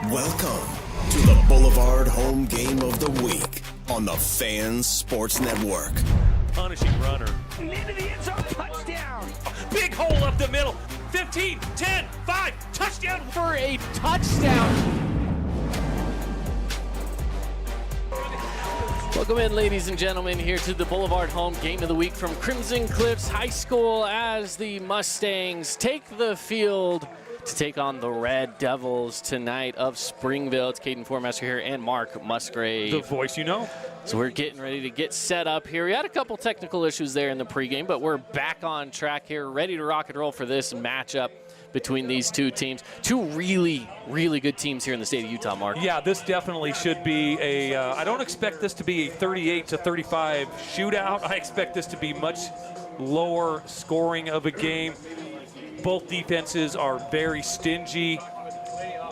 Welcome to the Boulevard Home Game of the Week on the Fan Sports Network. Punishing runner. Into the end zone, touchdown. Big hole up the middle. 15, 10, 5, touchdown. For a touchdown. Welcome in, ladies and gentlemen, here to the Boulevard Home Game of the Week from Crimson Cliffs High School as the Mustangs take the field to take on the Red Devils tonight of Springville. It's Caden Formaster here and Mark Musgrave. The voice you know. So we're getting ready to get set up here. We had a couple technical issues there in the pregame, but we're back on track here, ready to rock and roll for this matchup between these two teams. Two really, really good teams here in the state of Utah, Mark. Yeah, this definitely should be a, I don't expect this to be a 38-35 shootout. I expect this to be much lower scoring of a game. Both defenses are very stingy,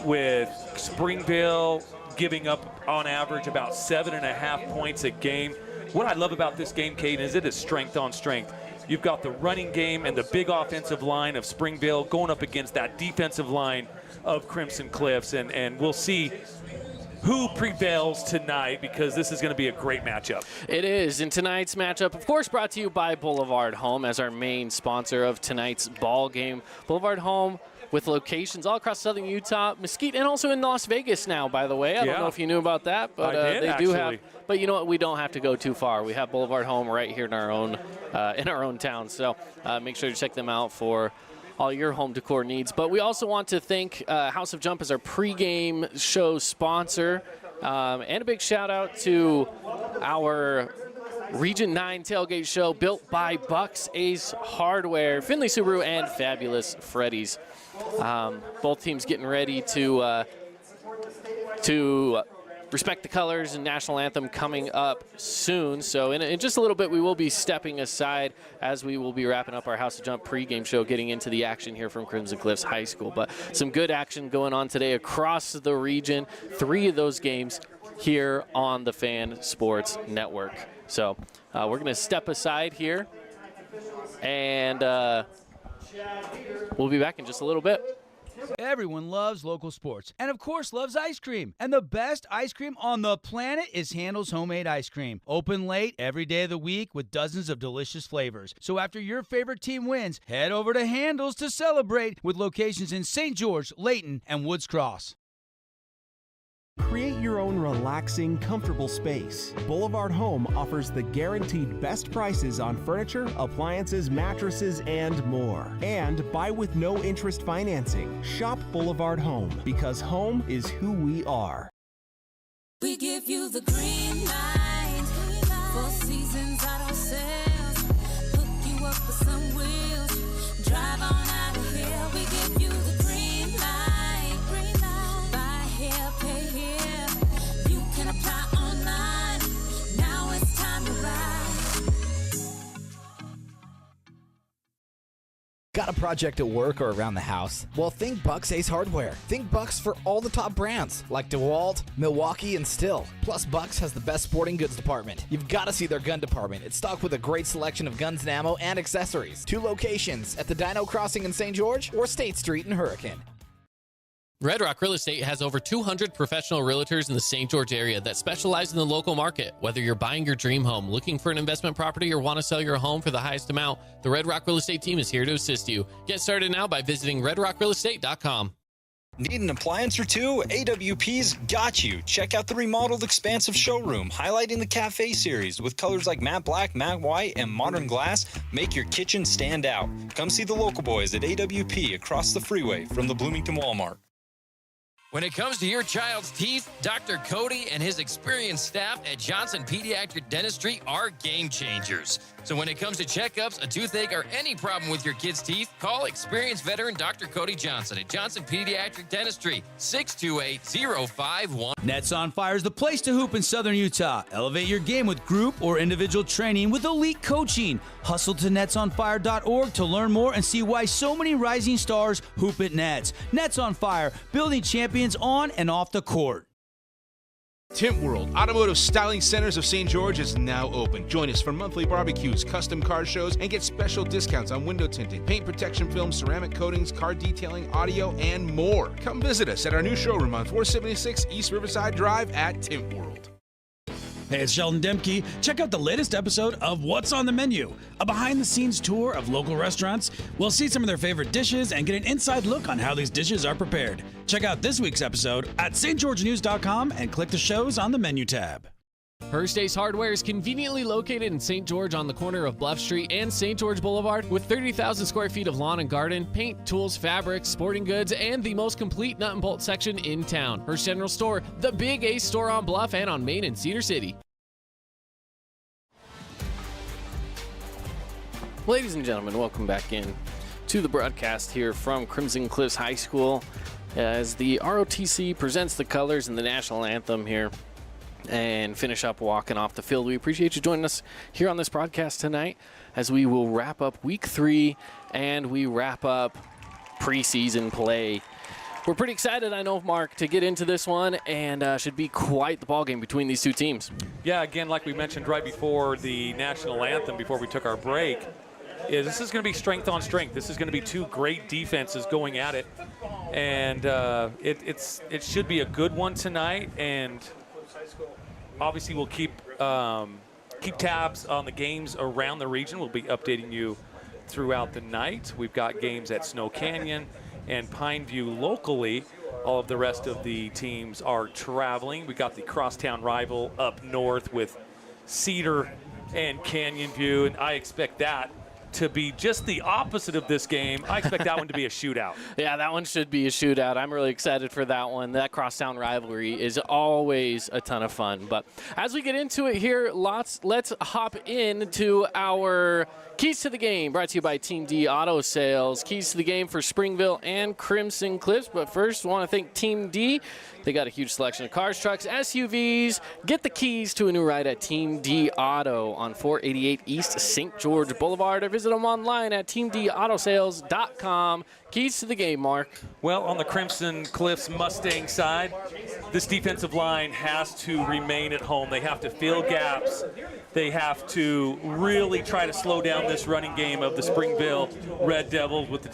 with Springville giving up on average about 7.5 points a game. What I love about this game, Caden, is it is strength on strength. You've got the running game and the big offensive line of Springville going up against that defensive line of Crimson Cliffs, and we'll see who prevails tonight, because this is going to be a great matchup. It is, and tonight's matchup, of course, brought to you by Boulevard Home as our main sponsor of tonight's ball game. Boulevard Home with locations all across southern Utah, Mesquite, and also in Las Vegas now, by the way. I don't know if you knew about that, but they do have. But you know what? We don't have to go too far. We have Boulevard Home right here in our own town. So make sure to check them out for all your home decor needs. But we also want to thank House of Jump as our pregame show sponsor. And a big shout out to our Region 9 tailgate show built by Bucks Ace Hardware, Finley Subaru, and Fabulous Freddy's. Both teams getting ready to respect the colors and national anthem coming up soon. So in just a little bit, we will be stepping aside as we will be wrapping up our House of Jump pregame show, getting into the action here from Crimson Cliffs High School. But some good action going on today across the region. 3 of those games here on the Fan Sports Network. So we're going to step aside here, and we'll be back in just a little bit. Everyone loves local sports and, of course, loves ice cream. And the best ice cream on the planet is Handel's Homemade Ice Cream. Open late every day of the week with dozens of delicious flavors. So after your favorite team wins, head over to Handel's to celebrate, with locations in St. George, Layton, and Woods Cross. Create your own relaxing, comfortable space. Boulevard Home offers the guaranteed best prices on furniture, appliances, mattresses, and more. And buy with no interest financing. Shop Boulevard Home, because home is who we are. We give you the green light. 4 seasons auto sales. Hook you up with some wheels. Drive on out of here. We give you the green light. Buy here, pay here. You can apply online. Now it's time to ride. Got a project at work or around the house? Well, think Bucks Ace Hardware. Think Bucks for all the top brands like DeWalt, Milwaukee, and Stihl. Plus, Bucks has the best sporting goods department. You've got to see their gun department. It's stocked with a great selection of guns and ammo and accessories. 2 locations at the Dino Crossing in St. George or State Street in Hurricane. Red Rock Real Estate has over 200 professional realtors in the St. George area that specialize in the local market. Whether you're buying your dream home, looking for an investment property, or want to sell your home for the highest amount, the Red Rock Real Estate team is here to assist you. Get started now by visiting redrockrealestate.com. Need an appliance or two? AWP's got you. Check out the remodeled expansive showroom, highlighting the Cafe series with colors like matte black, matte white, and modern glass. Make your kitchen stand out. Come see the local boys at AWP across the freeway from the Bloomington Walmart. When it comes to your child's teeth, Dr. Cody and his experienced staff at Johnson Pediatric Dentistry are game changers. So when it comes to checkups, a toothache, or any problem with your kid's teeth, call experienced veteran Dr. Cody Johnson at Johnson Pediatric Dentistry, 628-0510. Nets on Fire is the place to hoop in Southern Utah. Elevate your game with group or individual training with elite coaching. Hustle to netsonfire.org to learn more and see why so many rising stars hoop at Nets. Nets on Fire, building champions on and off the court. Tint World, Automotive Styling Centers of St. George is now open. Join us for monthly barbecues, custom car shows, and get special discounts on window tinting, paint protection film, ceramic coatings, car detailing, audio, and more. Come visit us at our new showroom on 476 East Riverside Drive at Tint World. Hey, it's Sheldon Demke. Check out the latest episode of What's on the Menu, a behind-the-scenes tour of local restaurants. We'll see some of their favorite dishes and get an inside look on how these dishes are prepared. Check out this week's episode at stgeorgenews.com and click the shows on the menu tab. First Ace Hardware is conveniently located in St. George on the corner of Bluff Street and St. George Boulevard with 30,000 square feet of lawn and garden, paint, tools, fabrics, sporting goods, and the most complete nut and bolt section in town. Hearst General Store, the Big Ace store on Bluff and on Main in Cedar City. Ladies and gentlemen, welcome back in to the broadcast here from Crimson Cliffs High School as the ROTC presents the colors and the national anthem here and finish up walking off the field. We appreciate you joining us here on this broadcast tonight as we will wrap up week 3 and we wrap up preseason play. We're pretty excited, I know, Mark, to get into this one, and should be quite the ball game between these two teams. Yeah, again, like we mentioned right before the national anthem, before we took our break, this is going to be strength on strength. This is going to be two great defenses going at it, and it should be a good one tonight. And obviously, we'll keep tabs on the games around the region. We'll be updating you throughout the night. We've got games at Snow Canyon and Pineview locally. All of the rest of the teams are traveling. We got the crosstown rival up north with Cedar and Canyon View, and I expect that to be just the opposite of this game. I expect that one to be a shootout. Yeah, that one should be a shootout. I'm really excited for that one. That crosstown rivalry is always a ton of fun. But as we get into it here, let's hop into our Keys to the Game, brought to you by Team D Auto Sales. Keys to the game for Springville and Crimson Cliffs. But first, I want to thank Team D. They got a huge selection of cars, trucks, SUVs. Get the keys to a new ride at Team D Auto on 488 East St. George Boulevard, or visit them online at teamdautosales.com. Keys to the game, Mark. Well, on the Crimson Cliffs Mustang side, this defensive line has to remain at home. They have to fill gaps. They have to really try to slow down this running game of the Springville Red Devils with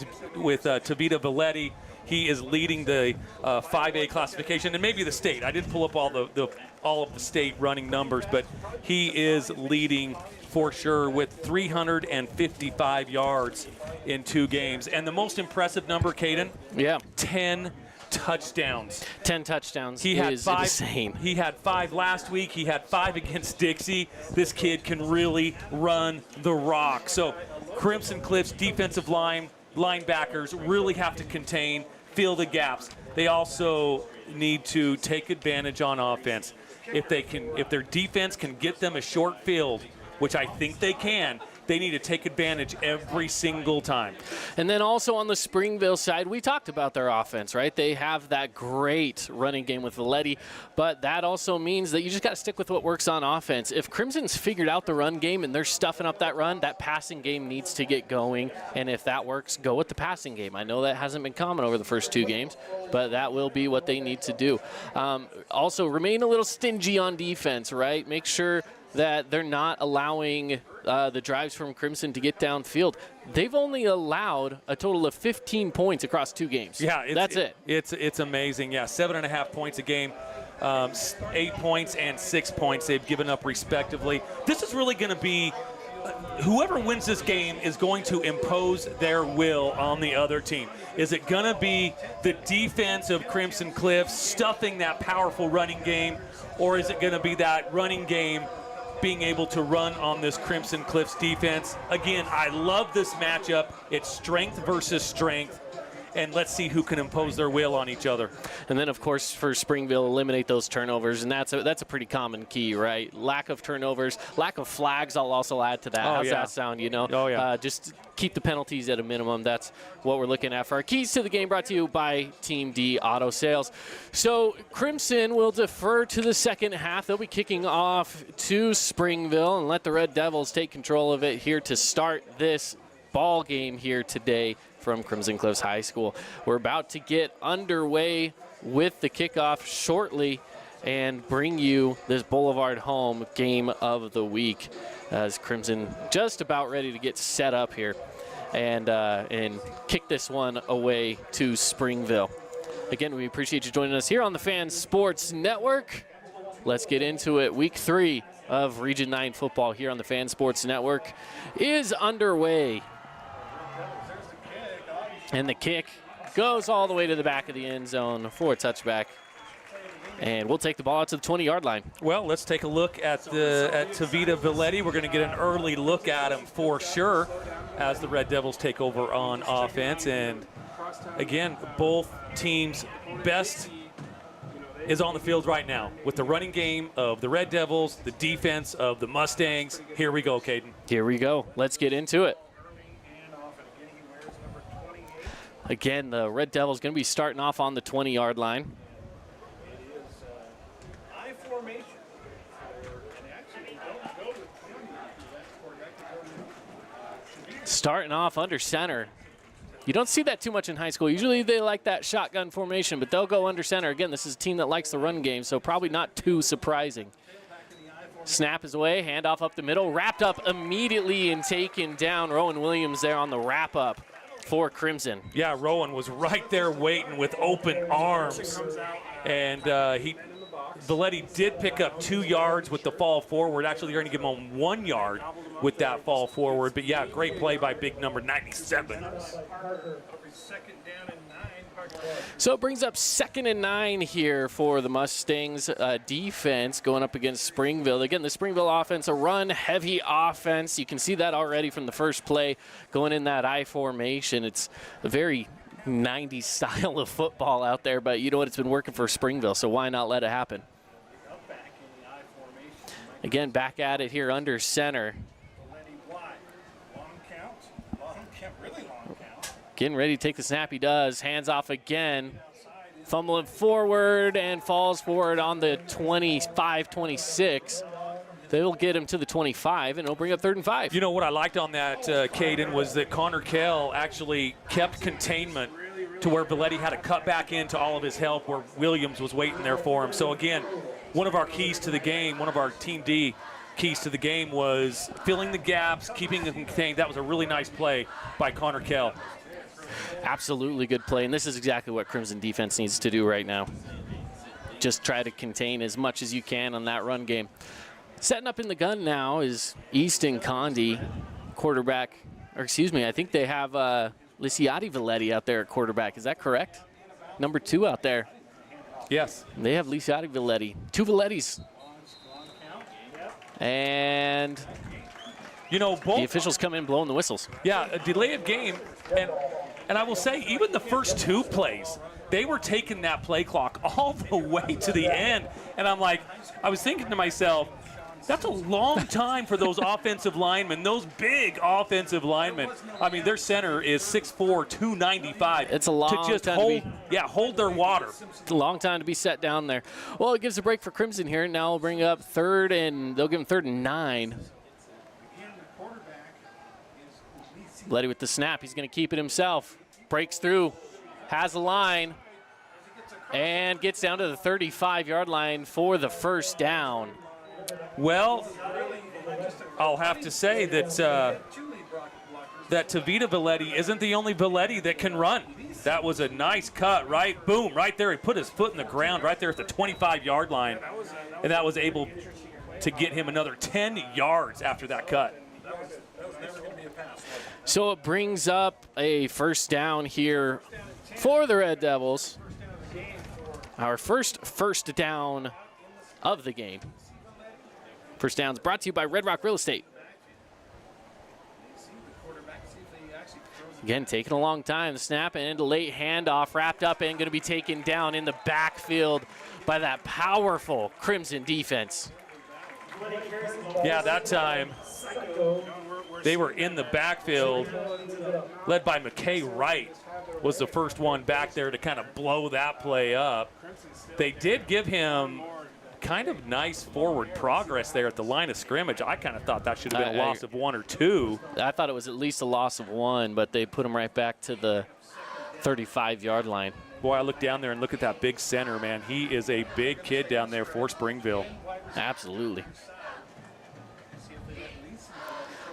Tavita Valetti. He is leading the 5A classification and maybe the state. I didn't pull up all of the state running numbers, but he is leading for sure with 355 yards in 2 games. And the most impressive number, Caden? Yeah. 10 touchdowns. 10 touchdowns is insane. He had 5 last week. He had 5 against Dixie. This kid can really run the rock. So Crimson Cliffs defensive linebackers really have to contain, fill the gaps. They also need to take advantage on offense. If their defense can get them a short field, which I think they can, they need to take advantage every single time. And then also on the Springville side, we talked about their offense, right? They have that great running game with Valetti, but that also means that you just got to stick with what works on offense. If Crimson's figured out the run game and they're stuffing up that run, that passing game needs to get going. And if that works, go with the passing game. I know that hasn't been common over the first 2 games, but that will be what they need to do. Also, remain a little stingy on defense, right? Make sure that they're not allowing the drives from Crimson to get downfield. They've only allowed a total of 15 points across 2 games. Yeah, that's it. It's amazing. Yeah, 7.5 points a game, 8 points and 6 points they've given up respectively. This is really going to be whoever wins this game is going to impose their will on the other team. Is it going to be the defense of Crimson Cliffs stuffing that powerful running game, or is it going to be that running game being able to run on this Crimson Cliffs defense? Again, I love this matchup. It's strength versus strength, and let's see who can impose their will on each other. And then, of course, for Springville, eliminate those turnovers, and that's a pretty common key, right? Lack of turnovers, lack of flags, I'll also add to that. How's that sound, you know? Oh, yeah. Just keep the penalties at a minimum. That's what we're looking at for our keys to the game, brought to you by Team D Auto Sales. So Crimson will defer to the second half. They'll be kicking off to Springville and let the Red Devils take control of it here to start this ball game here today from Crimson Cliffs High School. We're about to get underway with the kickoff shortly and bring you this Boulevard Home game of the week as Crimson just about ready to get set up here and kick this one away to Springville. Again, we appreciate you joining us here on the Fan Sports Network. Let's get into it. Week 3 of Region 9 football here on the Fan Sports Network is underway. And the kick goes all the way to the back of the end zone for a touchback. And we'll take the ball out to the 20-yard line. Well, let's take a look at Tavita Villetti. We're going to get an early look at him for sure as the Red Devils take over on offense. And again, both teams' best is on the field right now with the running game of the Red Devils, the defense of the Mustangs. Here we go, Caden. Here we go. Let's get into it. Again, the Red Devils going to be starting off on the 20-yard line. Starting off under center. You don't see that too much in high school. Usually they like that shotgun formation, but they'll go under center. Again, this is a team that likes the run game, so probably not too surprising. Snap is away, handoff up the middle, wrapped up immediately and taken down. Rowan Williams there on the wrap-up for Crimson. Yeah, Rowan was right there waiting with open arms. And Villetti did pick up 2 yards with the fall forward. Actually, they're going to give him 1 yard with that fall forward. But, yeah, great play by big number 97. So it brings up 2nd and 9 here for the Mustangs defense going up against Springville. Again, the Springville offense, a run-heavy offense. You can see that already from the first play going in that I formation. It's a very 90s style of football out there, but you know what? It's been working for Springville, so why not let it happen? Again, back at it here under center. Getting ready to take the snap. He does. Hands off again. Fumbling forward and falls forward on the 25-26. They'll get him to the 25, and it'll bring up 3rd and 5. You know what I liked on that, Caden, was that Connor Kell actually kept containment to where Villetti had to cut back into all of his help where Williams was waiting there for him. So, again, one of our keys to the game, one of our Team D keys to the game was filling the gaps, keeping them contained. That was a really nice play by Connor Kell. Absolutely good play, and this is exactly what Crimson defense needs to do right now. Just try to contain as much as you can on that run game. Setting up in the gun now is Easton Condi, quarterback, or excuse me, I think they have Lisiati Villetti out there at quarterback. Is that correct? Number 2 out there. Yes. They have Lisiati Villetti. 2 Villettis. And you know, both the officials come in blowing the whistles. Yeah, a delay of game, and I will say even the first 2 plays, they were taking that play clock all the way to the end. And I'm like, I was thinking to myself, that's a long time for those offensive linemen, those big offensive linemen. I mean, their center is 6'4", 295. It's a long to just time hold their water. It's a long time to be set down there. Well, it gives a break for Crimson here. Now we'll bring up 3rd, and they'll give him 3rd and 9. Villetti with the snap. He's going to keep it himself. Breaks through, has a line, and gets down to the 35-yard line for the first down. Well, I'll have to say that that Tavita Villetti isn't the only Villetti that can run. That was a nice cut, right? Boom, right there. He put his foot in the ground right there at the 25-yard line, and that was able to get him another 10 yards after that cut. So it brings up a first down here for the Red Devils. Our first down of the game. First down's brought to you by Red Rock Real Estate. Again, taking a long time. The snap and a late handoff, wrapped up and going to be taken down in the backfield by that powerful Crimson defense. Yeah, that time they were in the backfield, led by McKay Wright was the first one back there to kind of blow that play up. They did give him kind of nice forward progress there at the line of scrimmage. I kind of thought that should have been a loss of 1 or 2. I thought it was at least a loss of 1, but they put him right back to the 35-yard line. Boy, I look down there and look at that big center, man. He is a big kid down there for Springville. Absolutely.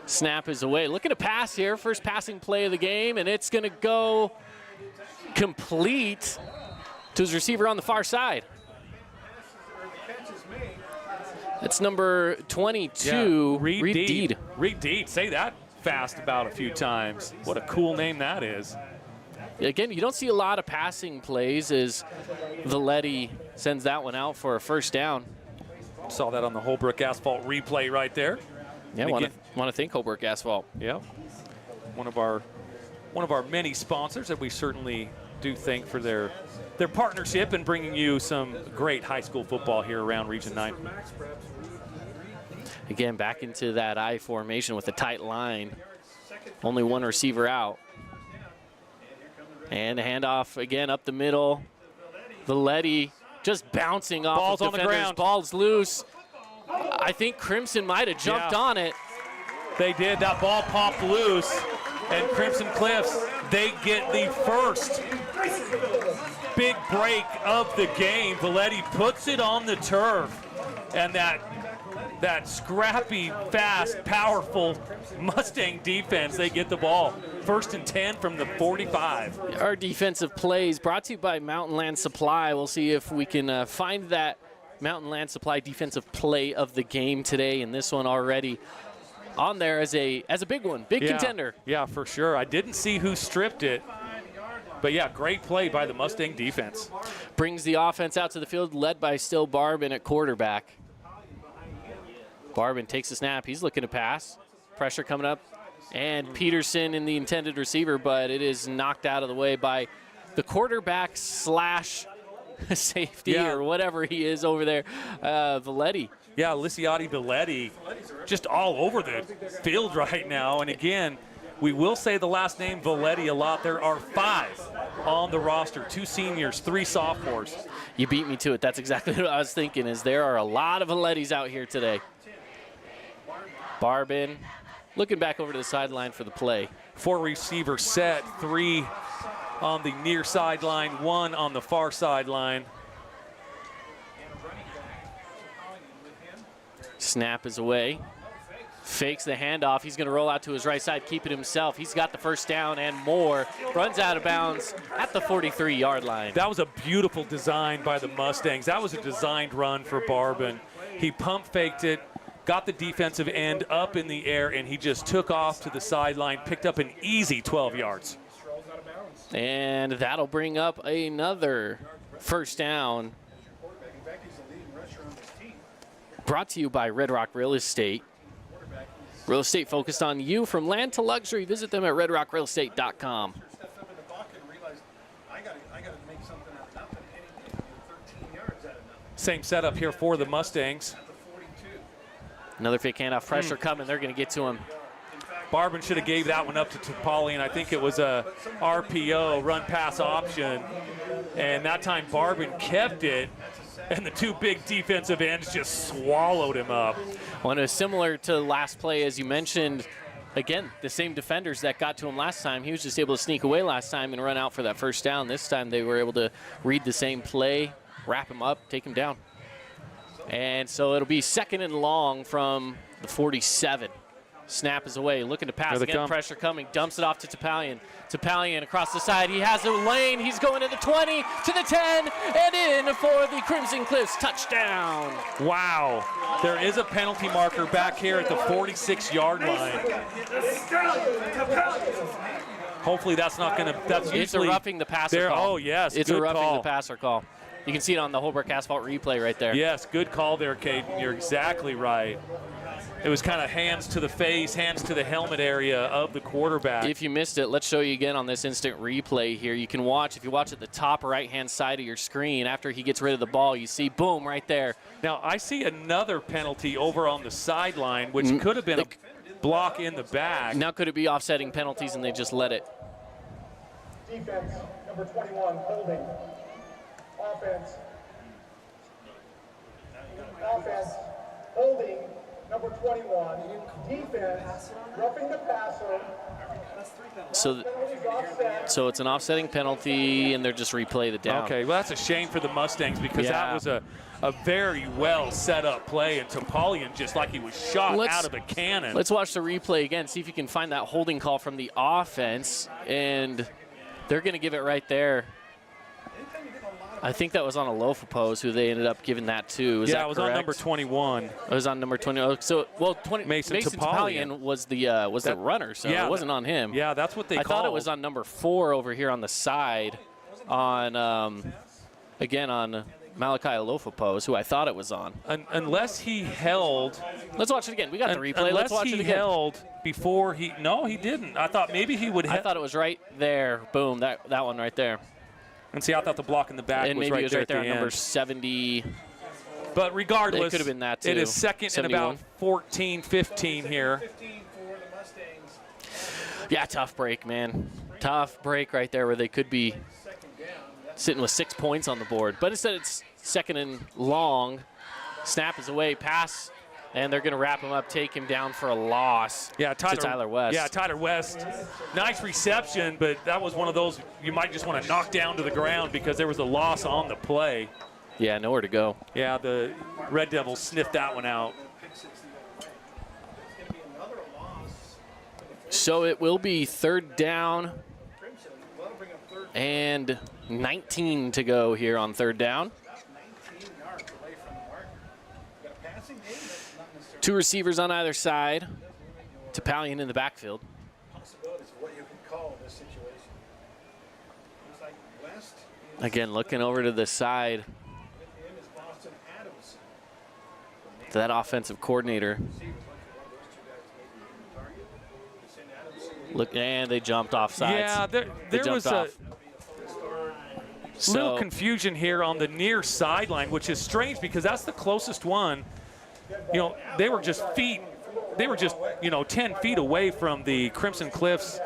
Snap is away. Looking to pass here. First passing play of the game, and it's going to go complete to his receiver on the far side. That's number 22, Reed Deed. Reed Deed. Say that fast about a few times. What a cool name that is. Again, you don't see a lot of passing plays as Valetti sends that one out for a first down. Saw that on the Holbrook Asphalt replay right there. Yeah, want to thank Holbrook Asphalt. Yeah, one of our many sponsors that we certainly do thank for their partnership in bringing you some great high school football here around Region 9. Again, back into that I formation with a tight line. Only one receiver out. And the handoff again up the middle. Valetti just bouncing off Ball's of on the defenders. ground. Ball's loose. I think Crimson might have jumped on it. They did. That ball popped loose. And Crimson Cliffs, they get the first big break of the game. Valetti puts it on the turf. And that scrappy, fast, powerful Mustang defense, they get the ball. 1st and 10 from the 45. Our defensive plays brought to you by Mountain Land Supply. We'll see if we can find that Mountain Land Supply defensive play of the game today. And this one already on there as a big one, big contender. Yeah, for sure. I didn't see who stripped it. But yeah, great play by the Mustang defense. Brings the offense out to the field, led by Still Barbin at quarterback. Barbin takes a snap. He's looking to pass. Pressure coming up. And Peterson in the intended receiver, but it is knocked out of the way by the quarterback / safety or whatever he is over there, Valetti. Yeah, Lissiotti Valetti just all over the field right now. And again, we will say the last name Valetti a lot. There are 5 on the roster, 2 seniors, 3 sophomores. You beat me to it. That's exactly what I was thinking, is there are a lot of Valettis out here today. Barbin looking back over to the sideline for the play. 4 receiver set, 3 on the near sideline, 1 on the far sideline. Snap is away. Fakes the handoff. He's going to roll out to his right side, keep it himself. He's got the first down and more. Runs out of bounds at the 43-yard line. That was a beautiful design by the Mustangs. That was a designed run for Barbin. He pump faked it, got the defensive end up in the air, and he just took off to the sideline, picked up an easy 12 yards. And that'll bring up another first down. Brought to you by Red Rock Real Estate. Real estate focused on you from land to luxury. Visit them at redrockrealestate.com. Same setup here for the Mustangs. Another fake handoff, pressure coming. They're going to get to him. Barbin should have gave that one up to Topali, and I think it was a RPO, run pass option. And that time Barbin kept it, and the 2 big defensive ends just swallowed him up. Well, it was similar to the last play, as you mentioned. Again, the same defenders that got to him last time. He was just able to sneak away last time and run out for that first down. This time they were able to read the same play, wrap him up, take him down. And so it'll be 2nd and long from the 47. Snap is away, looking to pass again, pressure coming, dumps it off to Topalian. Topalian across the side, he has a lane, he's going to the 20, to the 10, and in for the Crimson Cliffs touchdown. Wow, there is a penalty marker back here at the 46-yard line. Hopefully that's not going to, that's usually. It's a roughing the passer call. Oh, yes, it's good a roughing call. the passer call. You can see it on the Holbrook Asphalt replay right there. Yes, good call there, Caden. You're exactly right. It was kind of hands to the face, hands to the helmet area of the quarterback. If you missed it, let's show you again on this instant replay here. You can watch, if you watch at the top right-hand side of your screen, after he gets rid of the ball, you see, boom, right there. Now, I see another penalty over on the sideline, which could have been a block in the back. Now could it be offsetting penalties and they just let it? Defense, number 21, holding. Offense, holding, number number 21, defense, roughing the passer. So it's an offsetting penalty, and they're just replay the down. Okay, well, that's a shame for the Mustangs because Yeah. that was a very well set up play, and Topalian just like he was shot out of a cannon. Let's watch the replay again, see if you can find that holding call from the offense, and they're going to give it right there. I think that was on a Lofapose, who they ended up giving that to. Is that it was correct? on number 21. It was on number 20. Oh, so, well, Mason Topalian was the runner, so it wasn't on him. Yeah, that's what they I called. thought it was on number 4 over here on the side, on again on Malachi Lofapose, who I thought it was on. Unless he held. Let's watch it again. We got the replay. Unless Let's watch he it again. held before he. No, he didn't. I thought maybe he would. I thought it was right there. Boom. That one right there. And see, I thought the block in the back and was maybe right it was there right at there the on end. number 70. But regardless, it could have been that too. It is second 71. and about 14, 15 here. Yeah, tough break, man. Tough break right there where they could be sitting with 6 points on the board. But instead it's second and long. Snap is away, pass, and they're going to wrap him up, take him down for a loss to Tyler West. Yeah, Tyler West. Nice reception, but that was one of those you might just want to knock down to the ground because there was a loss on the play. Yeah, nowhere to go. Yeah, the Red Devils sniffed that one out. So it will be third down and 19 to go here on third down. 2 receivers on either side. Topalian in the backfield. Again, looking over to the side. To that offensive coordinator. Look, and they jumped off sides. Yeah, there was a little So- confusion here on the near sideline, which is strange because that's the closest one. You know, they were just 10 feet away from the Crimson Cliffs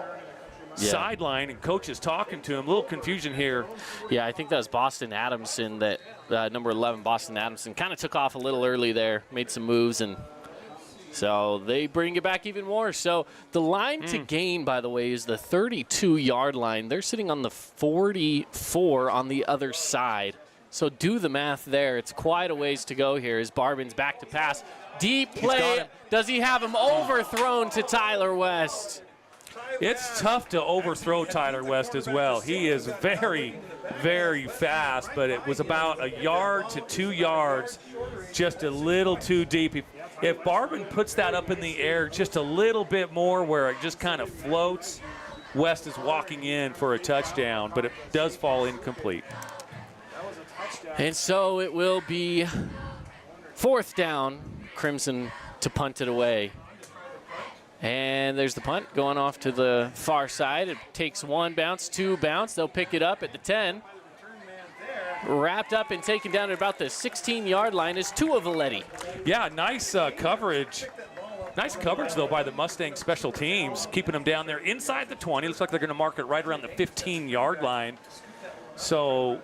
sideline, and coach is talking to him. A little confusion here. Yeah, I think that was Boston Adamson, that number 11, Boston Adamson, kind of took off a little early there, made some moves, and so they bring it back even more. So the line to gain, by the way, is the 32-yard line. They're sitting on the 44 on the other side. So do the math there. It's quite a ways to go here as Barbin's back to pass. Deep play. Does he have him overthrown to Tyler West? It's tough to overthrow Tyler West as well. He is very, very fast, but it was about 1 yard to 2 yards, just a little too deep. If Barbin puts that up in the air just a little bit more where it just kind of floats, West is walking in for a touchdown, but it does fall incomplete. And so it will be fourth down, Crimson to punt it away. And there's the punt going off to the far side. It takes 1 bounce, 2 bounce. They'll pick it up at the 10. Wrapped up and taken down at about the 16-yard line is Tua Valetti. Yeah, nice coverage. Nice coverage, though, by the Mustang special teams, keeping them down there inside the 20. Looks like they're going to mark it right around the 15-yard line. So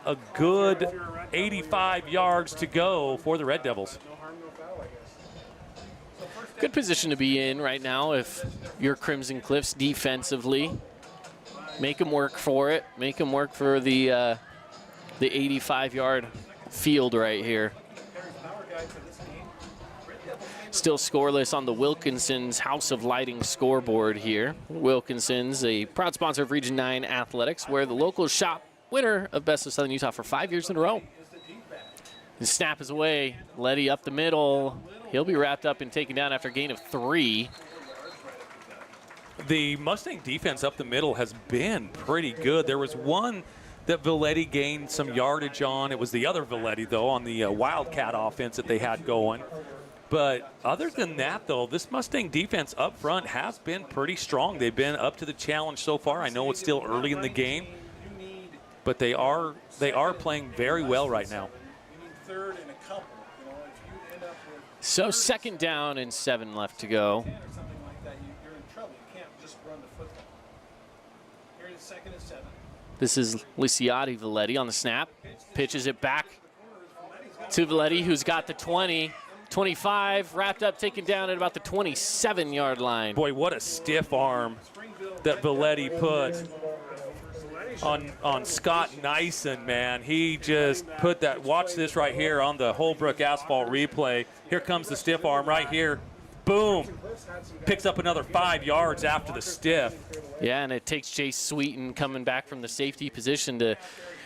a good 85 yards to go for the Red Devils. Good position to be in right now if you're Crimson Cliffs defensively. Make them work for it. Make them work for the 85-yard field right here. Still scoreless on the Wilkinson's House of Lighting scoreboard here. Wilkinson's, a proud sponsor of Region 9 Athletics, where the locals shop, winner of Best of Southern Utah for 5 years in a row. The snap is away. Letty up the middle. He'll be wrapped up and taken down after a gain of 3. The Mustang defense up the middle has been pretty good. There was one that Valetti gained some yardage on. It was the other Valetti, though, on the Wildcat offense that they had going. But other than that, though, this Mustang defense up front has been pretty strong. They've been up to the challenge so far. I know it's still early in the game, but they are playing very well right now. So second down and 7 left to go. This is Lisiati Valetti on the snap. Pitches it back to Valetti, who's got the 20. 25, wrapped up, taken down at about the 27-yard line. Boy, what a stiff arm that Valetti put on Scott Nyson, man. He just put that, watch this right here on the Holbrook asphalt replay. Here comes the stiff arm right here. Boom. Picks up another 5 yards after the stiff. Yeah, and it takes Chase Sweeten coming back from the safety position to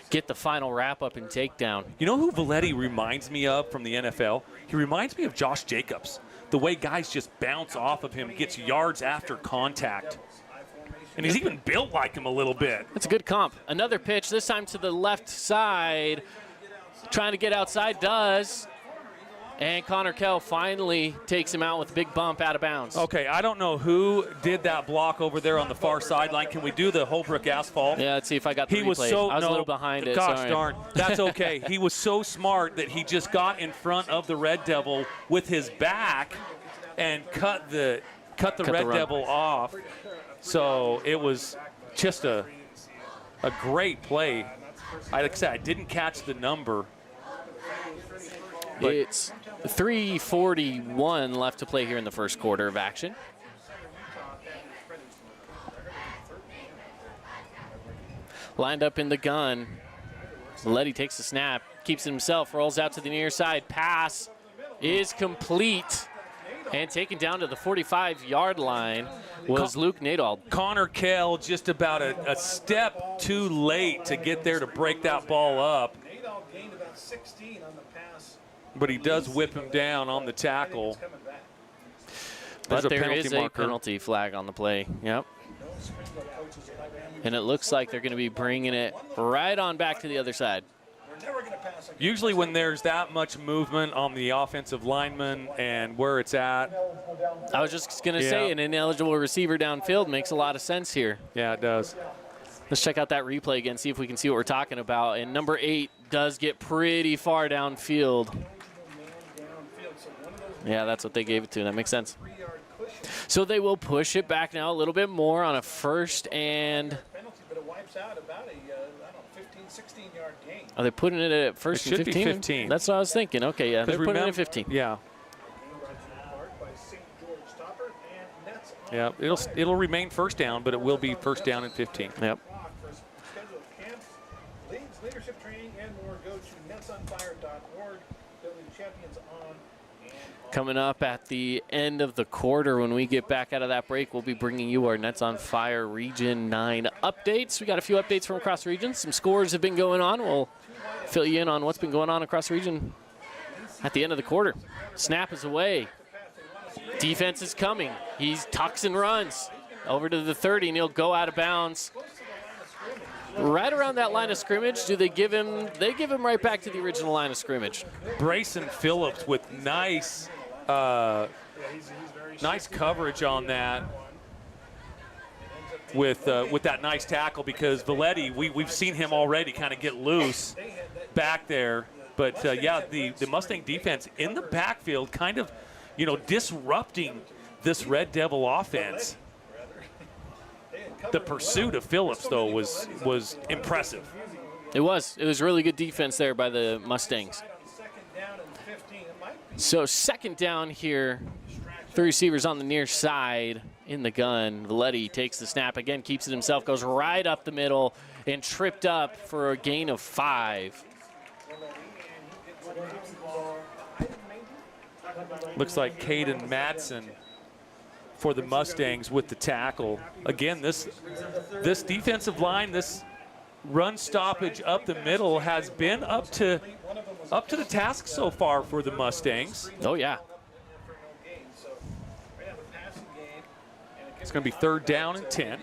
get the final wrap-up and takedown. You know who Valetti reminds me of from the NFL? He reminds me of Josh Jacobs. The way guys just bounce off of him, gets yards after contact. And he's even built like him a little bit. That's a good comp. Another pitch, this time to the left side. Trying to get outside, does. And Connor Kell finally takes him out with a big bump out of bounds. Okay, I don't know who did that block over there on the far sideline. Can we do the Holbrook asphalt? Yeah, let's see if I got the replay. Was so, I was a little behind it. Gosh sorry. darn, that's okay. He was so smart that he just got in front of the Red Devil with his back and cut the Red Devil off. So it was just a great play. Like I said, I didn't catch the number. It's 3:41 left to play here in the first quarter of action. Lined up in the gun. Valetti takes the snap, keeps it himself, rolls out to the near side. Pass is complete and taken down to the 45-yard line was Luke Nadold. Connor Kell just about a step too late to get there to break that ball up. But he does whip him down on the tackle. But there is a penalty flag on the play. Yep. And it looks like they're going to be bringing it right on back to the other side. Usually when there's that much movement on the offensive lineman and where it's at. I was just going to say an ineligible receiver downfield makes a lot of sense here. Yeah, it does. Let's check out that replay again, see if we can see what we're talking about. And number 8 does get pretty far downfield. Yeah, that's what they gave it to. That makes sense. So they will push it back now a little bit more on a first and... Are they putting it at first and 15? It should be 15. That's what I was thinking. Okay, yeah, they're putting it at 15. Yeah. Yeah, it'll remain first down, but it will be first down and 15. Yep. Leadership training and more, go to netsonfire.org. Building champions on. Coming up at the end of the quarter, when we get back out of that break, we'll be bringing you our Nets on Fire Region 9 updates. We got a few updates from across the region. Some scores have been going on. We'll fill you in on what's been going on across the region at the end of the quarter. Snap is away. Defense is coming. He tucks and runs over to the 30, and he'll go out of bounds. Right around that line of scrimmage, do they give him? They give him right back to the original line of scrimmage. Brayson Phillips with nice coverage on that. With that nice tackle, because Valetti, we've seen him already kind of get loose back there. But yeah, the Mustang defense in the backfield, kind of, disrupting this Red Devil offense. The pursuit of Phillips, though, was impressive. It was really good defense there by the Mustangs. So second down here, 3 receivers on the near side in the gun. Valetti takes the snap again, keeps it himself, goes right up the middle, and tripped up for a gain of 5. Looks like Caden Madsen for the Mustangs with the tackle. Again, this defensive line, this run stoppage up the middle has been up to the task so far for the Mustangs. Oh yeah. It's going to be third down and 10.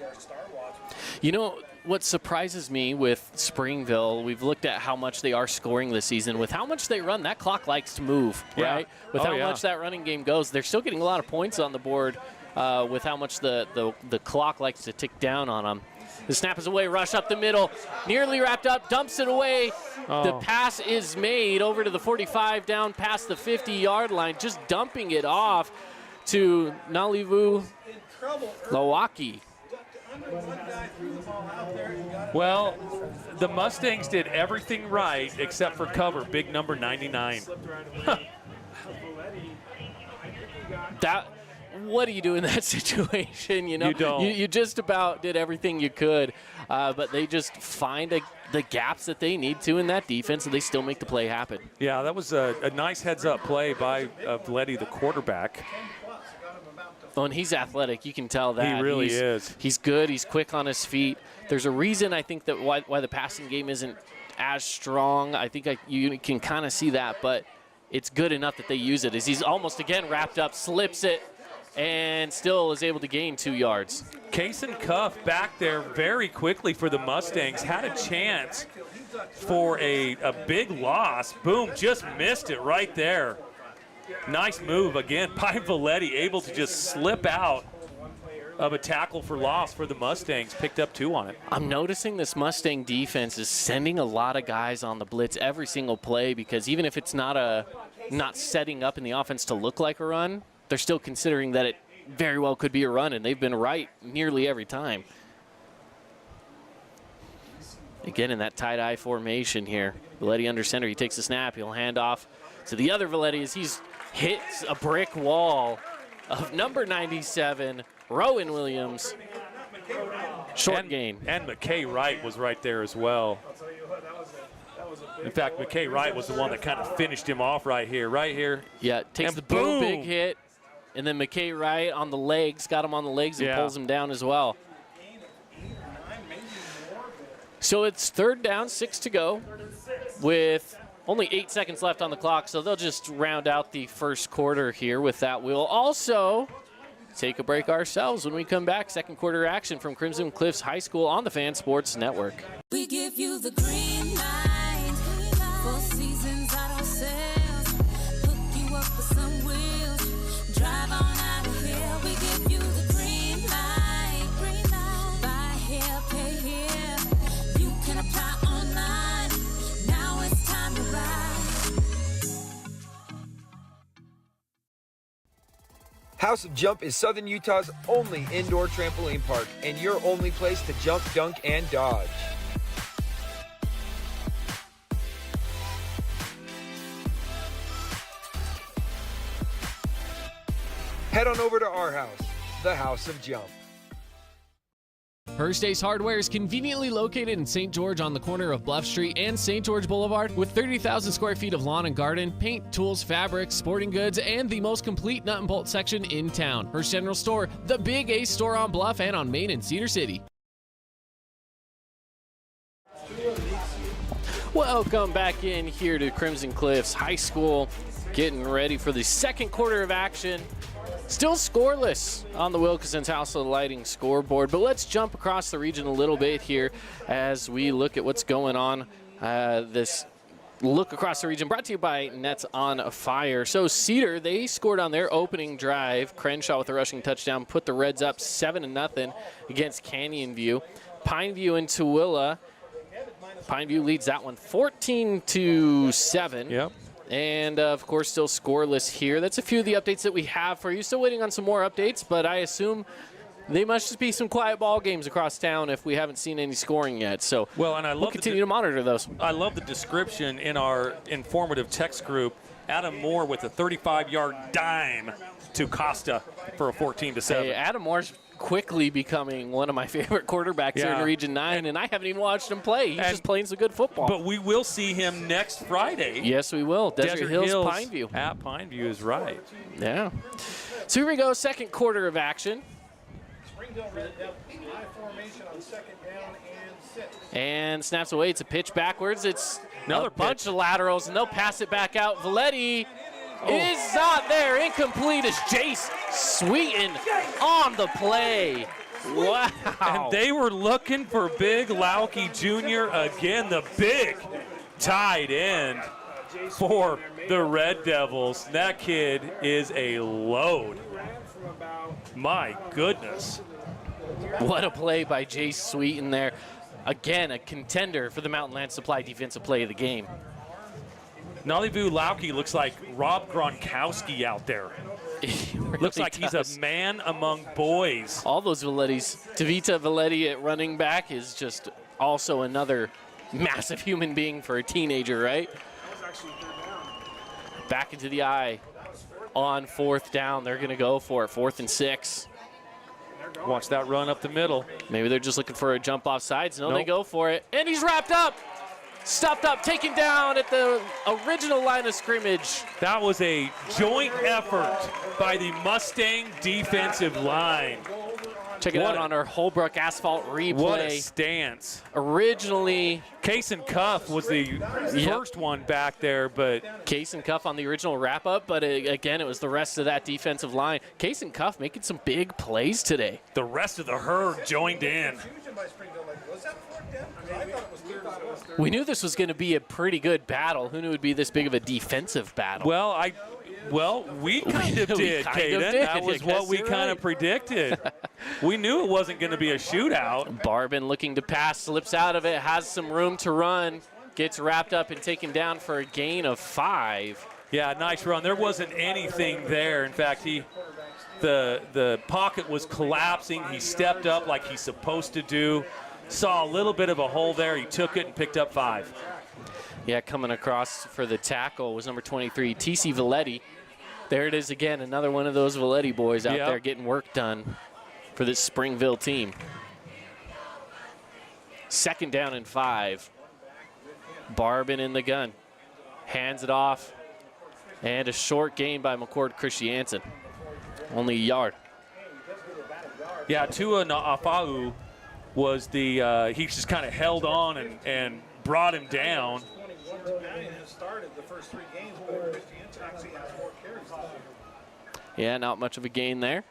You know what surprises me with Springville, we've looked at how much they are scoring this season. With how much they run, that clock likes to move, right? With how much that running game goes, they're still getting a lot of points on the board with how much the clock likes to tick down on them. The snap is away, rush up the middle, nearly wrapped up, dumps it away. Oh. The pass is made over to the 45, down past the 50-yard line, just dumping it off to Nalivu Lawaki. Well, the Mustangs did everything right except for cover, big number 99. What do you do in that situation? You know, you don't. You just about did everything you could, but they just find the gaps that they need to in that defense, and they still make the play happen. Yeah, that was a nice heads-up play by Valetti, the quarterback. Oh, and he's athletic. You can tell that. He really is. He's good. He's quick on his feet. There's a reason, I think, that why the passing game isn't as strong. I think you can kind of see that, but it's good enough that they use it. As he's almost, again, wrapped up, slips it, and still is able to gain 2 yards. Case and Cuff back there very quickly for the Mustangs. Had a chance for a big loss. Boom, just missed it right there. Nice move again by Valetti, able to just slip out of a tackle for loss for the Mustangs. Picked up 2 on it. I'm noticing this Mustang defense is sending a lot of guys on the blitz every single play, because even if it's not setting up in the offense to look like a run, they're still considering that it very well could be a run, and they've been right nearly every time. Again, in that tight-eye formation here. Valetti under center. He takes the snap. He'll hand off to the other Valetti as he's hits a brick wall of number 97, Rowan Williams. Short gain. And McKay Wright was right there as well. In fact, McKay Wright was the one that kind of finished him off right here. Yeah, takes and the boom, big hit. And then McKay Wright on the legs, got him on the legs and pulls him down as well. So it's 3rd down, 6 to go with only 8 seconds left on the clock. So they'll just round out the first quarter here with that. We'll also take a break ourselves when we come back. Second quarter action from Crimson Cliffs High School on the Fan Sports Network. We give you the green light. 4 seasons auto sales. Hook you up with some wheels. Drive on out of here. We give you the green light. Buy here, pay here. You can apply online. Now it's time to ride. House of Jump is Southern Utah's only indoor trampoline park and your only place to jump, dunk, and dodge. Head on over to our house, the House of Jump. First Ace Hardware is conveniently located in St. George on the corner of Bluff Street and St. George Boulevard with 30,000 square feet of lawn and garden, paint, tools, fabrics, sporting goods, and the most complete nut and bolt section in town. First General Store, the Big Ace store on Bluff and on Main in Cedar City. Welcome back in here to Crimson Cliffs High School, getting ready for the second quarter of action. Still scoreless on the Wilkinson's House of Lighting scoreboard, but let's jump across the region a little bit here as we look at what's going on. This look across the region brought to you by Nets on Fire. So Cedar, they scored on their opening drive. Crenshaw with a rushing touchdown put the Reds up 7-0 against Canyon View. Pineview and Tooele. Pineview leads that one 14-7. Yep. And, of course, still scoreless here. That's a few of the updates that we have for you. Still waiting on some more updates, but I assume they must just be some quiet ball games across town if we haven't seen any scoring yet. So well, and we'll continue to monitor those. I love the description in our informative text group. Adam Moore with a 35-yard dime to Costa for a 14-7. Hey, Adam Moore's quickly becoming one of my favorite quarterbacks here in Region 9, and I haven't even watched him play. He's just playing some good football. But we will see him next Friday. Yes, we will. Desert Hills, Pineview. At Pineview is right. Yeah. So here we go, second quarter of action. Springville red I formation on 2nd down and 6. And snaps away. It's a pitch backwards. It's another bunch of laterals, and they'll pass it back out. Valetti is not there. Incomplete as Jace Sweeten on the play. Wow. And they were looking for Big Lauke Jr. again, the big tight end for the Red Devils. That kid is a load. My goodness. What a play by Jace Sweeten there. Again, a contender for the Mountain Land Supply defensive play of the game. Nalivu Lauke looks like Rob Gronkowski out there. Really looks like does. he's a man among boys. All those Valettis. Tavita Valetti at running back is just also another massive human being for a teenager, right? Back into the eye on 4th down. They're going to go for it. 4th and 6. Watch that run up the middle. Maybe they're just looking for a jump off sides. No, Nope. They go for it. And he's wrapped up. Stuffed up, taken down at the original line of scrimmage. That was a joint effort by the Mustang defensive line. Check it out on our Holbrook asphalt replay. What a stance. Originally, Case and Cuff was the first one back there, but Case and Cuff on the original wrap-up, but again, it was the rest of that defensive line. Case and Cuff making some big plays today. the rest of the herd joined in. We knew this was going to be a pretty good battle. Who knew it would be this big of a defensive battle? Well, we kind of did, Caden. That was what we kind of predicted. We knew it wasn't going to be a shootout. Barbin looking to pass, slips out of it, has some room to run, gets wrapped up and taken down for a gain of 5. Yeah, nice run. There wasn't anything there. In fact, the pocket was collapsing. He stepped up like he's supposed to do. Saw a little bit of a hole there. He took it and picked up 5. Yeah, coming across for the tackle was number 23, T.C. Valetti. There it is again, another one of those Valetti boys out there getting work done for this Springville team. 2nd down and 5. Barbin in the gun. Hands it off. And a short gain by McCord Christiansen. Only a yard. Yeah, Tua Na'afa'u was the, he just kind of held on and brought him down. Has started the first 3 games, but Christiansen actually has 4 carries. Yeah, not much of a gain there.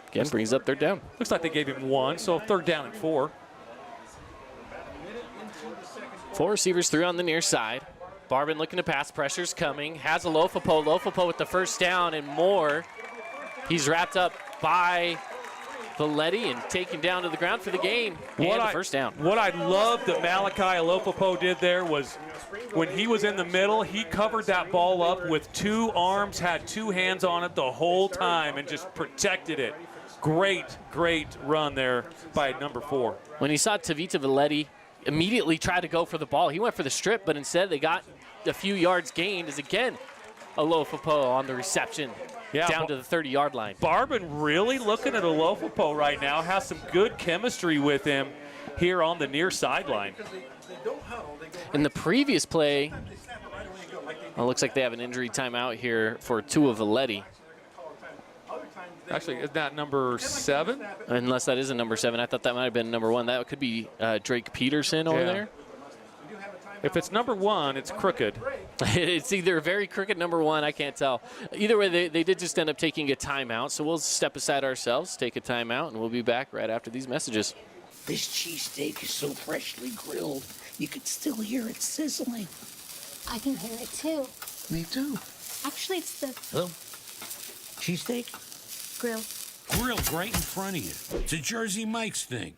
Again, brings up 3rd down. Looks like they gave him 1, so 3rd down and 4. 4 receivers, 3 on the near side. Barbin looking to pass, pressure's coming. Has a Lofapo. Lofapo with the 1st down and more. He's wrapped up by Valetti and taken down to the ground for the gain and the 1st down. What I loved that Malachi Alofapo did there was when he was in the middle, he covered that ball up with 2 arms, had 2 hands on it the whole time, and just protected it. Great, great run there by number 4. When he saw Tavita Valetti immediately try to go for the ball, he went for the strip, but instead they got a few yards gained as again Alofapo on the reception. Down to the 30-yard line. Barbin really looking at Alofapo right now, has some good chemistry with him here on the near sideline. In the previous play, it looks like they have an injury timeout here for Tua Valetti. Actually, is that number 7? Unless that is a number 7. I thought that might have been number 1. That could be Drake Peterson over there. If it's number 1, it's crooked. It's either a very crooked number 1, I can't tell. Either way, they did just end up taking a timeout, so we'll step aside ourselves, take a timeout, and we'll be back right after these messages. This cheesesteak is so freshly grilled, you could still hear it sizzling. I can hear it too. Me too. Actually, it's the Hello? Cheesesteak? grill. Grilled right in front of you. It's a Jersey Mike's thing.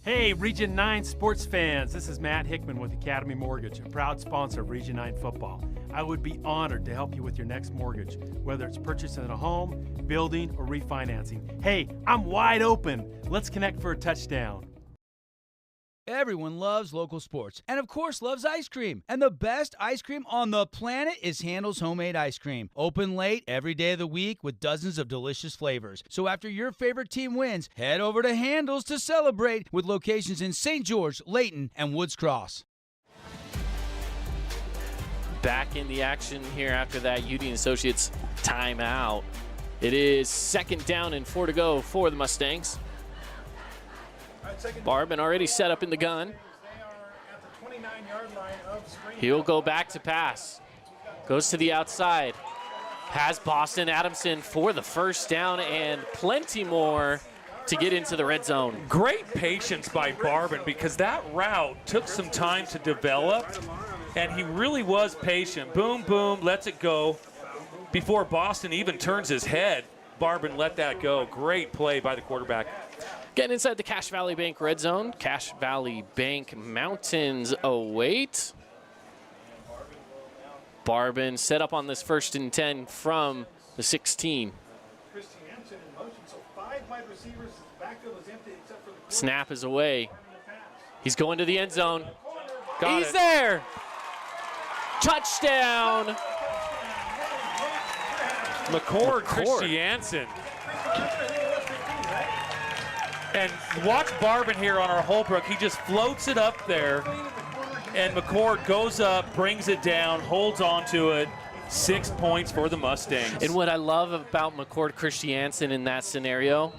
Hey, Region 9 sports fans. This is Matt Hickman with Academy Mortgage, a proud sponsor of Region 9 football. I would be honored to help you with your next mortgage, whether it's purchasing a home, building, or refinancing. Hey, I'm wide open. Let's connect for a touchdown. Everyone loves local sports and, of course, loves ice cream. And the best ice cream on the planet is Handel's Homemade Ice Cream. Open late every day of the week with dozens of delicious flavors. So after your favorite team wins, head over to Handel's to celebrate with locations in St. George, Layton, and Woods Cross. Back in the action here after that UD Associates timeout. It is 2nd down and 4 to go for the Mustangs. Barbin already set up in the gun. He'll go back to pass. Goes to the outside. Has Boston Adamson for the 1st down and plenty more to get into the red zone. Great patience by Barbin because that route took some time to develop, and he really was patient. Boom, boom, lets it go. Before Boston even turns his head, Barbin let that go. Great play by the quarterback. Getting inside the Cache Valley Bank red zone. Cache Valley Bank Mountains await. Barbin set up on this 1st and 10 from the 16. Snap is away. He's going to the end zone. He's there. Touchdown! McCord Christiansen. And watch Barbin here on our Holbrook. He just floats it up there, and McCord goes up, brings it down, holds on to it. 6 points for the Mustangs. And what I love about McCord Christiansen in that scenario,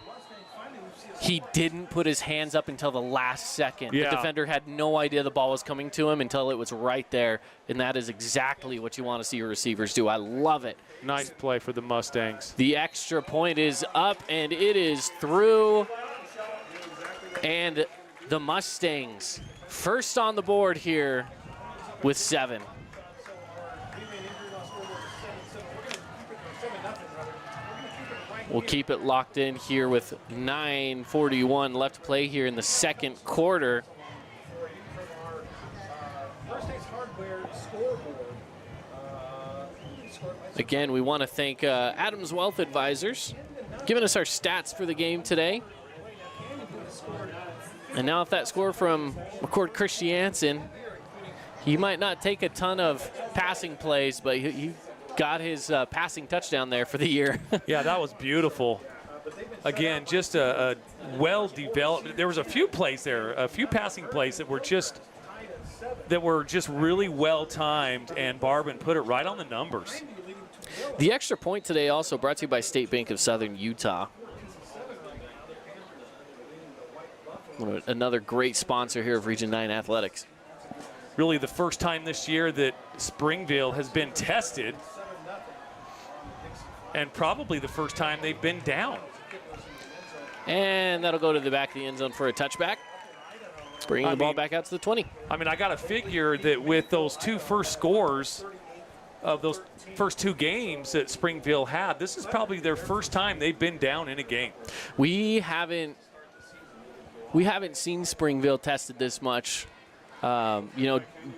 he didn't put his hands up until the last second. Yeah. The defender had no idea the ball was coming to him until it was right there, and that is exactly what you want to see your receivers do. I love it. Nice play for the Mustangs. The extra point is up, and it is through. And the Mustangs first on the board here with 7. We'll keep it locked in here with 9:41 left to play here in the second quarter. Again, we want to thank Adams Wealth Advisors giving us our stats for the game today. And now if that score from McCord Christiansen, he might not take a ton of passing plays, but he got his passing touchdown there for the year. Yeah, that was beautiful. Again, just a well-developed. There was a few plays there, a few passing plays that were just really well-timed, and Barbin put it right on the numbers. The extra point today also brought to you by State Bank of Southern Utah. Another great sponsor here of Region 9 Athletics. Really the first time this year that Springville has been tested, and probably the first time they've been down. And that'll go to the back of the end zone for a touchback. Bringing the ball back out to the 20. I mean, I got to figure that with those two first scores of those first 2 games that Springville had, this is probably their first time they've been down in a game. We haven't seen Springville tested this much.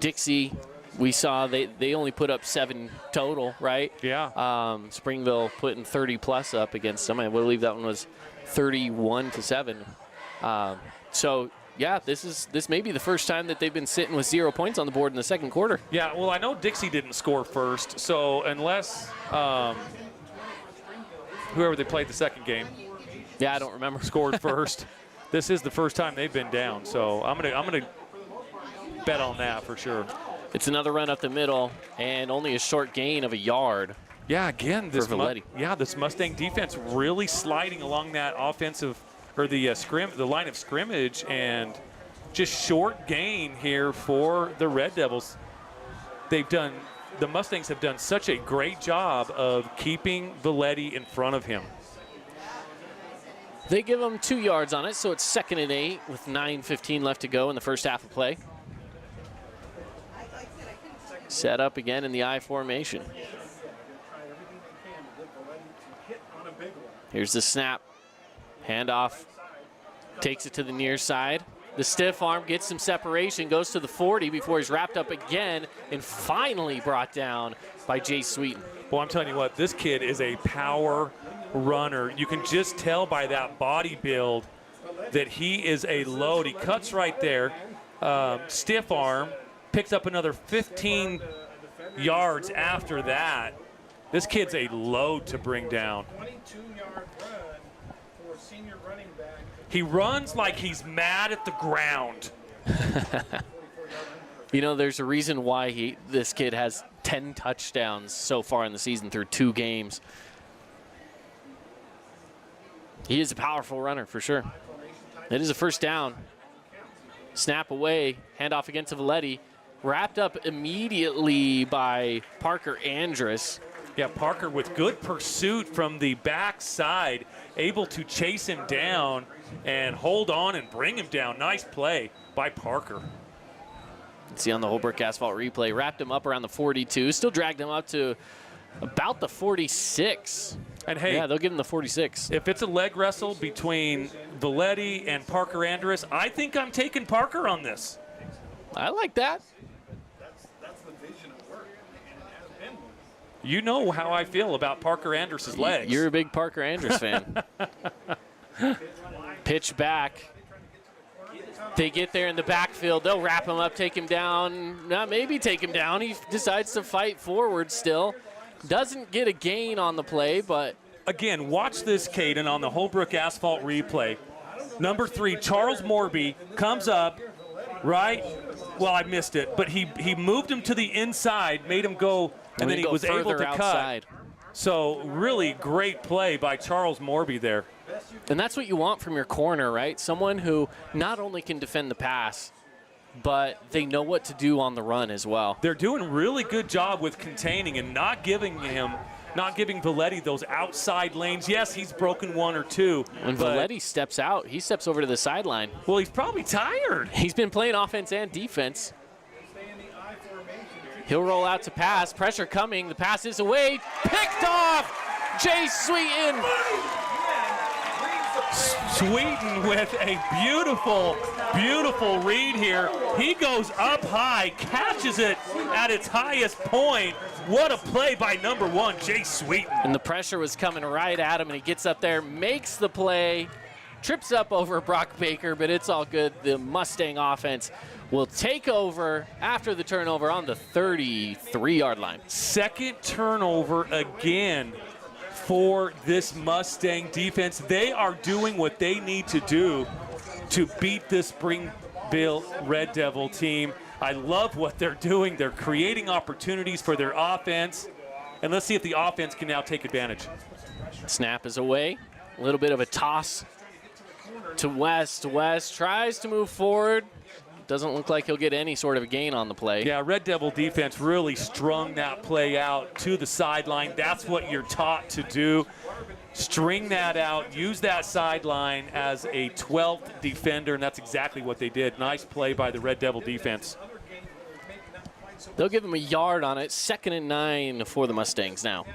Dixie, we saw they only put up 7 total, right? Yeah. Springville putting 30+ up against them. I believe that one was 31-7. So yeah, this may be the first time that they've been sitting with 0 points on the board in the second quarter. Yeah, well, I know Dixie didn't score first, so unless whoever they played the second game, yeah, I don't remember, scored first. This is the first time they've been down, so I'm gonna bet on that for sure. It's another run up the middle, and only a short gain of a yard. Yeah, again, this this Mustang defense really sliding along that offensive or the line of scrimmage, and just short gain here for the Red Devils. The Mustangs have done such a great job of keeping Valetti in front of him. They give them 2 yards on it, so it's 2nd and 8 with 9:15 left to go in the first half of play. Set up again in the I formation. Here's the snap. Handoff. Takes it to the near side. The stiff arm gets some separation, goes to the 40 before he's wrapped up again and finally brought down by Jay Sweeten. Well, I'm telling you what, this kid is a power runner. You can just tell by that body build that he is a load. He cuts right there. Stiff arm. Picks up another 15 yards after that. This kid's a load to bring down. 22-yard run for senior running back. He runs like he's mad at the ground. There's a reason why this kid has 10 touchdowns so far in the season through 2 games. He is a powerful runner for sure. It is a first down. Snap away, handoff against Valetti. Wrapped up immediately by Parker Andrus. Yeah, Parker with good pursuit from the backside, able to chase him down and hold on and bring him down. Nice play by Parker. See on the Holbrook Asphalt replay, wrapped him up around the 42, still dragged him up to about the 46. And hey, yeah, they'll give him the 46. If it's a leg wrestle between Valetti and Parker Andrus, I think I'm taking Parker on this. I like that. That's the vision of work, and it has been. You know how I feel about Parker Andrus' legs. You're a big Parker Andrus fan. Pitch back. They get there in the backfield. They'll wrap him up, take him down. Not maybe take him down. He decides to fight forward still. Doesn't get a gain on the play, but. Again, watch this, Caden, on the Holbrook asphalt replay. Number 3, Charles Morby, comes up, right? Well, I missed it, but he moved him to the inside, made him go, and then he was able to cut. So really great play by Charles Morby there. And that's what you want from your corner, right? Someone who not only can defend the pass, but they know what to do on the run as well. They're doing a really good job with containing and not giving Valetti those outside lanes. Yes, he's broken 1 or 2. When Valetti steps out, he steps over to the sideline. Well, he's probably tired. He's been playing offense and defense. He'll roll out to pass. Pressure coming. The pass is away. Picked off. Jay Sweeten. Sweeten with a beautiful, beautiful read here. He goes up high, catches it at its highest point. What a play by number 1, Jay Sweeten. And the pressure was coming right at him, and he gets up there, makes the play, trips up over Brock Baker, but it's all good. The Mustang offense will take over after the turnover on the 33-yard line. Second turnover again for this Mustang defense. They are doing what they need to do to beat this Springville Red Devil team. I love what they're doing. They're creating opportunities for their offense. And let's see if the offense can now take advantage. Snap is away. A little bit of a toss to West. West tries to move forward. Doesn't look like he'll get any sort of a gain on the play. Yeah, Red Devil defense really strung that play out to the sideline. That's what you're taught to do. String that out, use that sideline as a 12th defender, and that's exactly what they did. Nice play by the Red Devil defense. They'll give him a yard on it. 2nd and 9 for the Mustangs now.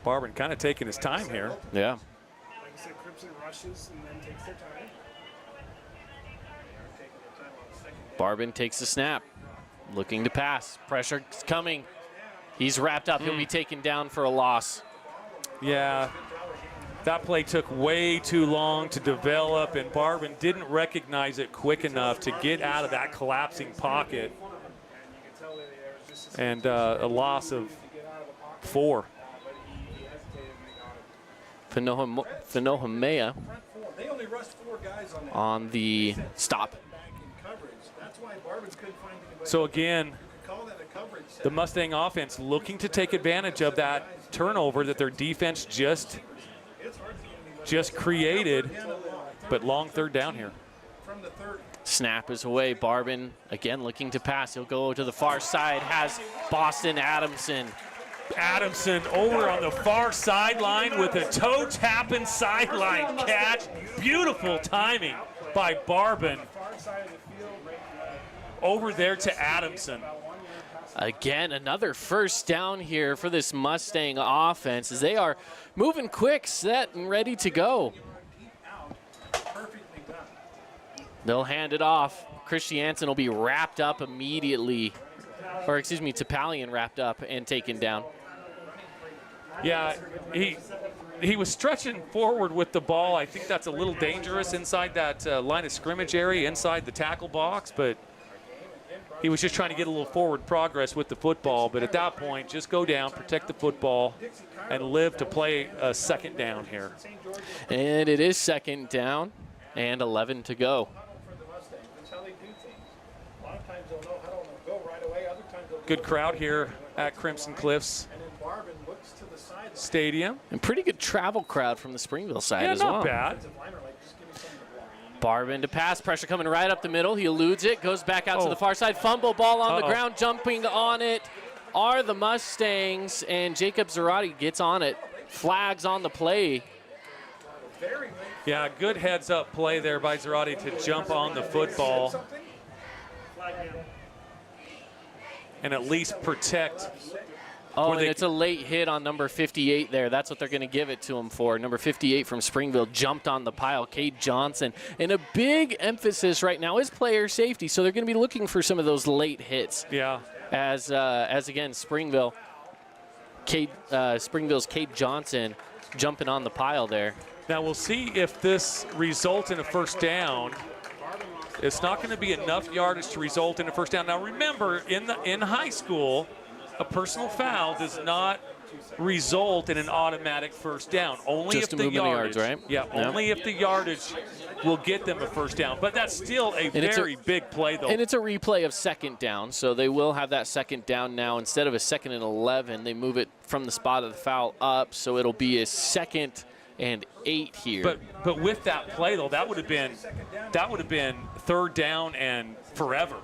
Barber kind of taking his time here. Yeah. Like I said, Crimson rushes and then takes their time. Barbin takes the snap, looking to pass. Pressure's coming. He's wrapped up. He'll be taken down for a loss. Yeah, that play took way too long to develop, and Barbin didn't recognize it quick enough to get out of that collapsing pocket. And a loss of 4. Finohamea on the stop. So again, the Mustang offense looking to take advantage of that turnover that their defense just created, but long 3rd down here. Snap is away. Barbin again looking to pass. He'll go to the far side, has Boston Adamson. Adamson over on the far sideline with a toe-tapping sideline catch. Beautiful timing by Barbin. Over there to Adamson. Again, another first down here for this Mustang offense as they are moving quick, set, and ready to go. They'll hand it off. Christiansen will be wrapped up immediately. Or excuse me, Topalian wrapped up and taken down. Yeah, he was stretching forward with the ball. I think that's a little dangerous inside that line of scrimmage area, inside the tackle box, but he was just trying to get a little forward progress with the football. But at that point, just go down, protect the football, and live to play a 2nd down here. And it is 2nd down and 11 to go. Good crowd here at Crimson Cliffs Stadium. And pretty good travel crowd from the Springville side as well. Not bad. Barbin to pass, pressure coming right up the middle. He eludes it, goes back out to the far side. Fumble ball on the ground, jumping on it are the Mustangs, and Jacob Zarate gets on it. Flags on the play. Yeah, good heads-up play there by Zarate to jump on the football and at least protect. Oh, and it's a late hit on number 58 there. That's what they're going to give it to him for. Number 58 from Springville jumped on the pile, Cade Johnson. And a big emphasis right now is player safety, so they're going to be looking for some of those late hits. Yeah. as again, Springville's Cade Johnson jumping on the pile there. Now we'll see if this results in a first down. It's not going to be enough yardage to result in a first down. Now remember, in high school, a personal foul does not result in an automatic first down. Only Just if a the movement of yardage, yards, right? Yeah, Yep. only if the yardage will get them a first down. But that's still a very big play, though. And it's a replay of second down, so they will have that second down now. Instead of a 2nd and 11, they move it from the spot of the foul up, so it'll be a 2nd and 8 here. But with that play, though, that would have been 3rd down and forever.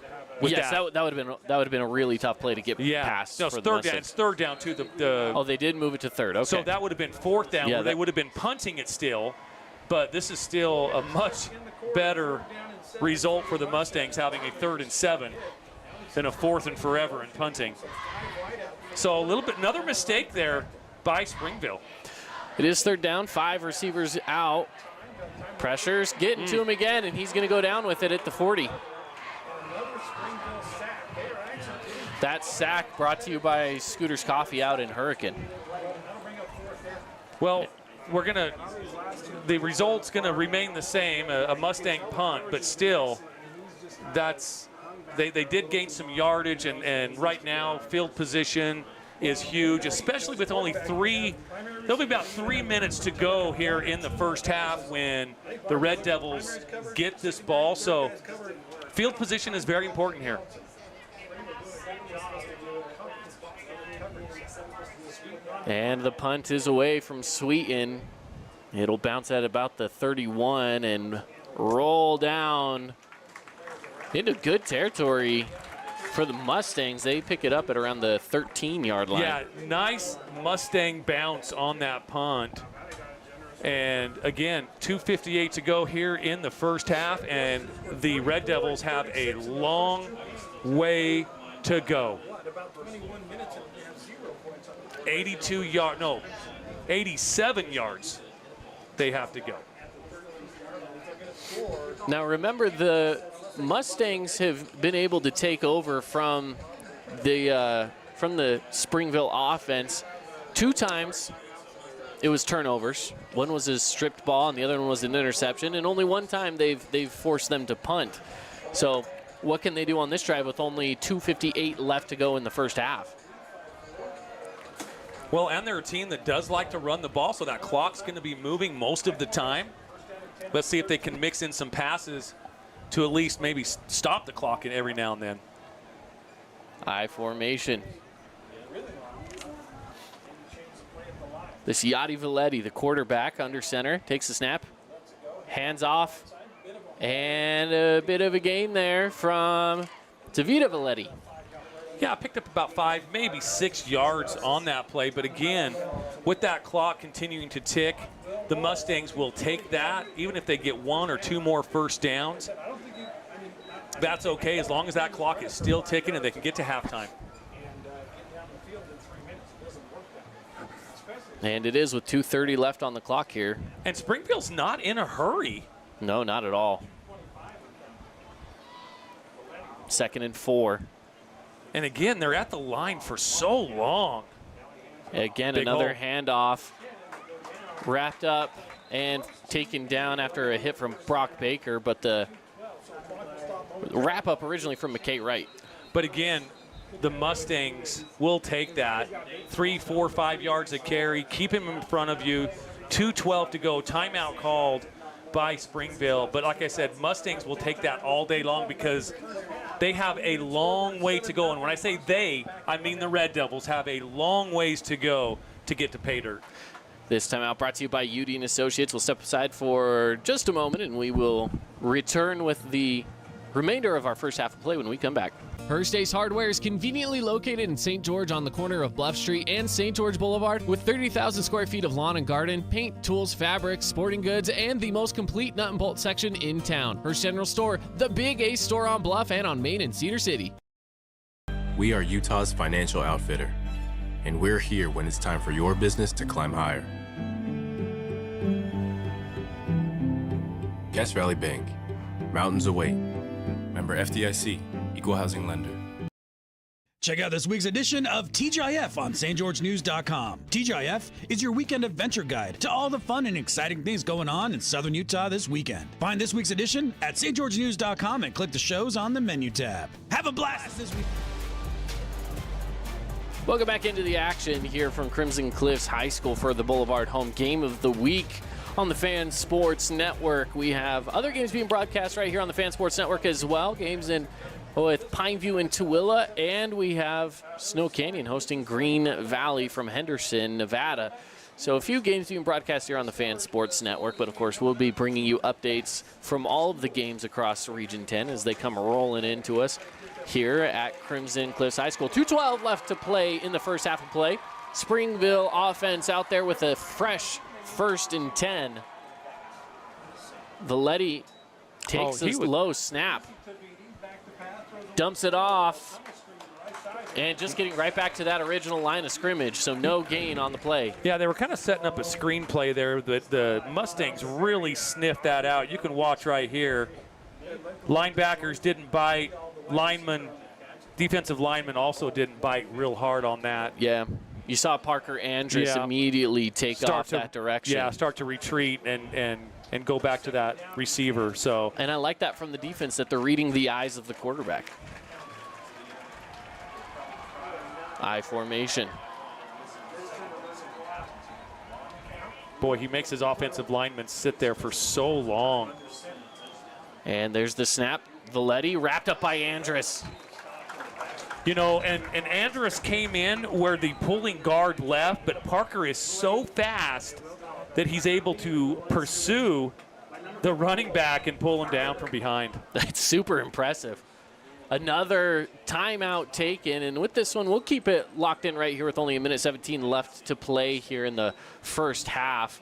With yes, that would have been a really tough play to get past. No, it's for the third down. Mustangs. It's 3rd down to the. Oh, they did move it to 3rd. Okay. So that would have been 4th down, Yeah, where they would have been punting it still. But this is still a much better result for the Mustangs, having a 3rd and 7 than a 4th and forever in punting. So another mistake there by Springville. It is 3rd down, 5 receivers out. Pressures getting to him again, and he's going to go down with it at the 40. That sack brought to you by Scooter's Coffee out in Hurricane. Well, the result's going to remain the same, a Mustang punt, but still, they did gain some yardage, and right now, field position is huge, especially with only there'll be about 3 minutes to go here in the first half when the Red Devils get this ball. So field position is very important here. And the punt is away from Sweeten. It'll bounce at about the 31 and roll down into good territory for the Mustangs. They pick it up at around the 13-yard line. Yeah, nice Mustang bounce on that punt. And again, 2:58 to go here in the first half, and the Red Devils have a long way to go. 87 yards they have to go. Now remember, the Mustangs have been able to take over from the Springville offense 2 times. It was turnovers. One was a stripped ball, and the other one was an interception. And only 1 time they've forced them to punt. So what can they do on this drive with only 2:58 left to go in the first half? Well, and they're a team that does like to run the ball, so that clock's going to be moving most of the time. Let's see if they can mix in some passes to at least maybe stop the clock every now and then. I formation. This Yadi Valetti, the quarterback under center, takes the snap, hands off, and a bit of a gain there from Tavita Valetti. Yeah, picked up about 5, maybe 6 yards on that play. But again, with that clock continuing to tick, the Mustangs will take that. Even if they get 1 or 2 more first downs, that's okay as long as that clock is still ticking and they can get to halftime. And it is with 2:30 left on the clock here. And Springville's not in a hurry. No, not at all. 2nd and 4. And again, they're at the line for so long. Again, Big another hole. handoff. Wrapped up and taken down after a hit from Brock Baker, but the wrap up originally from McKay Wright. But again, the Mustangs will take that. 3, 4, 5 yards a carry. Keep him in front of you. 2:12 to go. Timeout called by Springville. But like I said, Mustangs will take that all day long because they have a long way to go. And when I say they, I mean the Red Devils have a long ways to go to get to pay dirt. This timeout brought to you by UD and Associates. We'll step aside for just a moment, and we will return with the remainder of our first half of play when we come back. First Ace Hardware is conveniently located in St. George on the corner of Bluff Street and St. George Boulevard with 30,000 square feet of lawn and garden, paint, tools, fabrics, sporting goods, and the most complete nut and bolt section in town. First General Store, the Big Ace store on Bluff and on Main in Cedar City. We are Utah's financial outfitter, and we're here when it's time for your business to climb higher. Cache Valley Bank, mountains await. Member FDIC, Equal Housing Lender. Check out this week's edition of TGIF on stgeorgenews.com. TGIF is your weekend adventure guide to all the fun and exciting things going on in southern Utah this weekend. Find this week's edition at stgeorgenews.com and click the shows on the menu tab. Have a blast this week. Welcome back into the action here from Crimson Cliffs High School for the Boulevard Home Game of the Week on the Fan Sports Network. We have other games being broadcast right here on the Fan Sports Network as well. Games in with Pineview and Tooele, and we have Snow Canyon hosting Green Valley from Henderson, Nevada. So a few games being broadcast here on the Fan Sports Network, but of course we'll be bringing you updates from all of the games across Region 10 as they come rolling into us here at Crimson Cliffs High School. 2:12 left to play in the first half of play. Springville offense out there with a fresh 1st and 10. Valetti takes this low snap, dumps it off, and just getting right back to that original line of scrimmage, so no gain on the play. Yeah, they were kind of setting up a screenplay there. The Mustangs really sniffed that out. You can watch right here. Linebackers didn't bite. Defensive linemen also didn't bite real hard on that. Yeah. You saw Parker Andrus immediately take off that direction. Yeah, start to retreat and go back to that receiver. So, and I like that from the defense, that they're reading the eyes of the quarterback. I formation. Boy, he makes his offensive linemen sit there for so long. And there's the snap. Valetti wrapped up by Andrus. You know, and Andrus came in where the pulling guard left, but Parker is so fast that he's able to pursue the running back and pull him down from behind. That's super impressive. Another timeout taken, and with this one, we'll keep it locked in right here with only 1:17 left to play here in the first half.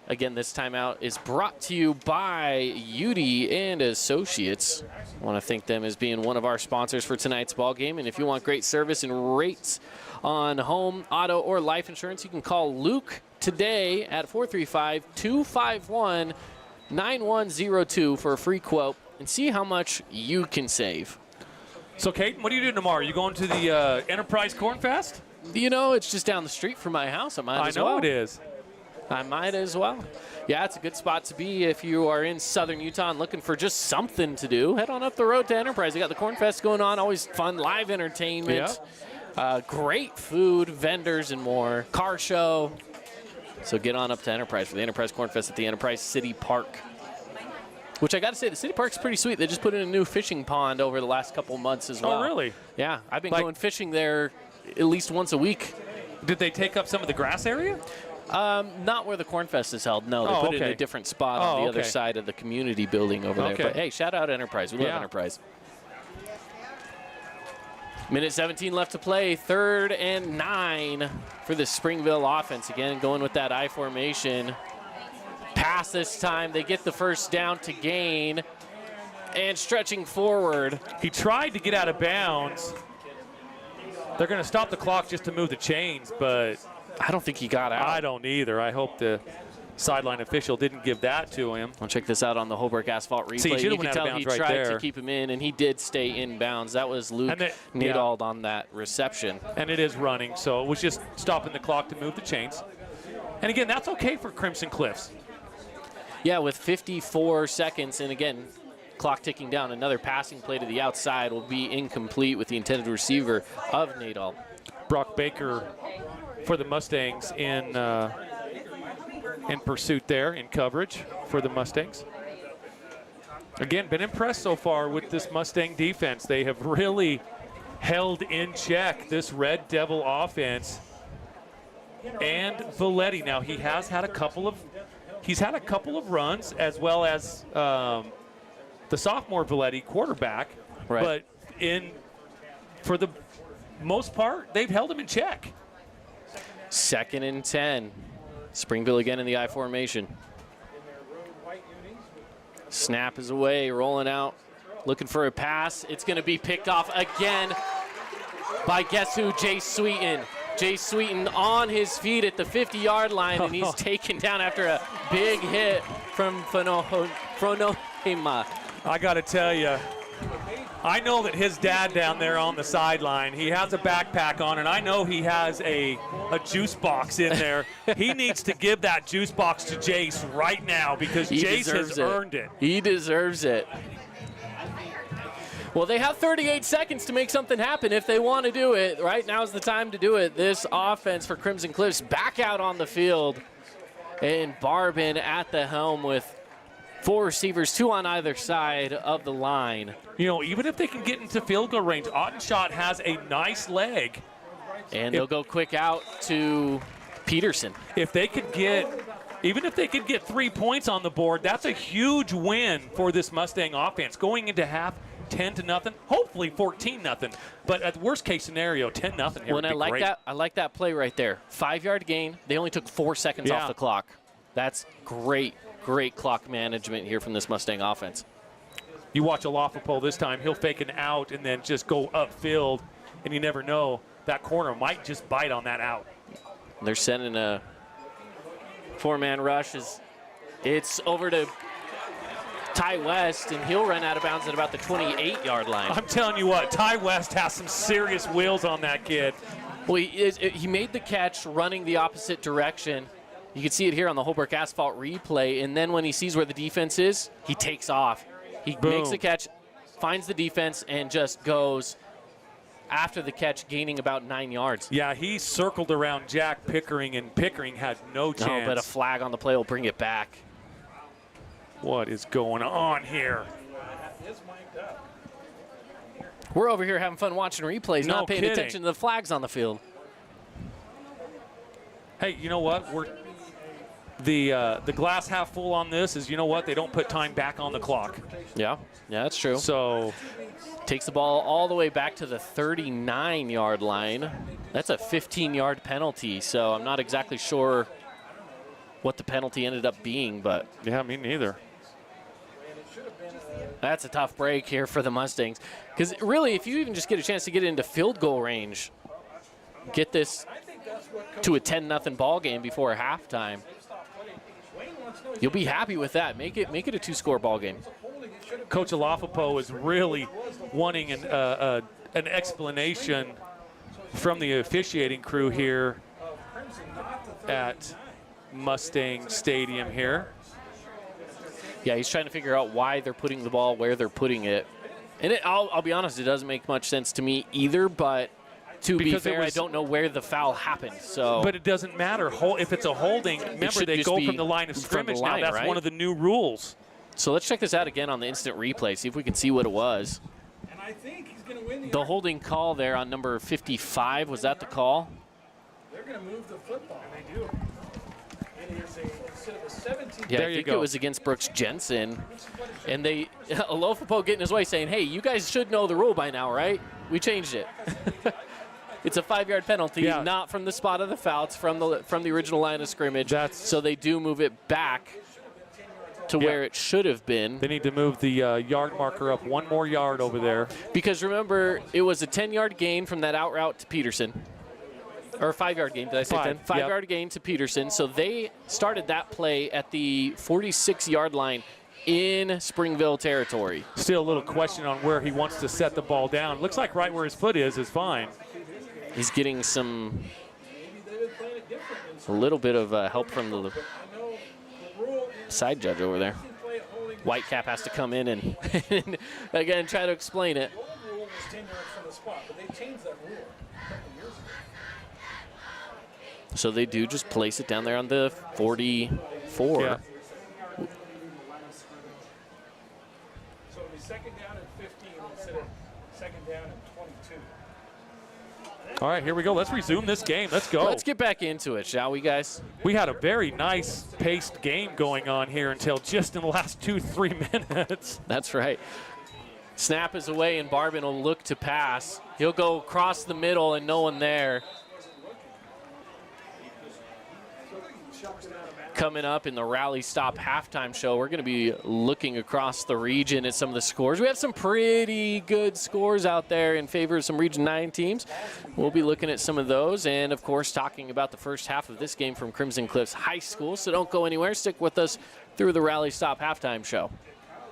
Again, this timeout is brought to you by Udi and Associates. I want to thank them as being one of our sponsors for tonight's ball game. And if you want great service and rates on home, auto, or life insurance, you can call Luke today at 435-251-9102 for a free quote and see how much you can save. So, Kate, what are you doing tomorrow? You going to the Enterprise Corn Fest? You know, it's just down the street from my house. I know it is. I might as well. Yeah, it's a good spot to be if you are in southern Utah and looking for just something to do. Head on up the road to Enterprise. They got the Corn Fest going on, always fun, live entertainment, great food, vendors, and more. Car show. So get on up to Enterprise for the Enterprise Corn Fest at the Enterprise City Park. Which I got to say, the city park's pretty sweet. They just put in a new fishing pond over the last couple months as well. Oh, really? Yeah, I've been going fishing there at least once a week. Did they take up some of the grass area? Not where the Corn Fest is held. No, they put it in a different spot on the other side of the community building over there. But hey, shout out Enterprise. We love Enterprise. 1:17 left to play. 3rd and 9 for the Springville offense. Again, going with that I formation. Pass this time. They get the first down to gain. And stretching forward. He tried to get out of bounds. They're going to stop the clock just to move the chains, but I don't think he got out. I don't either. I hope the sideline official didn't give that to him. I'll check this out on the Holbrook Asphalt replay. See, you can tell he tried to keep him in, and he did stay in bounds. That was Luke Nadald on that reception. And it is running, so it was just stopping the clock to move the chains. And again, that's okay for Crimson Cliffs. Yeah, with 54 seconds, and again, clock ticking down. Another passing play to the outside will be incomplete with the intended receiver of Nadal. Brock Baker for the Mustangs in pursuit there, in coverage for the Mustangs. Again, been impressed so far with this Mustang defense. They have really held in check this Red Devil offense. And Valetti, now he has had a couple of runs, as well as the sophomore Valetti quarterback. Right. But for the most part, they've held him in check. 2nd and 10. Springville again in the I formation. Snap is away, rolling out, looking for a pass. It's going to be picked off again by guess who? Jay Sweeten. Jay Sweeten on his feet at the 50-yard line, and he's taken down after a big hit from Fronohima. I got to tell you, I know that his dad down there on the sideline, he has a backpack on, and I know he has a juice box in there. He needs to give that juice box to Jace right now because Jace has earned it. He deserves it. Well, they have 38 seconds to make something happen if they want to do it. Right now's the time to do it. This offense for Crimson Cliffs back out on the field. And Barbin at the helm with 4 receivers, 2 on either side of the line. You know, even if they can get into field goal range, Ottenshot has a nice leg. And they'll go quick out to Peterson. If they could get, even if they could get 3 points on the board, that's a huge win for this Mustang offense. Going into half, 10-0, hopefully 14-0. But at the worst case scenario, 10-0 here would be great. I like that play right there. 5-yard gain. They only took 4 seconds off the clock. That's great clock management here from this Mustang offense. You watch Alafopo this time, he'll fake an out and then just go upfield, and you never know. That corner might just bite on that out. They're sending a 4-man rush. It's over to Ty West, and he'll run out of bounds at about the 28-yard line. I'm telling you what, Ty West has some serious wheels on that kid. Well, he made the catch running the opposite direction. You can see it here on the Holbrook Asphalt replay, and then when he sees where the defense is, he takes off. He makes the catch, finds the defense, and just goes after the catch, gaining about 9 yards. Yeah, he circled around Jack Pickering, and Pickering had no chance. No, but a flag on the play will bring it back. What is going on here? We're over here having fun watching replays, not paying attention to the flags on the field. Hey, you know what? The glass half full on this is, you know what? They don't put time back on the clock. Yeah, that's true. So takes the ball all the way back to the 39-yard line. That's a 15-yard penalty, so I'm not exactly sure what the penalty ended up being, but yeah, me neither. That's a tough break here for the Mustangs. Because really, if you even just get a chance to get into field goal range, get this to a 10-0 ball game before halftime, you'll be happy with that. Make it a 2-score ball game. Coach Alafopo is really wanting an explanation from the officiating crew here at Mustang Stadium here. Yeah, he's trying to figure out why they're putting the ball where they're putting it. And I'll be honest, it doesn't make much sense to me either, but to be fair, I don't know where the foul happened. So, but it doesn't matter. If it's a holding, remember they go from the line of scrimmage now. That's one of the new rules. So let's check this out again on the instant replay, see if we can see what it was. And I think he's going to win the holding call there on number 55, was that the call? They're going to move the football. And they do. It is instead of a 17. Yeah, I think it was against Brooks Jensen. And Alafopo getting his way saying, hey, you guys should know the rule by now, right? We changed it. It's a 5-yard penalty, not from the spot of the foul. It's from the original line of scrimmage. So they do move it back to where it should have been. They need to move the yard marker up 1 more yard over there. Because remember, it was a 10-yard gain from that out route to Peterson. Or a 5-yard gain, did I say 10? 5-yard gain to Peterson. So they started that play at the 46-yard line in Springville territory. Still a little question on where he wants to set the ball down. Looks like right where his foot is fine. He's getting a little bit of help from the side judge over there. Whitecap has to come in and again try to explain it. So they do just place it down there on the 44. Yeah. So it'll be second down and 15 instead of second down and 22. All right, here we go. Let's resume this game. Let's go. Let's get back into it, shall we, guys? We had a very nice paced game going on here until just in the last 2-3 minutes. That's right. Snap is away, and Barbin will look to pass. He'll go across the middle, and no one there. Coming up in the Rally Stop halftime show, we're going to be looking across the region at some of the scores. We have some pretty good scores out there in favor of some Region 9 teams. We'll be looking at some of those and, of course, talking about the first half of this game from Crimson Cliffs High School. So don't go anywhere. Stick with us through the Rally Stop halftime show.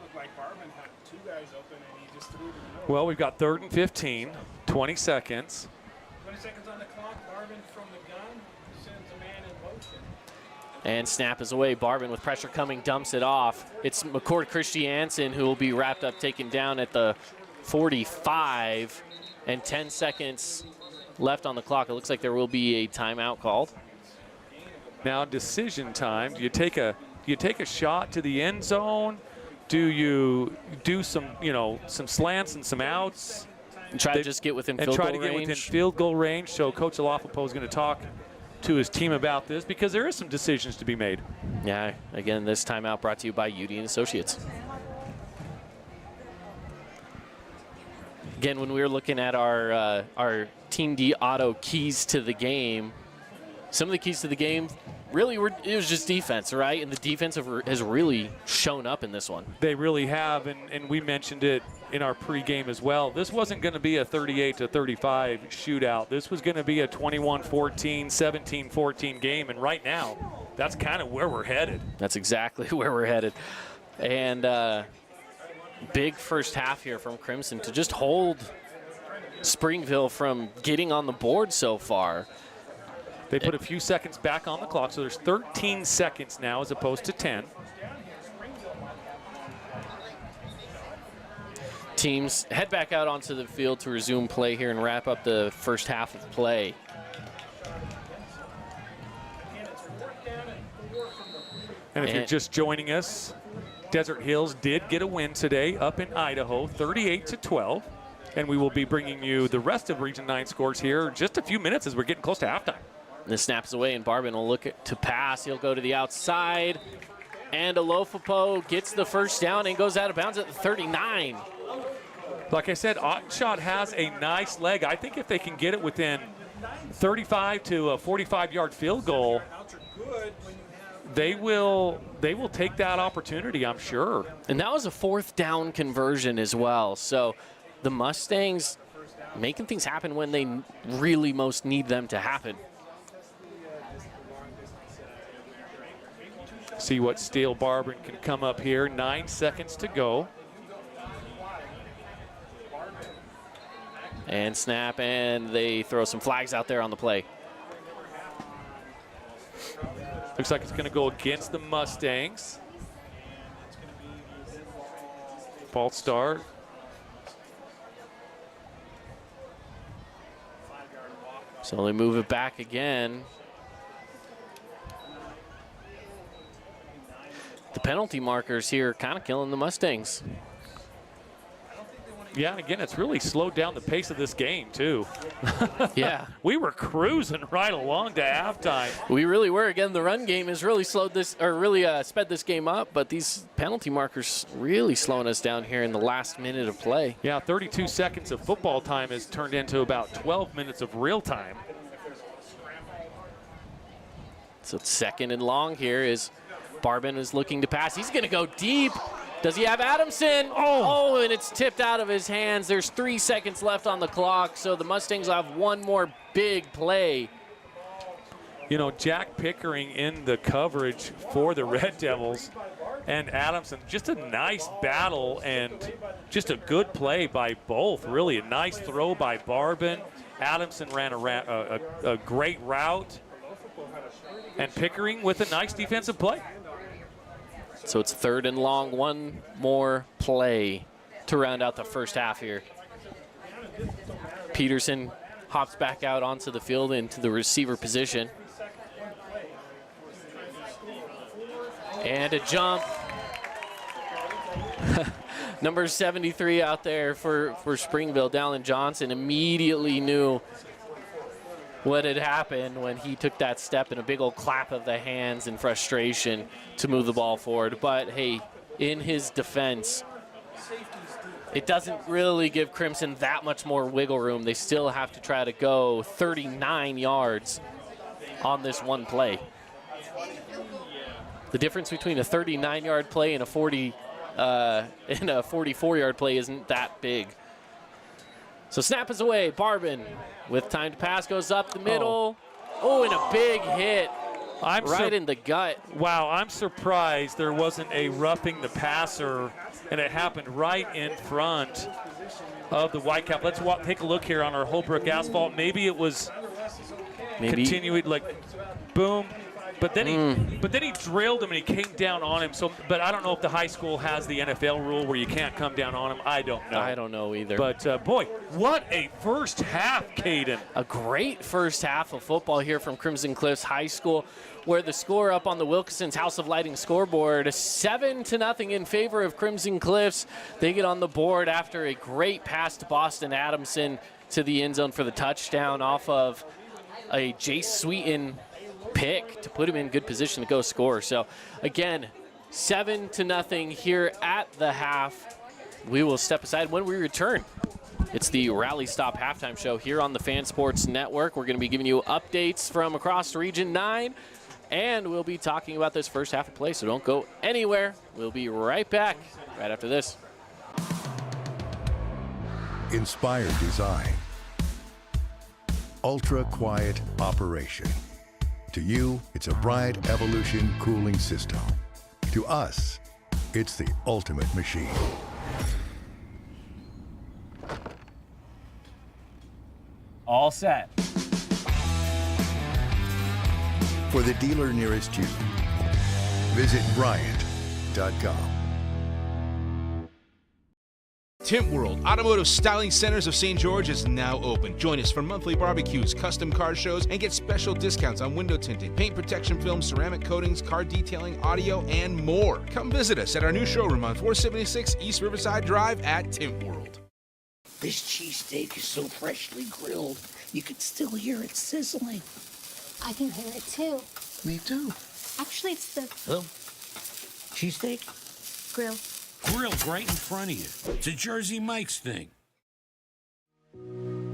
Looked like Barbin had 2 guys open, and he Well, we've got 3rd and 15, 20 seconds. 20 seconds on the clock. Marvin from the gun sends a man in motion. And snap is away. Barbin with pressure coming, dumps it off. It's McCord Christiansen who will be wrapped up, taken down at the 45, and 10 seconds left on the clock. It looks like there will be a timeout called. Now decision time. Do you take a shot to the end zone? Do you do some slants and some outs? And try to just get within field goal range. And try to get within field goal range. So Coach Alafopo is going to talk to his team about this because there is some decisions to be made. Yeah, again, this timeout brought to you by UD and Associates. Again, when we were looking at our Team D Auto keys to the game, some of the keys to the game really it was just defense, right? And the defense has really shown up in this one. They really have, and we mentioned it in our pregame as well. This wasn't going to be a 38-35 shootout. This was going to be a 21-14, 17-14 game, and right now, that's kind of where we're headed. That's exactly where we're headed. And big first half here from Crimson to just hold Springville from getting on the board so far. They put a few seconds back on the clock, so there's 13 seconds now as opposed to 10. Teams head back out onto the field to resume play here and wrap up the first half of play. And if you're just joining us, Desert Hills did get a win today up in Idaho, 38-12. And we will be bringing you the rest of Region 9 scores here in just a few minutes as we're getting close to halftime. The snaps away, and Barbin will look to pass. He'll go to the outside, and Alofopo gets the first down and goes out of bounds at the 39. Like I said, Ottenshot has a nice leg. I think if they can get it within 35 to a 45-yard field goal, they will take that opportunity, I'm sure. And that was a 4th down conversion as well. So the Mustangs making things happen when they really most need them to happen. See what Steele Barbin can come up here. 9 seconds to go. And snap, and they throw some flags out there on the play. Looks like it's going to go against the Mustangs. False start. So they move it back again. The penalty markers here kind of killing the Mustangs. Yeah, and again, it's really slowed down the pace of this game, too. Yeah. We were cruising right along to halftime. We really were. Again, the run game has really slowed this, or really sped this game up, but these penalty markers really slowing us down here in the last minute of play. Yeah, 32 seconds of football time has turned into about 12 minutes of real time. So it's 2nd and long here as Barbin is looking to pass. He's going to go deep. Does he have Adamson? Oh, and it's tipped out of his hands. There's 3 seconds left on the clock, so the Mustangs will have one more big play. You know, Jack Pickering in the coverage for the Red Devils, and Adamson, just a nice battle and just a good play by both. Really a nice throw by Barbin. Adamson ran a great route, and Pickering with a nice defensive play. So it's 3rd and long, one more play to round out the first half here. Peterson hops back out onto the field into the receiver position. And a jump. Number 73 out there for Springville, Dallin Johnson, immediately knew what had happened when he took that step and a big old clap of the hands in frustration to move the ball forward. But hey, in his defense, it doesn't really give Crimson that much more wiggle room. They still have to try to go 39 yards on this one play. The difference between a 39-yard play and a 44-yard play isn't that big. So snap is away. Barbin with time to pass goes up the middle. Oh, and a big hit right in the gut. Wow, I'm surprised there wasn't a roughing the passer, and it happened right in front of the Whitecap. Let's take a look here on our Holbrook asphalt. Maybe it was continuing, like, boom. But then he drilled him and he came down on him. So, but I don't know if the high school has the NFL rule where you can't come down on him. I don't know. I don't know either. But boy, what a first half, Caden. A great first half of football here from Crimson Cliffs High School, where the score up on the Wilkinson's House of Lighting scoreboard, 7-0 in favor of Crimson Cliffs. They get on the board after a great pass to Boston Adamson to the end zone for the touchdown off of a Jace Sweeten pick to put him in good position to go score. So again, 7-0 here at the half. We will step aside when we return. It's the Rally Stop halftime show here on the Fan Sports Network. We're going to be giving you updates from across Region 9, and we'll be talking about this first half of play, so don't go anywhere. We'll be right back right after this. Inspired design. Ultra quiet operation. To you, it's a Bryant Evolution cooling system. To us, it's the ultimate machine. All set. For the dealer nearest you, visit Bryant.com. Tint World, Automotive Styling Centers of St. George is now open. Join us for monthly barbecues, custom car shows, and get special discounts on window tinting, paint protection film, ceramic coatings, car detailing, audio, and more. Come visit us at our new showroom on 476 East Riverside Drive at Tint World. This cheesesteak is so freshly grilled, you can still hear it sizzling. I can hear it too. Me too. Actually, it's the Oh, cheesesteak? grill. Grilled right in front of you. It's a Jersey Mike's thing.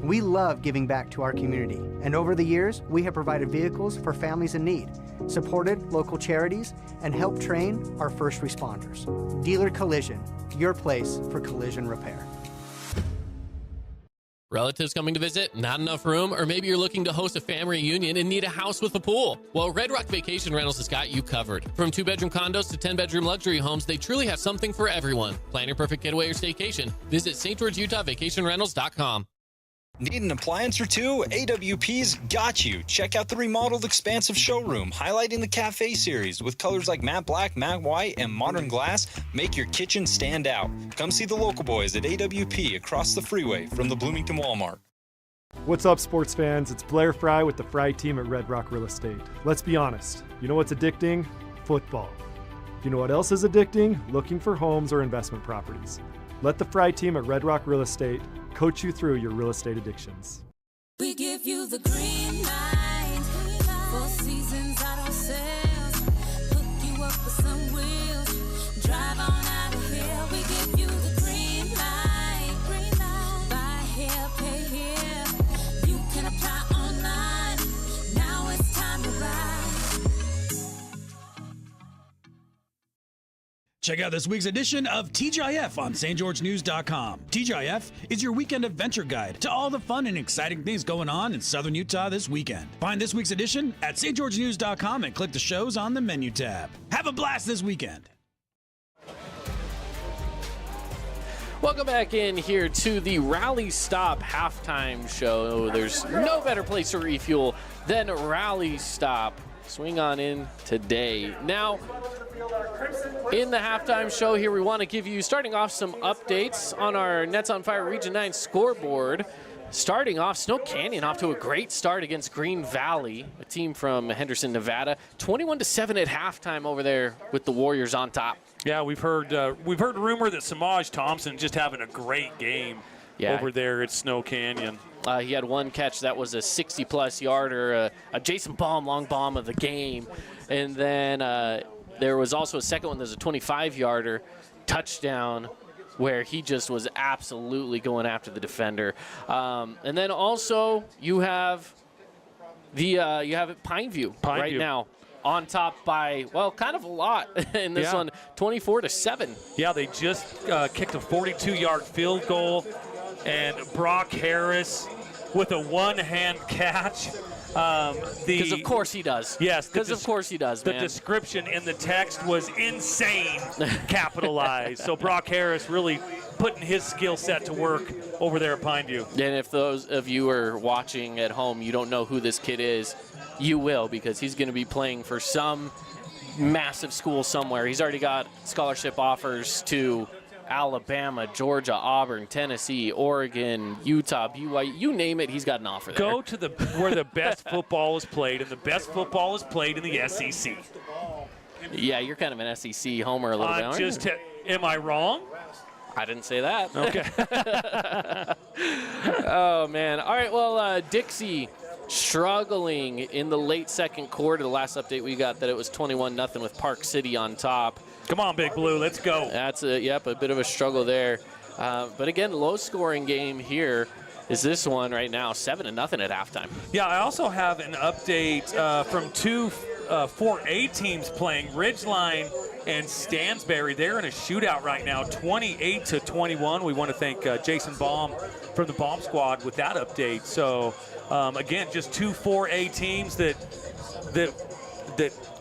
We love giving back to our community, and over the years, we have provided vehicles for families in need, supported local charities, and helped train our first responders. Dealer Collision, your place for collision repair. Relatives coming to visit, not enough room, or maybe you're looking to host a family reunion and need a house with a pool? Well, Red Rock Vacation Rentals has got you covered. From 2-bedroom condos to 10-bedroom luxury homes, they truly have something for everyone. Plan your perfect getaway or staycation. Visit St. George, Utah vacationrentals.com. Need an appliance or two? AWP's got you. Check out the remodeled expansive showroom, highlighting the cafe series with colors like matte black, matte white, and modern glass. Make your kitchen stand out. Come see the local boys at AWP across the freeway from the Bloomington Walmart. What's up, sports fans? It's Blair Fry with the Fry team at Red Rock Real Estate. Let's be honest. You know what's addicting? Football. You know what else is addicting? Looking for homes or investment properties. Let the Fry team at Red Rock Real Estate coach you through your real estate addictions. We give you the green light. 4 seasons auto sales. Hook you up with some wheels. Drive on out of here. We give you the green light. Buy here, pay here. You can apply online. Now it's time to ride. Check out this week's edition of TGIF on stgeorgenews.com. TGIF is your weekend adventure guide to all the fun and exciting things going on in southern Utah this weekend. Find this week's edition at stgeorgenews.com and click the shows on the menu tab. Have a blast this weekend. Welcome back in here to the Rally Stop halftime show. There's no better place to refuel than Rally Stop. Swing on in today. Now, in the halftime show here, we want to give you, starting off, some updates on our Nets on Fire Region 9 scoreboard. Starting off, Snow Canyon off to a great start against Green Valley, a team from Henderson, Nevada. 21-7 at halftime over there with the Warriors on top. Yeah, we've heard rumor that Samaj Thompson just having a great game over there at Snow Canyon. He had one catch that was a 60-plus yarder, a Jason Baum long bomb of the game. And then there was also a second one. There's a 25-yarder touchdown where he just was absolutely going after the defender. And then also you have Pineview right now on top by, well, kind of a lot in this one, 24-7. Yeah, they just kicked a 42-yard field goal, and Brock Harris with a one-hand catch Because of course he does. Yes. Because of course he does, man. The description in the text was insane, capitalized. So Brock Harris really putting his skill set to work over there at Pineview. And if those of you are watching at home, you don't know who this kid is, you will, because he's going to be playing for some massive school somewhere. He's already got scholarship offers to Alabama, Georgia, Auburn, Tennessee, Oregon, Utah, BYU, you name it, he's got an offer there. Go to where the best football is played, and the best football is played in the SEC. Yeah, you're kind of an SEC homer a little bit, aren't you? Am I wrong? I didn't say that. Okay. Oh, man. All right, well, Dixie struggling in the late second quarter. The last update we got that it was 21-0 with Park City on top. Come on, Big Blue, let's go. That's a bit of a struggle there. But again, low-scoring game here is this one right now, 7-0 at halftime. Yeah, I also have an update from two 4A teams playing, Ridgeline and Stansbury. They're in a shootout right now, 28-21. We want to thank Jason Baum from the Bomb Squad with that update. So, again, just two 4A teams that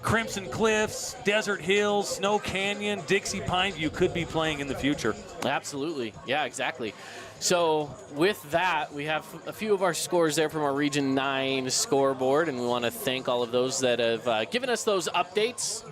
Crimson Cliffs, Desert Hills, Snow Canyon, Dixie, Pineview could be playing in the future. Absolutely. Yeah, exactly. So with that, we have a few of our scores there from our Region 9 scoreboard, and we want to thank all of those that have given us those updates.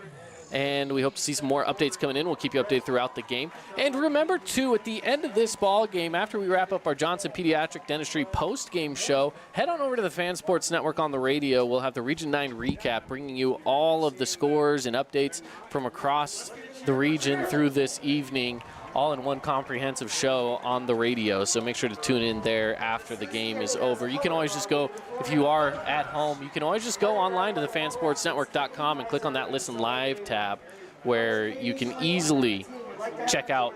And we hope to see some more updates coming in. We'll keep you updated throughout the game. And remember, too, at the end of this ball game, after we wrap up our Johnson Pediatric Dentistry post-game show, head on over to the Fan Sports Network on the radio. We'll have the Region 9 recap, bringing you all of the scores and updates from across the region through this evening, all in one comprehensive show on the radio. So make sure to tune in there after the game is over. You can always just go, if you are at home, you can always just go online to thefansportsnetwork.com and click on that Listen Live tab, where you can easily check out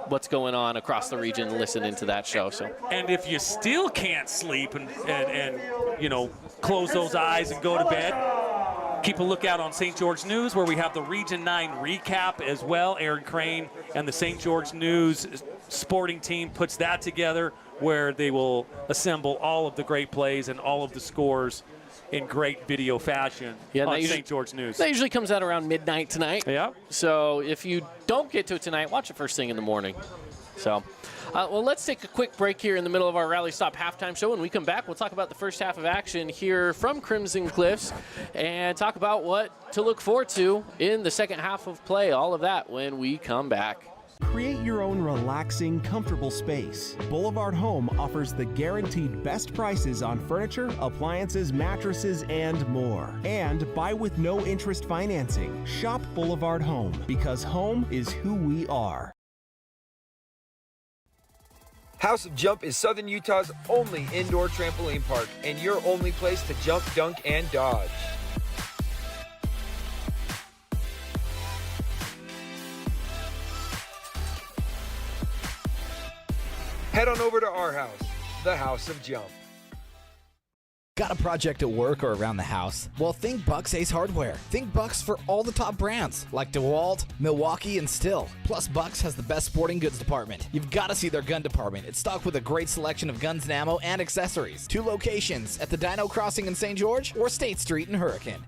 what's going on across the region and listen into that show. So, and if you still can't sleep and you know, close those eyes and go to bed, keep a lookout on St. George News, where we have the Region 9 recap as well. Aaron Crane and the St. George News sporting team puts that together, where they will assemble all of the great plays and all of the scores in great video fashion on St. George News. That usually comes out around midnight tonight. Yeah. So if you don't get to it tonight, watch it first thing in the morning. So, well, let's take a quick break here in the middle of our Rally Stop halftime show. When we come back, we'll talk about the first half of action here from Crimson Cliffs and talk about what to look forward to in the second half of play. All of that when we come back. Create your own relaxing, comfortable space. Boulevard Home offers the guaranteed best prices on furniture, appliances, mattresses, and more. And buy with no interest financing. Shop Boulevard Home, because home is who we are. House of Jump is Southern Utah's only indoor trampoline park and your only place to jump, dunk, and dodge. Head on over to our house, the House of Jump. Got a project at work or around the house? Well, think Bucks Ace Hardware. Think Bucks for all the top brands like DeWalt, Milwaukee, and Stihl. Plus, Bucks has the best sporting goods department. You've got to see their gun department. It's stocked with a great selection of guns and ammo and accessories. 2 locations at the Dino Crossing in St. George or State Street in Hurricane.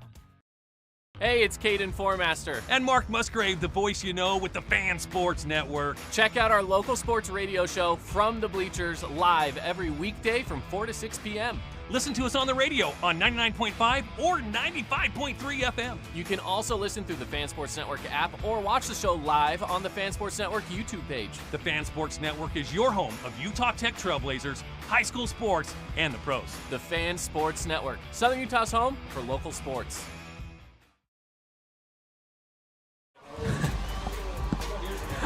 Hey, it's Caden Formaster. And Mark Musgrave, the voice you know with the Fan Sports Network. Check out our local sports radio show From the Bleachers live every weekday from 4 to 6 p.m. Listen to us on the radio on 99.5 or 95.3 FM. You can also listen through the Fan Sports Network app or watch the show live on the Fan Sports Network YouTube page. The Fan Sports Network is your home of Utah Tech Trailblazers, high school sports, and the pros. The Fan Sports Network, Southern Utah's home for local sports.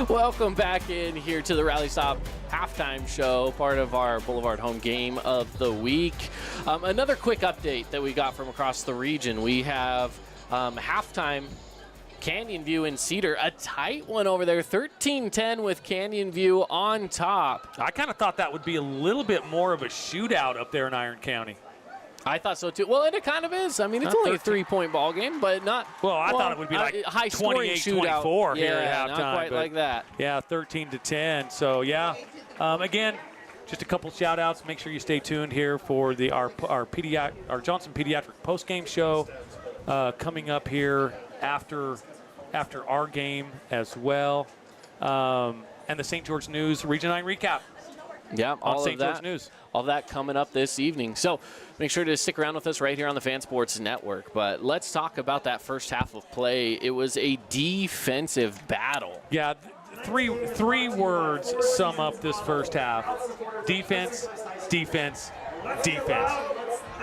Welcome back in here to the Rally Stop halftime show, part of our Boulevard Home game of the week. Another quick update that we got from across the region. We have halftime Canyon View and Cedar, a tight one over there, 13-10 with Canyon View on top. I kind of thought that would be a little bit more of a shootout up there in Iron County. I thought so too. Well, and it kind of is. I mean, it's only a 3-point ball game, but not. Well, I thought it would be like high 28-24 here at halftime. not quite like that. Yeah, 13-10. So yeah, again, just a couple shout-outs. Make sure you stay tuned here for our Johnson Pediatric postgame show coming up here after our game as well. And the St. George News Region 9 recap. Yeah, all St. of that. George News. All that coming up this evening. So make sure to stick around with us right here on the Fan Sports Network. But let's talk about that first half of play. It was a defensive battle. Yeah, three words sum up this first half. Defense, defense, defense.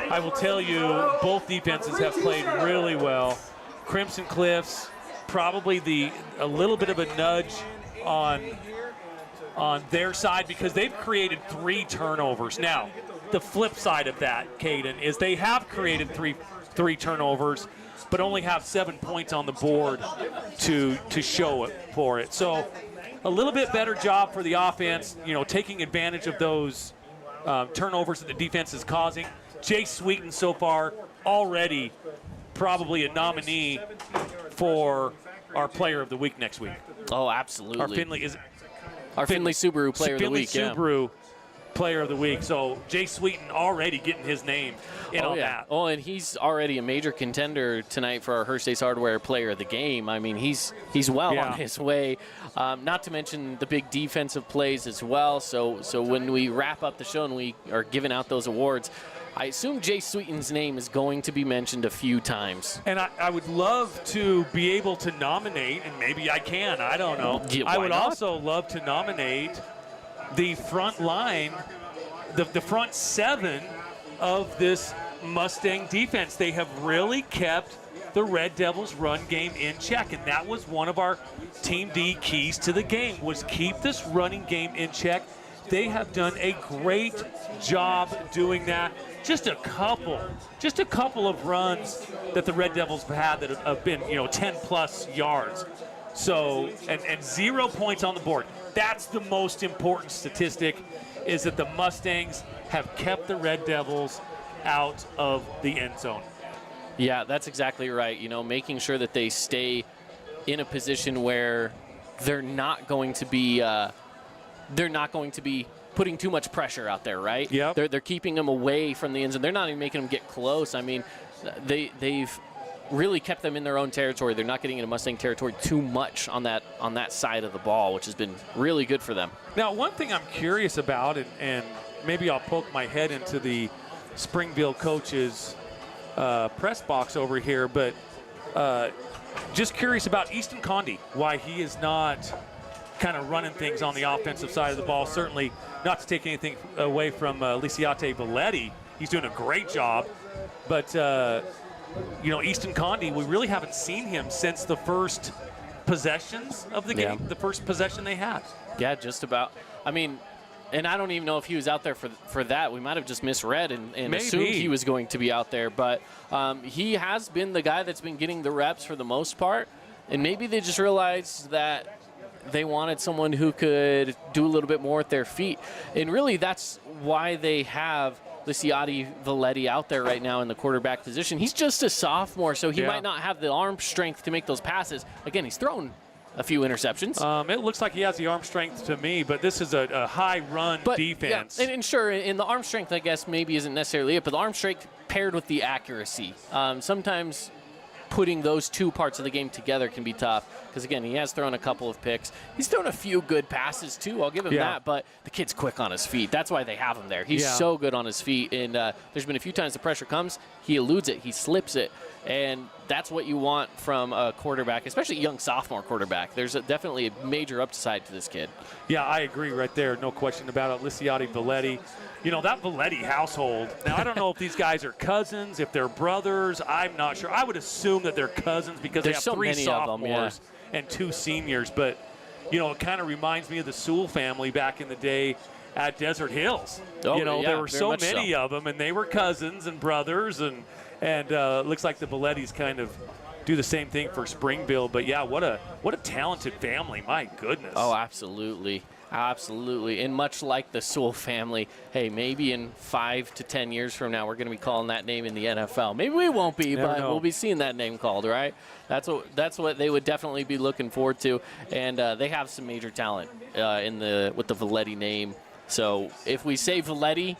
I will tell you, both defenses have played really well. Crimson Cliffs, probably a little bit of a nudge on their side because they've created 3 turnovers. Now, the flip side of that, Caden, is they have created three turnovers, but only have 7 points on the board to show it for it. So a little bit better job for the offense, taking advantage of those turnovers that the defense is causing. Jay Sweeten so far already probably a nominee for our Player of the Week next week. Oh, absolutely. Our Finley Subaru Player of the Week. Subaru Player of the Week. So Jay Sweeten already getting his name in on that. Oh, and he's already a major contender tonight for our Hearst Ace Hardware Player of the Game. I mean, he's well on his way. Not to mention the big defensive plays as well. So when we wrap up the show and we are giving out those awards, I assume Jay Sweeten's name is going to be mentioned a few times. And I would love to be able to nominate, and maybe I can, I don't know. Yeah, I would not? also love to nominate the front line, the front 7 of this Mustang defense. They have really kept the Red Devils' run game in check, and that was one of our Team D keys to the game, was keep this running game in check. They have done a great job doing that. Just a couple of runs that the Red Devils have had that have been, 10-plus yards. So, and 0 points on the board. That's the most important statistic, is that the Mustangs have kept the Red Devils out of the end zone. Yeah, that's exactly right. Making sure that they stay in a position where they're not going to be putting too much pressure out there, right? Yeah. They're keeping them away from the end zone. They're not even making them get close. I mean, they've really kept them in their own territory. They're not getting into Mustang territory too much on that side of the ball, which has been really good for them. Now, one thing I'm curious about, and maybe I'll poke my head into the Springville coach's press box over here, but just curious about Easton Condi, why he is not kind of running things on the offensive side of the ball. Certainly not to take anything away from Lisiate Valetti. He's doing a great job. But, Easton Condi, we really haven't seen him since the first possessions of the game, the first possession they had. Yeah, just about. I mean, and I don't even know if he was out there for that. We might have just misread and assumed he was going to be out there. But he has been the guy that's been getting the reps for the most part. And maybe they just realized that they wanted someone who could do a little bit more with their feet. And really, that's why they have Lisiate Valetti out there right now in the quarterback position. He's just a sophomore, so he might not have the arm strength to make those passes. Again, he's thrown a few interceptions. It looks like he has the arm strength to me, but this is a high-run defense. Yeah, and sure, in the arm strength, I guess, maybe isn't necessarily it, but the arm strength paired with the accuracy. Sometimes putting those two parts of the game together can be tough because, again, he has thrown a couple of picks. He's thrown a few good passes, too. I'll give him that, but the kid's quick on his feet. That's why they have him there. He's so good on his feet, and there's been a few times the pressure comes, he eludes it, he slips it, and that's what you want from a quarterback, especially a young sophomore quarterback. There's definitely a major upside to this kid. Yeah, I agree right there. No question about it. Lisiate Valetti. That Valetti household. Now, I don't know if these guys are cousins, if they're brothers. I'm not sure. I would assume that they're cousins because they have so 3 many sophomores and 2 seniors. But, it kind of reminds me of the Sewell family back in the day at Desert Hills. There were so many of them, and they were cousins and brothers. And looks like the Valettis kind of do the same thing for Springville. But, yeah, what a talented family. My goodness. Oh, absolutely. Absolutely. And much like the Sewell family, hey, maybe in 5 to 10 years from now, we're going to be calling that name in the NFL. Maybe we won't be, but we'll be seeing that name called, right? That's what they would definitely be looking forward to. And they have some major talent with the Valetti name. So if we say Valetti,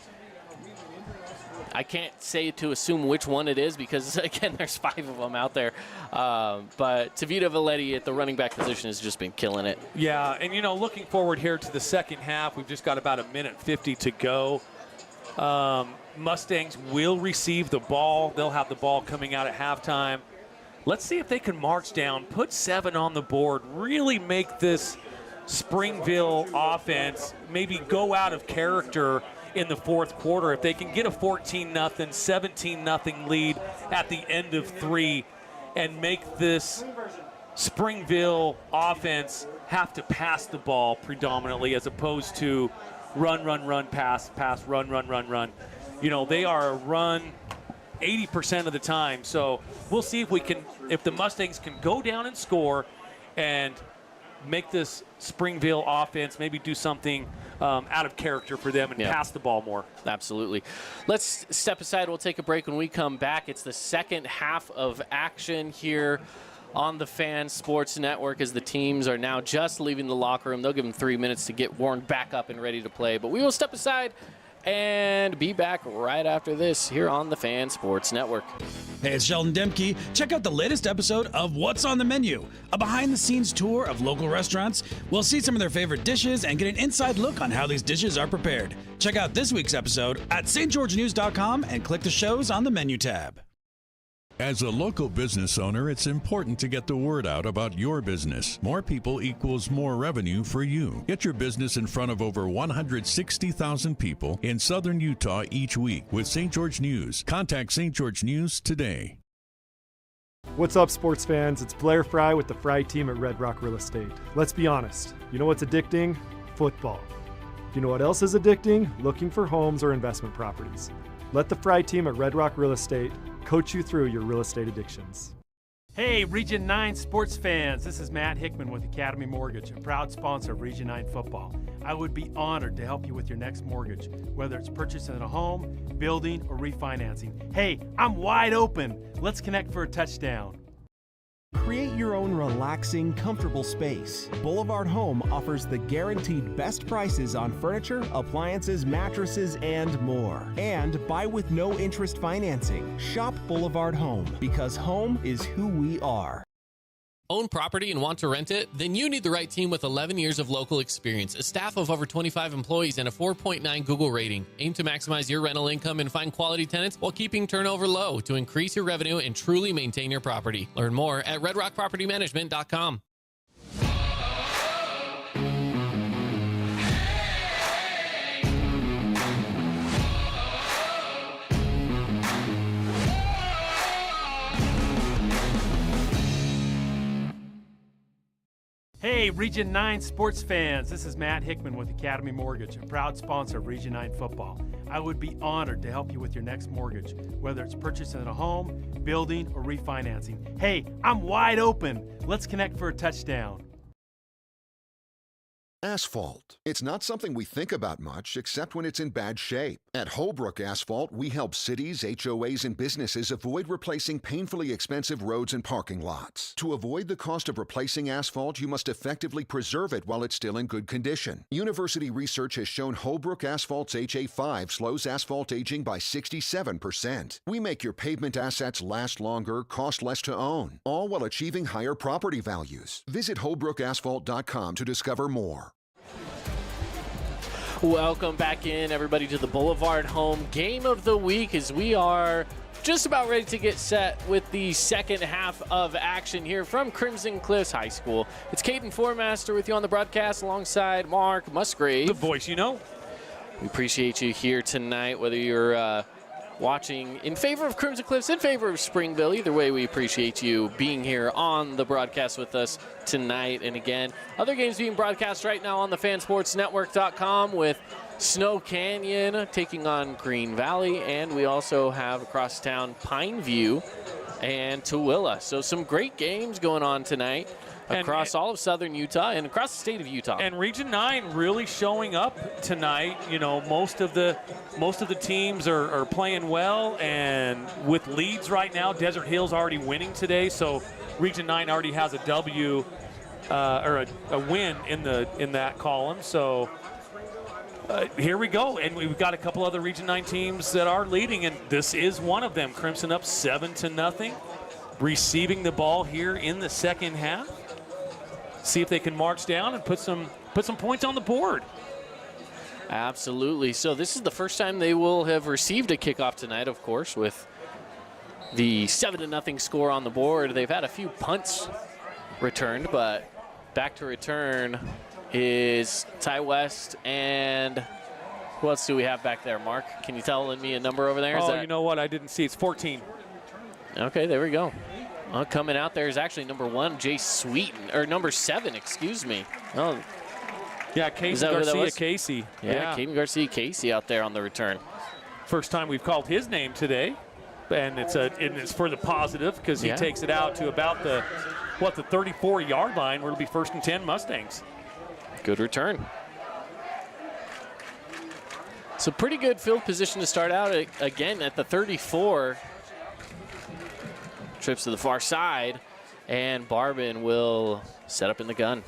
I can't say to assume which one it is because, again, there's 5 of them out there. But Tavita Valetti at the running back position has just been killing it. Yeah, and, looking forward here to the second half, we've just got about 1:50 to go. Mustangs will receive the ball. They'll have the ball coming out at halftime. Let's see if they can march down, put 7 on the board, really make this Springville offense maybe go out of character in the fourth quarter. If they can get a 14-0, 17-0 lead at the end of 3 and make this Springville offense have to pass the ball predominantly as opposed to run, pass, run. They are a run 80% of the time. So we'll see if the Mustangs can go down and score and make this Springville offense maybe do something out of character for them and pass the ball more. Absolutely. Let's step aside. We'll take a break. When we come back, it's the second half of action here on the Fan Sports Network as the teams are now just leaving the locker room. They'll give them 3 minutes to get warmed back up and ready to play. But we will step aside and be back right after this here on the Fan Sports Network. Hey, it's Sheldon Demke. Check out the latest episode of What's on the Menu, a behind-the-scenes tour of local restaurants. We'll see some of their favorite dishes and get an inside look on how these dishes are prepared. Check out this week's episode at stgeorgenews.com and click the shows on the menu tab. As a local business owner, it's important to get the word out about your business. More people equals more revenue for you. Get your business in front of over 160,000 people in southern Utah each week with St. George News. Contact St. George News today. What's up, sports fans? It's Blair Fry with the Fry team at Red Rock Real Estate. Let's be honest. You know what's addicting? Football. You know what else is addicting? Looking for homes or investment properties. Let the Fry team at Red Rock Real Estate coach you through your real estate addictions. Hey, Region 9 sports fans. This is Matt Hickman with Academy Mortgage, a proud sponsor of Region 9 football. I would be honored to help you with your next mortgage, whether it's purchasing a home, building, or refinancing. Hey, I'm wide open. Let's connect for a touchdown. Create your own relaxing, comfortable space. Boulevard Home offers the guaranteed best prices on furniture, appliances, mattresses, and more. And buy with no interest financing. Shop Boulevard Home because home is who we are. Own property and want to rent it? Then you need the right team with 11 years of local experience, a staff of over 25 employees, and a 4.9 Google rating. Aim to maximize your rental income and find quality tenants while keeping turnover low to increase your revenue and truly maintain your property. Learn more at redrockpropertymanagement.com. Hey, Region 9 sports fans. This is Matt Hickman with Academy Mortgage, a proud sponsor of Region 9 football. I would be honored to help you with your next mortgage, whether it's purchasing a home, building, or refinancing. Hey, I'm wide open. Let's connect for a touchdown. Asphalt. It's not something we think about much except when it's in bad shape. At Holbrook Asphalt, we help cities, HOAs, and businesses avoid replacing painfully expensive roads and parking lots. To avoid the cost of replacing asphalt, you must effectively preserve it while it's still in good condition. University research has shown Holbrook Asphalt's HA5 slows asphalt aging by 67%. We make your pavement assets last longer, cost less to own, all while achieving higher property values. Visit holbrookasphalt.com to discover more. Welcome back in, everybody, to the Boulevard Home Game of the Week as we are just about ready to get set with the second half of action here from Crimson Cliffs High School. It's Caden Formaster with you on the broadcast alongside Mark Musgrave. The voice you know. We appreciate you here tonight, whether you're watching in favor of Crimson Cliffs, in favor of Springville. Either way, we appreciate you being here on the broadcast with us tonight. And again, other games being broadcast right now on the fansportsnetwork.com with Snow Canyon taking on Green Valley. And we also have across town Pineview and Tooele. So some great games going on tonight across all of southern Utah and across the state of Utah. And Region 9 really showing up tonight. You know, most of the teams are playing well and with leads right now. Desert Hill's already winning today, so Region 9 already has a W or a win in that column. So here we go. And we've got a couple other Region 9 teams that are leading, and this is one of them. Crimson up 7-0, receiving the ball here in the second half. See if they can march down and put some points on the board. Absolutely. So this is the first time they will have received a kickoff tonight, of course, with the 7-0 score on the board. They've had a few punts returned, but back to return is Ty West, and who else do we have back there, Mark? Can you tell me a number over there? You know what? I didn't see. It's 14. Okay, there we go. Coming out there is actually number 1, Jay Sweeten, or number 7, excuse me. Oh, yeah, Casey Garcia Casey. Yeah, Caden Garcia Casey out there on the return. First time we've called his name today, and it's for the positive because he takes it out to about the 34-yard line, where it'll be 1st and 10 Mustangs. Good return. So pretty good field position to start out again at the 34. Trips to the far side, and Barbin will set up in the gun.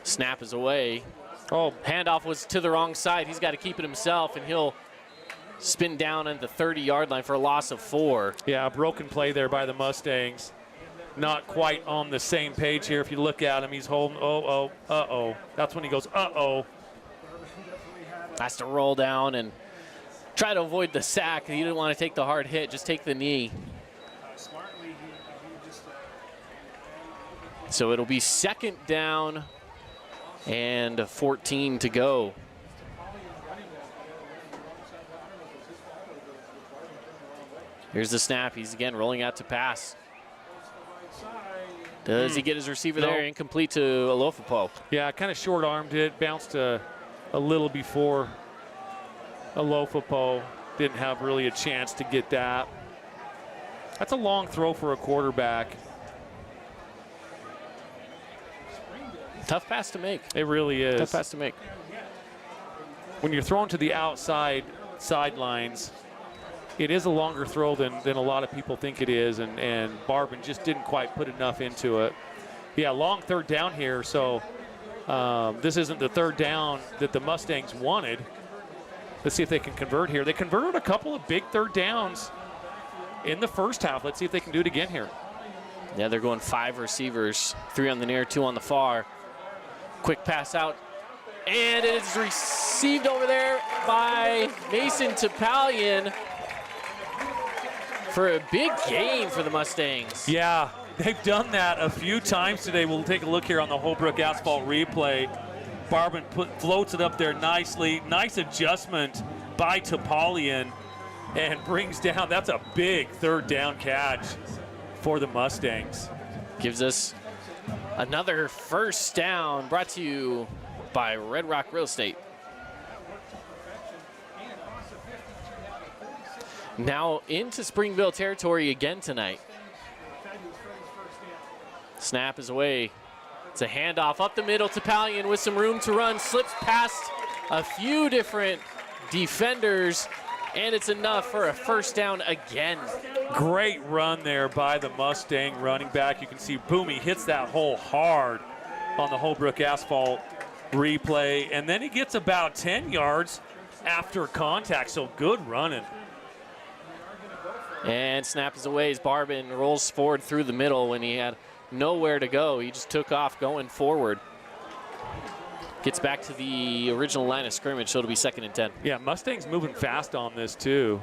Snap is away. Oh, handoff was to the wrong side. He's got to keep it himself, and he'll spin down at the 30-yard line for a loss of 4. Yeah, a broken play there by the Mustangs. Not quite on the same page here. If you look at him, he's holding, uh-oh. That's when he goes, uh-oh. Has to roll down and try to avoid the sack. He didn't want to take the hard hit, just take the knee. So it'll be 2nd down and 14 to go. Here's the snap. He's again rolling out to pass. Does he get his receiver there? Incomplete to Alofapo. Yeah, kind of short-armed it. Bounced a little before Alofapo. Didn't have really a chance to get that. That's a long throw for a quarterback. Tough pass to make. It really is. Tough pass to make. When you're thrown to the outside sidelines, it is a longer throw than a lot of people think it is, and Barbin just didn't quite put enough into it. Yeah, long 3rd down here, so this isn't the 3rd down that the Mustangs wanted. Let's see if they can convert here. They converted a couple of big 3rd downs in the first half. Let's see if they can do it again here. Yeah, they're going 5 receivers, 3 on the near, 2 on the far. Quick pass out, and it is received over there by Mason Topalian for a big gain for the Mustangs. Yeah, they've done that a few times today. We'll take a look here on the Holbrook Asphalt replay. Barbin floats it up there nicely. Nice adjustment by Topalian and brings down. That's a big 3rd down catch for the Mustangs. Gives us another 1st down, brought to you by Red Rock Real Estate. Now into Springville territory again tonight. Snap is away. It's a handoff up the middle to Palian with some room to run. Slips past a few different defenders, and it's enough for a 1st down again. Great run there by the Mustang running back. You can see, boom, he hits that hole hard on the Holbrook Asphalt replay, and then he gets about 10 yards after contact, so good running. And snap is away as Barbin rolls forward through the middle when he had nowhere to go. He just took off going forward. Gets back to the original line of scrimmage, so it'll be 2nd and 10. Yeah, Mustangs moving fast on this too.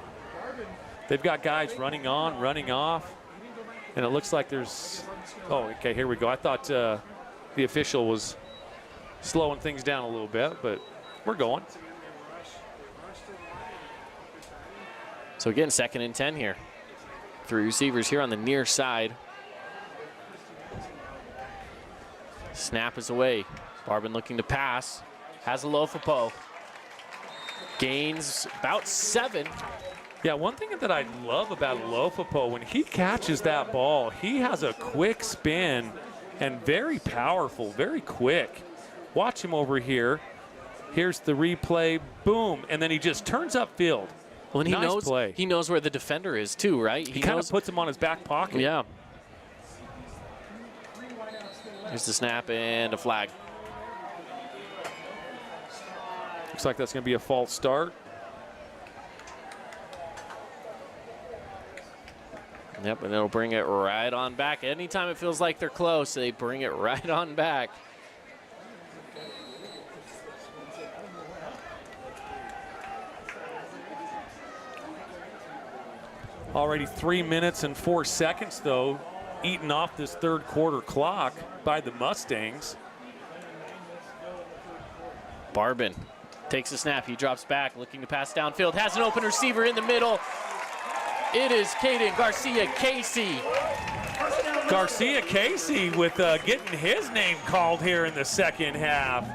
They've got guys running on, running off, and it looks like there's, oh, okay, here we go. I thought the official was slowing things down a little bit, but we're going. So again, 2nd and 10 here. 3 receivers here on the near side. Snap is away. Barbin looking to pass. Has a Alofapo. Gains about 7. Yeah, one thing that I love about Alofapo, when he catches that ball, he has a quick spin and very powerful, very quick. Watch him over here. Here's the replay, boom, and then he just turns upfield. Well, and nice play. He knows where the defender is too, right? He kind of puts him on his back pocket. Yeah. Here's the snap and a flag. Looks like that's going to be a false start. Yep, and it'll bring it right on back. Anytime it feels like they're close, they bring it right on back. Already 3 minutes and 4 seconds, though, eaten off this third quarter clock by the Mustangs. Barbin takes a snap. He drops back, looking to pass downfield. Has an open receiver in the middle. It is Caden Garcia-Casey. Garcia-Casey with getting his name called here in the second half.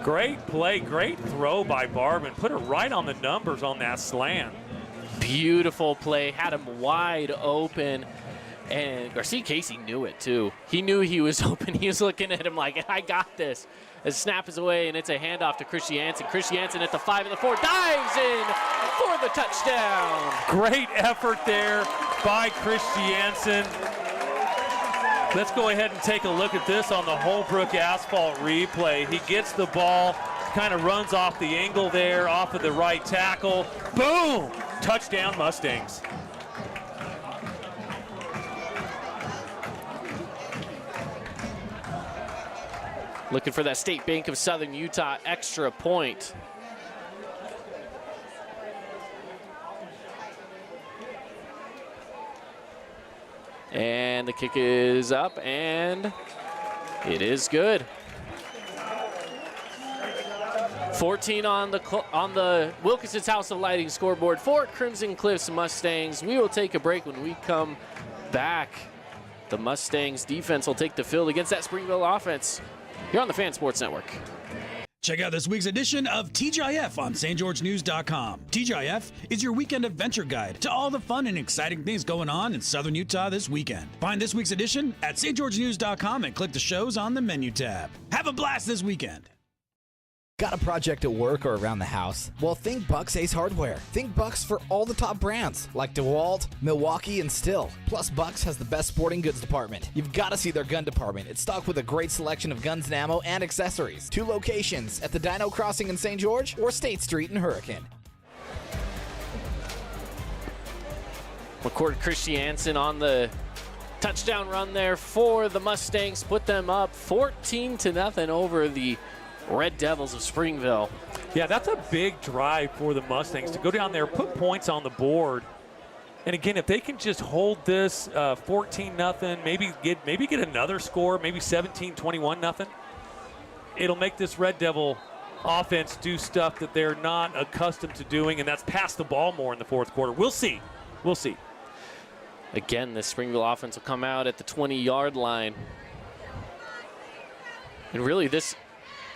Great play, great throw by Barbin. Put it right on the numbers on that slant. Beautiful play, had him wide open. And Garcia-Casey knew it too. He knew he was open. He was looking at him like, I got this. As snap is away, and it's a handoff to Chris Jansen. Chris Jansen at the 5 and the 4 dives in for the touchdown. Great effort there by Chris Jansen. Let's go ahead and take a look at this on the Holbrook asphalt replay. He gets the ball, kind of runs off the angle there, off of the right tackle. Boom! Touchdown Mustangs. Looking for that State Bank of Southern Utah extra point. And the kick is up, and it is good. 14 on the Wilkinson's House of Lighting scoreboard for Crimson Cliffs Mustangs. We will take a break. When we come back, the Mustangs defense will take the field against that Springville offense. Here on the Fan Sports Network. Check out this week's edition of TGIF on stgeorgenews.com. TGIF is your weekend adventure guide to all the fun and exciting things going on in Southern Utah this weekend. Find this week's edition at stgeorgenews.com and click the shows on the menu tab. Have a blast this weekend. Got a project at work or around the house? Well, think Bucks Ace Hardware. Think Bucks for all the top brands like DeWalt, Milwaukee, and Stihl. Plus, Bucks has the best sporting goods department. You've got to see their gun department. It's stocked with a great selection of guns and ammo and accessories. 2 locations at the Dino Crossing in St. George or State Street in Hurricane. McCord Chris Jansen on the touchdown run there for the Mustangs. Put them up 14-0 over the Red Devils of Springville. Yeah, that's a big drive for the Mustangs to go down there, put points on the board. And again, if they can just hold this 14-0, maybe get another score, maybe 17-21-0, it'll make this Red Devil offense do stuff that they're not accustomed to doing, and that's pass the ball more in the fourth quarter. We'll see. We'll see. Again, this Springville offense will come out at the 20-yard line. And really, this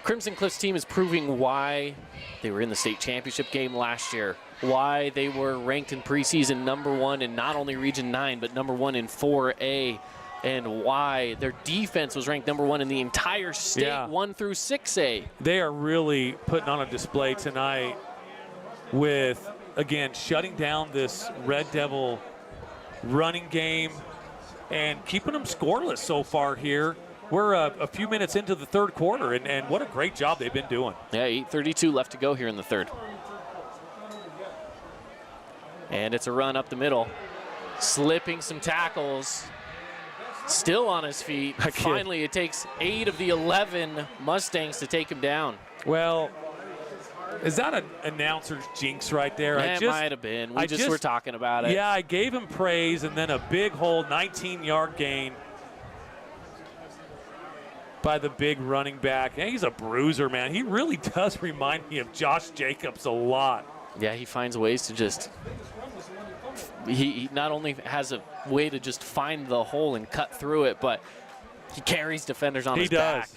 Crimson Cliffs team is proving why they were in the state championship game last year, why they were ranked in preseason #1 in not only Region 9, but #1 in 4A, and why their defense was ranked #1 in the entire state, 1 through 6A. They are really putting on a display tonight with, again, shutting down this Red Devil running game and keeping them scoreless so far here. We're a few minutes into the third quarter, and what a great job they've been doing. Yeah, 8:32 left to go here in the third. And it's a run up the middle. Slipping some tackles. Still on his feet. Finally, it takes 8 of the 11 Mustangs to take him down. Well, is that an announcer's jinx right there? It might have been. We just were talking about it. Yeah, I gave him praise, and then a big hole, 19-yard gain by the big running back. And he's a bruiser, man. He really does remind me of Josh Jacobs a lot. Yeah, he finds ways to just he not only has a way to just find the hole and cut through it, but he carries defenders on his back.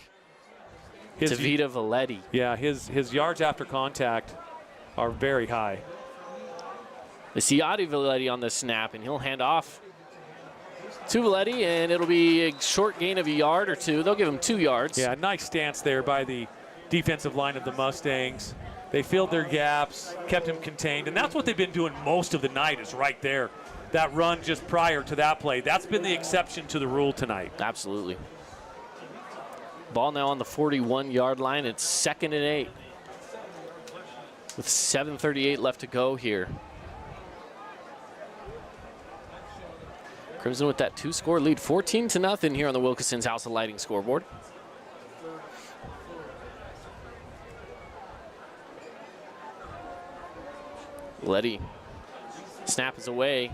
Tavita Valetti. Yeah, his yards after contact are very high. They see Adi Valetti on the snap, and he'll hand off to Valetti, and it'll be a short gain of a yard or two. They'll give him 2 yards. Yeah, nice stance there by the defensive line of the Mustangs. They filled their gaps, kept him contained, and that's what they've been doing most of the night is right there. That run just prior to that play. That's been the exception to the rule tonight. Absolutely. Ball now on the 41-yard line. It's 2nd and 8. with 7:38 left to go here. Crimson with that 2-score lead, 14-0 here on the Wilkinson's House of Lighting scoreboard. Letty snap is away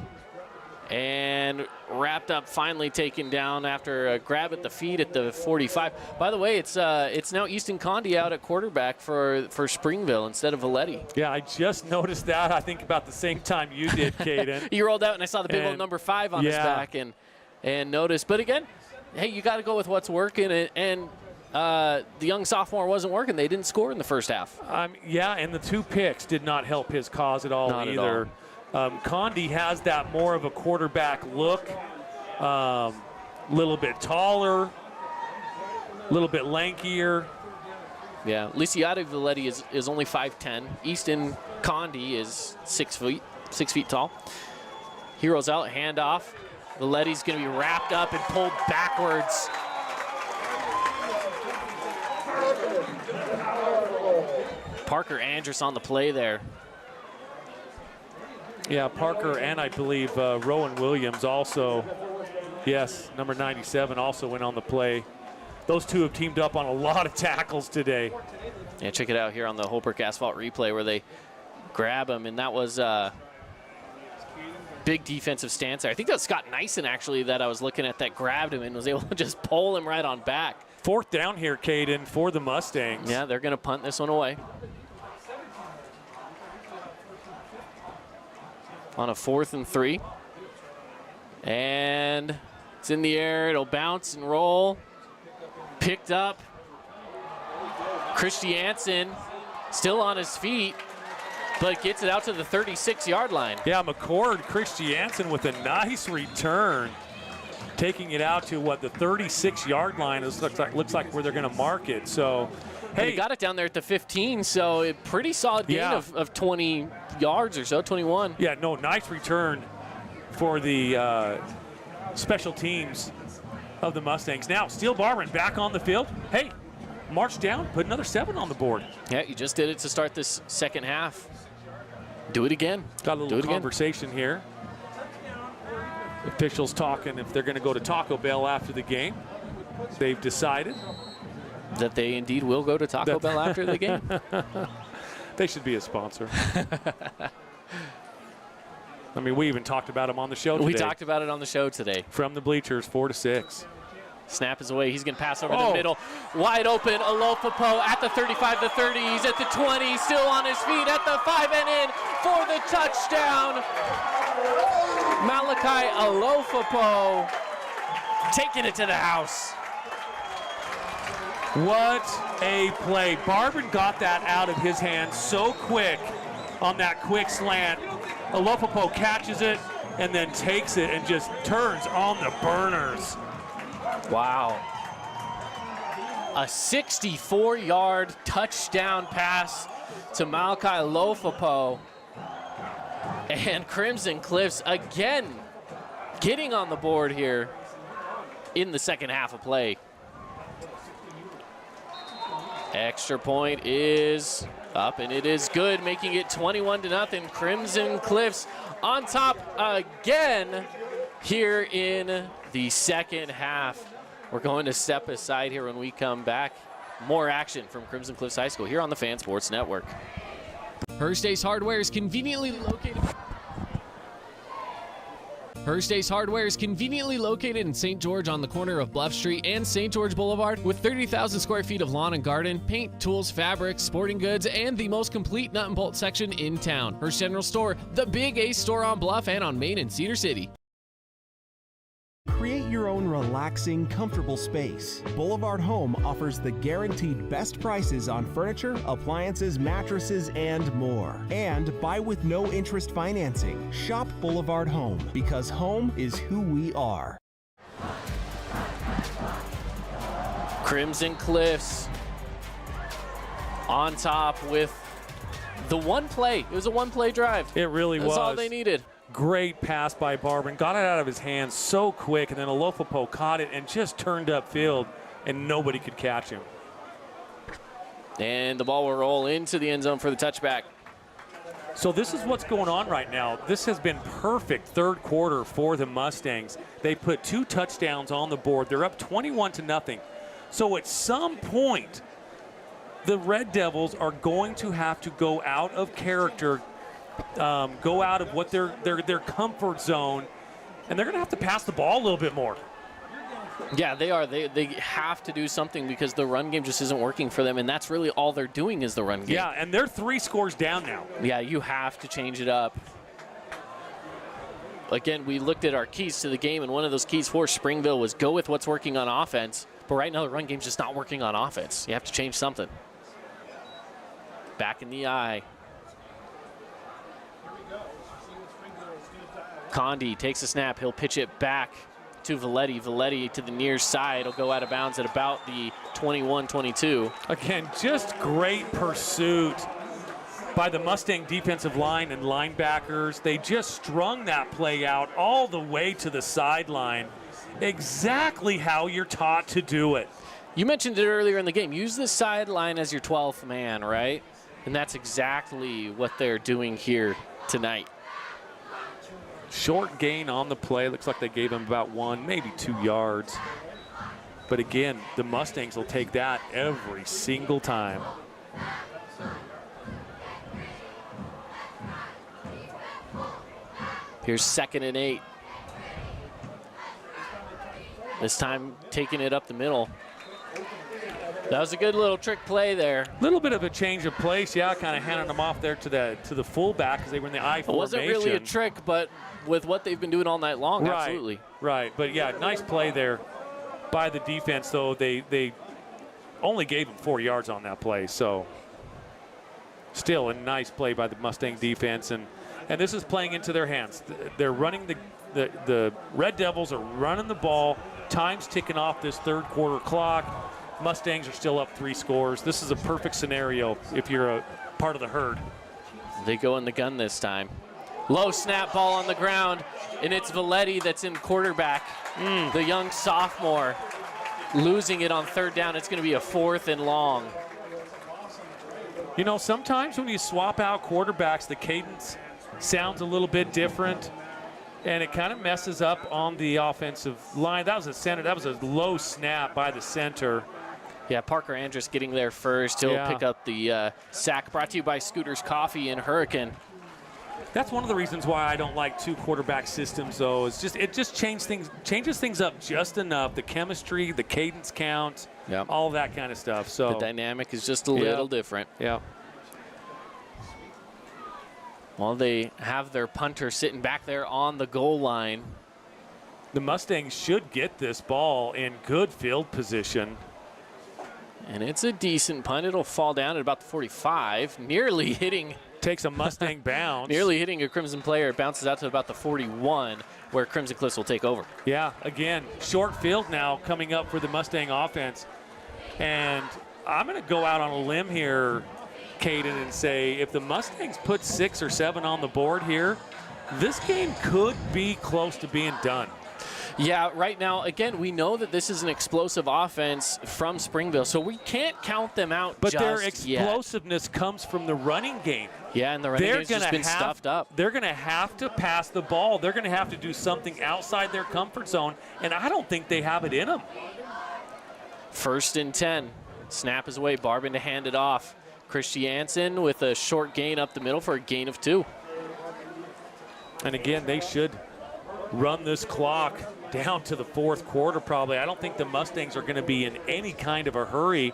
and wrapped up, finally taken down after a grab at the feet at the 45. By the way, it's now Easton Condi out at quarterback for Springville instead of Valetti. Yeah, I just noticed that. I think about the same time you did, Caden. You rolled out and I saw the big old number 5 on his back and noticed. But again, hey, you got to go with what's working. And the young sophomore wasn't working. They didn't score in the first half. Yeah, and the 2 picks did not help his cause at all either. At all. Condi has that more of a quarterback look, little bit taller, a little bit lankier. Yeah, Lisiati Valetti is only 5'10". Easton Condi is 6 feet tall. Heroes out, handoff. Valetti's going to be wrapped up and pulled backwards. Parker Andrus on the play there. Yeah, Parker and I believe Rowan Williams also, yes, number 97 also went on the play. Those two have teamed up on a lot of tackles today. Yeah, check it out here on the Holbrook Asphalt replay where they grab him, and that was big defensive stance there. I think that was Scott Nyson actually that I was looking at that grabbed him and was able to just pull him right on back. 4th down here, Caden, for the Mustangs. Yeah, they're going to punt this one away. On a 4th and 3. And it's in the air. It'll bounce and roll. Picked up. Christiansen still on his feet, but gets it out to the 36-yard line. Yeah, McCord Christiansen with a nice return. Taking it out to what, the 36-yard line looks like where they're going to mark it. So, hey, he got it down there at the 15, so a pretty solid gain of 20 yards or so, 21. Yeah, no, nice return for the special teams of the Mustangs. Now, Steele Barman back on the field. Hey, march down, put another 7 on the board. Yeah, you just did it to start this second half. Do it again. Got a little conversation here. Officials talking if they're going to go to Taco Bell after the game. They've decided that they indeed will go to Taco Bell after the game. They should be a sponsor. I mean, we even talked about them on the show today. We talked about it on the show today. From the bleachers, 4-6. Snap is away. He's going to pass over the middle. Wide open. Alofapo at the 35, the 30. He's at the 20. Still on his feet at the 5 and in for the touchdown. Malachi Alofapo taking it to the house. What a play. Barban got that out of his hands so quick on that quick slant. Alofapo catches it and then takes it and just turns on the burners. Wow. A 64-yard touchdown pass to Malachi Alofapo. And Crimson Cliffs again getting on the board here in the second half of play. Extra point is up, and it is good, making it 21-0. Crimson Cliffs on top again here in the second half. We're going to step aside here when we come back. More action from Crimson Cliffs High School here on the Fan Sports Network. First Ace Hardware is conveniently located. First Ace Hardware is conveniently located in St. George on the corner of Bluff Street and St. George Boulevard with 30,000 square feet of lawn and garden, paint, tools, fabrics, sporting goods, and the most complete nut and bolt section in town. First General Store, the Big Ace store on Bluff and on Main in Cedar City. Create your own relaxing, comfortable space. Boulevard Home offers the guaranteed best prices on furniture, appliances, mattresses, and more. And buy with no interest financing. Shop Boulevard Home, because home is who we are. Crimson Cliffs on top with the one play. It was a one-play drive. It really was. That's all they needed. Great pass by Barban. Got it out of his hands so quick, and then Alofapo caught it and just turned upfield, and nobody could catch him. And the ball will roll into the end zone for the touchback. So this is what's going on right now. This has been perfect third quarter for the Mustangs. They put 2 touchdowns on the board. They're up 21-0. So at some point, the Red Devils are going to have to go out of character, go out of what their comfort zone, and they're going to have to pass the ball a little bit more. Yeah, they are. They have to do something because the run game just isn't working for them, and that's really all they're doing is the run game. Yeah, and they're 3 scores down now. Yeah, you have to change it up. Again, we looked at our keys to the game, and one of those keys for Springville was go with what's working on offense. But right now, the run game's just not working on offense. You have to change something. Back in the eye. Condi takes a snap. He'll pitch it back to Valetti. Valetti to the near side. He'll go out of bounds at about the 21-22. Again, just great pursuit by the Mustang defensive line and linebackers. They just strung that play out all the way to the sideline. Exactly how you're taught to do it. You mentioned it earlier in the game. Use the sideline as your 12th man, right? And that's exactly what they're doing here tonight. Short gain on the play. Looks like they gave him about 1, maybe 2 yards. But again, the Mustangs will take that every single time. Here's 2nd and 8. This time taking it up the middle. That was a good little trick play there. A little bit of a change of place, yeah, kind of handing them off there to the fullback because they were in the I formation. It wasn't really a trick, but with what they've been doing all night long, right, absolutely. Right, but yeah, nice play there by the defense, though. They only gave him 4 yards on that play, so still a nice play by the Mustang defense, and this is playing into their hands. They're running the Red Devils are running the ball. Time's ticking off this third quarter clock. Mustangs are still up 3 scores. This is a perfect scenario if you're a part of the herd. They go in the gun this time. Low snap ball on the ground, and it's Valetti that's in quarterback. The young sophomore losing it on 3rd down. It's going to be a 4th and long. You know, sometimes when you swap out quarterbacks, the cadence sounds a little bit different, and it kind of messes up on the offensive line. That was a center. That was a low snap by the center. Yeah, Parker Andrus getting there first. He'll pick up the sack. Brought to you by Scooters Coffee and Hurricane. That's one of the reasons why I don't like 2 quarterback systems, though. It's just it just changes things up just enough. The chemistry, the cadence count, all that kind of stuff. So the dynamic is just a little different. Yeah. Well, they have their punter sitting back there on the goal line. The Mustangs should get this ball in good field position. And it's a decent punt. It'll fall down at about the 45, nearly hitting. Takes a Mustang bounce. Nearly hitting a Crimson player. It bounces out to about the 41, where Crimson Cliffs will take over. Yeah, again, short field now coming up for the Mustang offense. And I'm going to go out on a limb here, Caden, and say if the Mustangs put 6 or 7 on the board here, this game could be close to being done. Yeah, right now, again, we know that this is an explosive offense from Springville, so we can't count them out but just their explosiveness comes from the running game. Yeah, and the running game's just been stuffed up. They're going to have to pass the ball. They're going to have to do something outside their comfort zone, and I don't think they have it in them. 1st and 10. Snap is away. Barbin to hand it off. Christiansen with a short gain up the middle for a gain of 2. And again, they should run this clock down to the 4th quarter probably. I don't think the Mustangs are going to be in any kind of a hurry.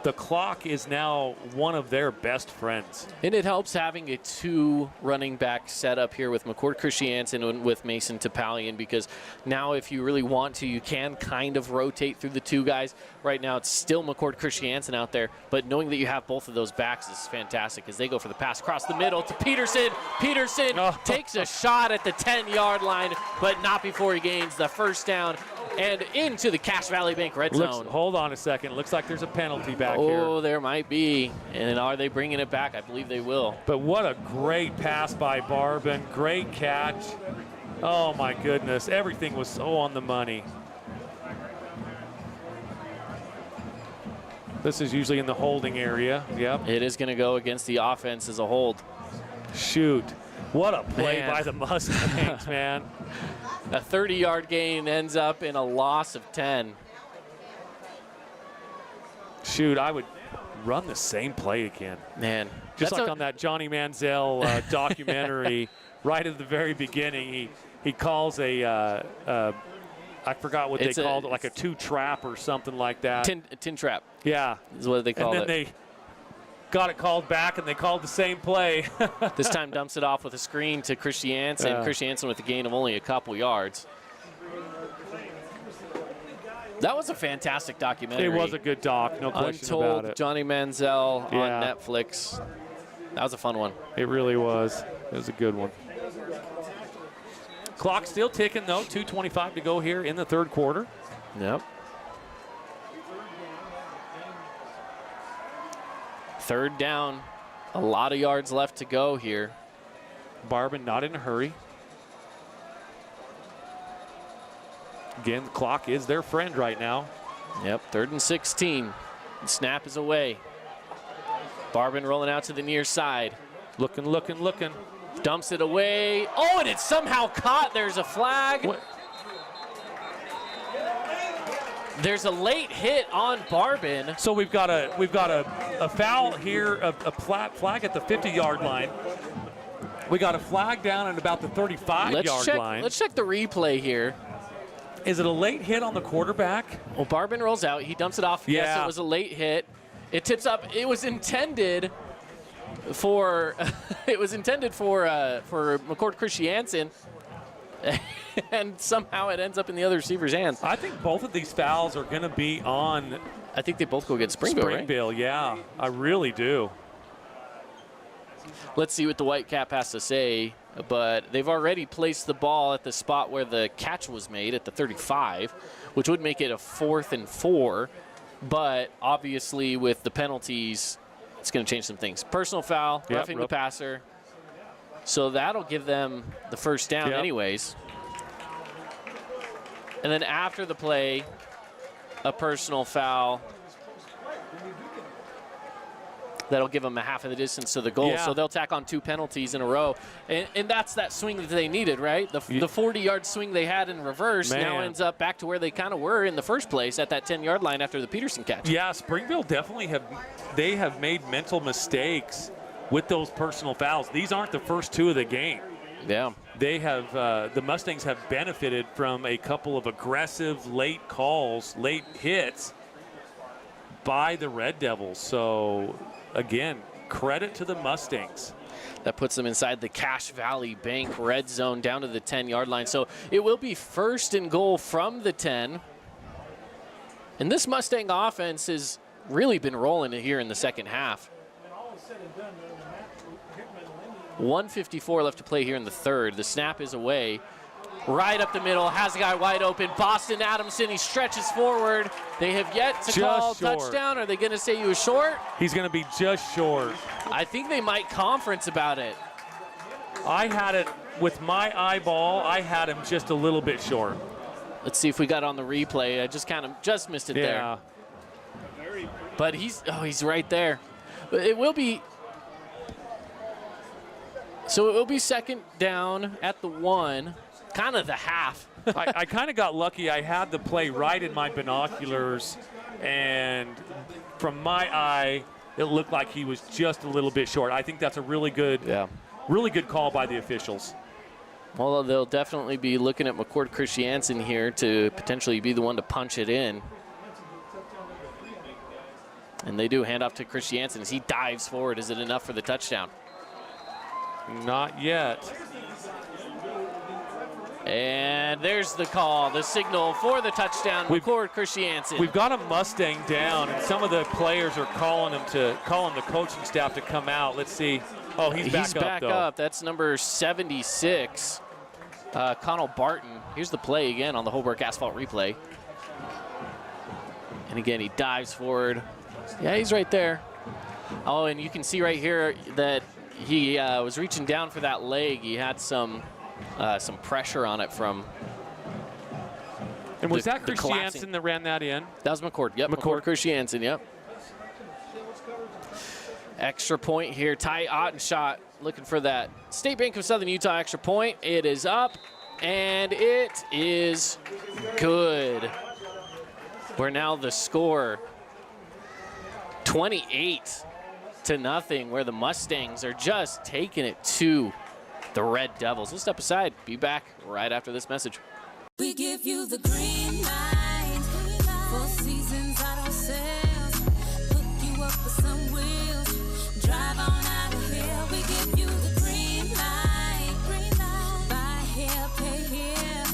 The clock is now one of their best friends. And it helps having a 2 running back setup here with McCord Christiansen and with Mason Topalian, because now if you really want to, you can kind of rotate through the 2 guys. Right now it's still McCord Christiansen out there, but knowing that you have both of those backs is fantastic as they go for the pass across the middle to Peterson. Peterson takes a shot at the 10-yard line, but not before he gains the 1st down and into the Cache Valley Bank red zone. Hold on a second. Looks like there's a penalty back here. Oh, there might be. And are they bringing it back? I believe they will. But what a great pass by Barbin. Great catch. Oh, my goodness. Everything was so on the money. This is usually in the holding area. Yep. It is going to go against the offense as a hold. Shoot. What a play by the Mustangs, man. A 30-yard gain ends up in a loss of 10. Shoot, I would run the same play again. Man. Just like on that Johnny Manziel documentary, right at the very beginning, he calls I forgot what they called it, like a 2-trap or something like that. Tin trap. Yeah. Is what they called it. And then they got it called back, and they called the same play. This time dumps it off with a screen to Christiansen. Christiansen with a gain of only a couple yards. That was a fantastic documentary. It was a good doc, no question about it. Johnny Manziel on Netflix. That was a fun one. It really was. It was a good one. Clock still ticking, though. 2:25 to go here in the third quarter. Yep. Third down. A lot of yards left to go here. Barban not in a hurry. Again, the clock is their friend right now. Yep, 3rd and 16. The snap is away. Barban rolling out to the near side. Looking. Dumps it away. Oh, and it's somehow caught. There's a flag. What? There's a late hit on Barban. So we've got a foul here, a flag at the 50-yard line. We got a flag down at about the 35-yard line. Let's check the replay here. Is it a late hit on the quarterback? Well, Barban rolls out. He dumps it off. Yeah. Yes, it was a late hit. It tips up. It was intended for McCord Christiansen, and somehow it ends up in the other receiver's hands. I think both of these fouls are going to be on. I think they both go against Springville, right? Yeah, I really do. Let's see what the Whitecap has to say, but they've already placed the ball at the spot where the catch was made at the 35, which would make it a 4th and 4, but obviously with the penalties, it's going to change some things. Personal foul, roughing the passer, so that'll give them the first down anyways. And then after the play, a personal foul. That'll give them a half of the distance to the goal. Yeah. So they'll tack on 2 penalties in a row. And that's that swing that they needed, right? The 40-yard swing they had in reverse now ends up back to where they kind of were in the first place at that 10-yard line after the Peterson catch. Yeah, Springville definitely have made mental mistakes with those personal fouls. These aren't the first 2 of the game. Yeah. They have, the Mustangs have benefited from a couple of aggressive late calls, late hits by the Red Devils. So, again, credit to the Mustangs. That puts them inside the Cache Valley Bank red zone down to the 10-yard line. So it will be 1st and goal from the 10. And this Mustang offense has really been rolling here in the second half. 1:54 left to play here in the third. The snap is away. Right up the middle, has a guy wide open. Boston Adamson, he stretches forward. They have yet to call touchdown. Are they going to say he was short? He's going to be just short. I think they might conference about it. I had it with my eyeball. I had him just a little bit short. Let's see if we got on the replay. I just missed it there. But he's right there. It will be. So it will be 2nd down at the 1. Kind of the half. I kind of got lucky. I had the play right in my binoculars, and from my eye, it looked like he was just a little bit short. I think that's a really good call by the officials. Well, they'll definitely be looking at McCord Christiansen here to potentially be the one to punch it in. And they do hand off to Christiansen as he dives forward. Is it enough for the touchdown? Not yet. And there's the call, the signal for the touchdown. McCord Christiansen. We've got a Mustang down, and some of the players are calling the coaching staff to come out. Let's see. Oh, he's back up. That's number 76, Connell Barton. Here's the play again on the Holbrook Asphalt replay. And again, he dives forward. Yeah, he's right there. Oh, and you can see right here that he was reaching down for that leg. He had some pressure on it from. And was that Christiansen that ran that in? That was McCord. Yep, McCord Christiansen. Yep. Extra point here. Ty Ottenshot looking for that State Bank of Southern Utah extra point. It is up, and it is good. We're now the score 28-0, where the Mustangs are just taking it to the Red Devils. We'll step aside. Be back right after this message. We give you the green light. 4 Seasons Auto Sales. Hook you up with some wheels. Drive on out of here. We give you the green light. Buy here, pay here.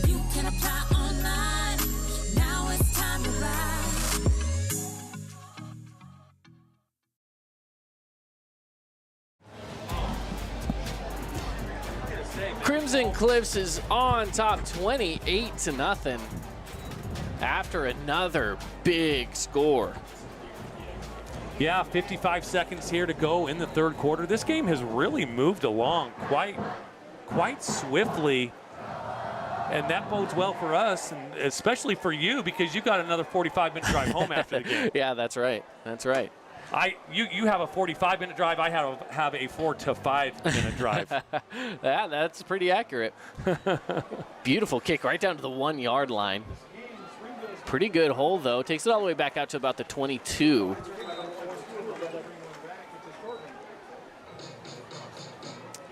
You can apply online. Now it's time to ride. Crimson Cliffs is on top 28-0 after another big score. Yeah, 55 seconds here to go in the third quarter. This game has really moved along quite swiftly, and that bodes well for us, and especially for you, because you got another 45-minute drive home after the game. Yeah, that's right. That's right. You have a 45-minute drive. I have a 4 to 5 minute drive. Yeah, that's pretty accurate. Beautiful kick right down to the 1 yard line. Pretty good hole though. Takes it all the way back out to about the 22.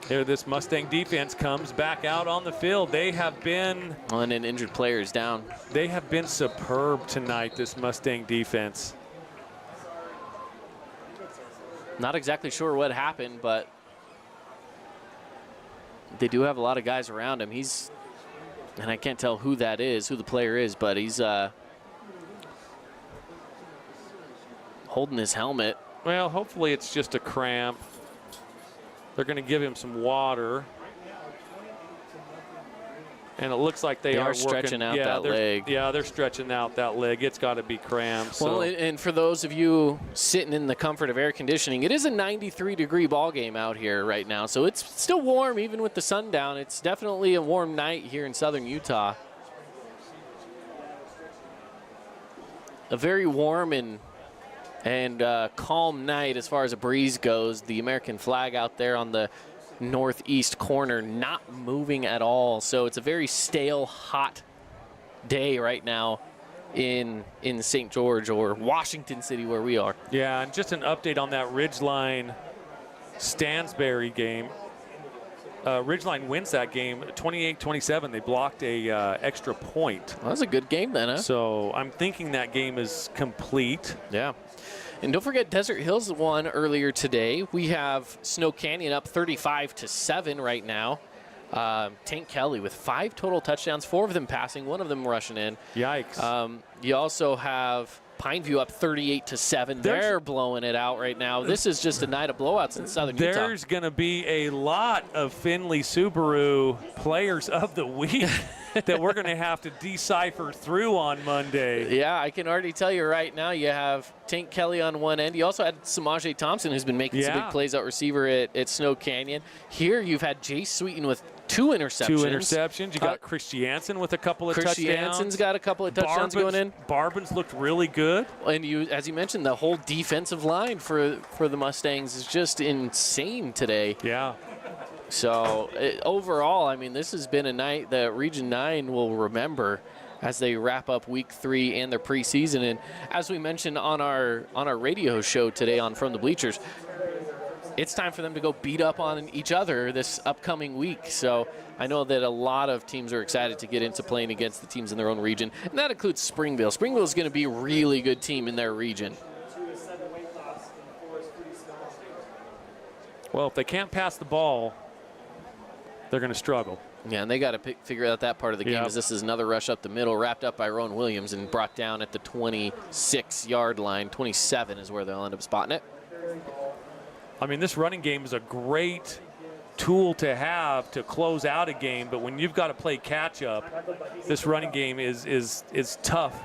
Here, this Mustang defense comes back out on the field. They have been and an injured player is down. They have been superb tonight. This Mustang defense. Not exactly sure what happened, but they do have a lot of guys around him. And I can't tell who that is, who the player is, but he's holding his helmet. Well, hopefully it's just a cramp. They're going to give him some water. And it looks like they are stretching out that leg. Yeah, they're stretching out that leg. It's got to be cramped. Well, and for those of you sitting in the comfort of air conditioning, it is a 93-degree ball game out here right now. So it's still warm even with the sun down. It's definitely a warm night here in southern Utah. A very warm and calm night as far as a breeze goes. The American flag out there on the northeast corner not moving at all, so it's a very stale, hot day right now in St. George or Washington City where we are. Yeah, and just an update on that Ridgeline Stansbury game. Ridgeline wins that game 28-27. They blocked a extra point. Well, that's a good game then, huh? So I'm thinking that game is complete. Yeah. And don't forget, Desert Hills won earlier today. We have Snow Canyon up 35-7 right now. Tank Kelly with 5 total touchdowns, 4 of them passing, 1 of them rushing in. Yikes. You also have Pineview up 38-7. They're blowing it out right now. This is just a night of blowouts in southern Utah. There's going to be a lot of Findlay Subaru players of the week that we're going to have to decipher through on Monday. Yeah, I can already tell you right now, you have Tank Kelly on one end. You also had Samaje Thompson, who's been making some big plays out receiver at Snow Canyon. Here you've had Jay Sweeten with 2 interceptions. You got Chris Jansen with a couple of touchdowns. Chris Jansen's got a couple of touchdowns going in. Barbin's looked really good. And as you mentioned, the whole defensive line for the Mustangs is just insane today. Yeah. So overall, I mean, this has been a night that Region 9 will remember as they wrap up Week 3 and their preseason. And as we mentioned on our radio show today on From the Bleachers, it's time for them to go beat up on each other this upcoming week. So I know that a lot of teams are excited to get into playing against the teams in their own region, and that includes Springville. Springville is going to be a really good team in their region. Well, if they can't pass the ball, they're going to struggle. Yeah, and they got to figure out that part of the game, as this is another rush up the middle, wrapped up by Rowan Williams and brought down at the 26-yard line. 27 is where they'll end up spotting it. I mean, this running game is a great tool to have to close out a game, but when you've got to play catch-up, this running game is tough.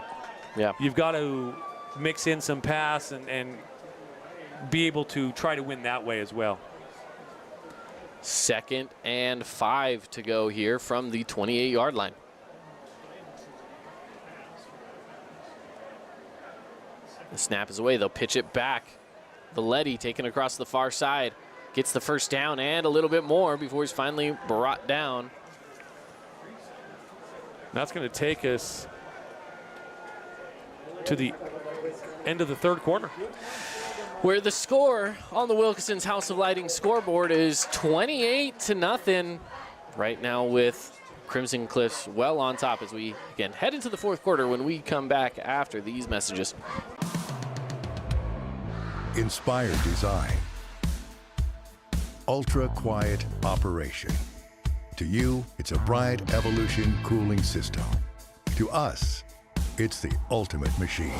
Yeah. You've got to mix in some pass and be able to try to win that way as well. 2nd and 5 to go here from the 28-yard line. The snap is away. They'll pitch it back Valetti taken across the far side. Gets the first down and a little bit more before he's finally brought down. That's going to take us to the end of the third quarter, where the score on the Wilkinson's House of Lighting scoreboard is 28-0 right now, with Crimson Cliffs well on top as we, again, head into the fourth quarter when we come back after these messages. Inspired design. Ultra-quiet operation. To you, it's a Bryant Evolution cooling system. To us, it's the ultimate machine.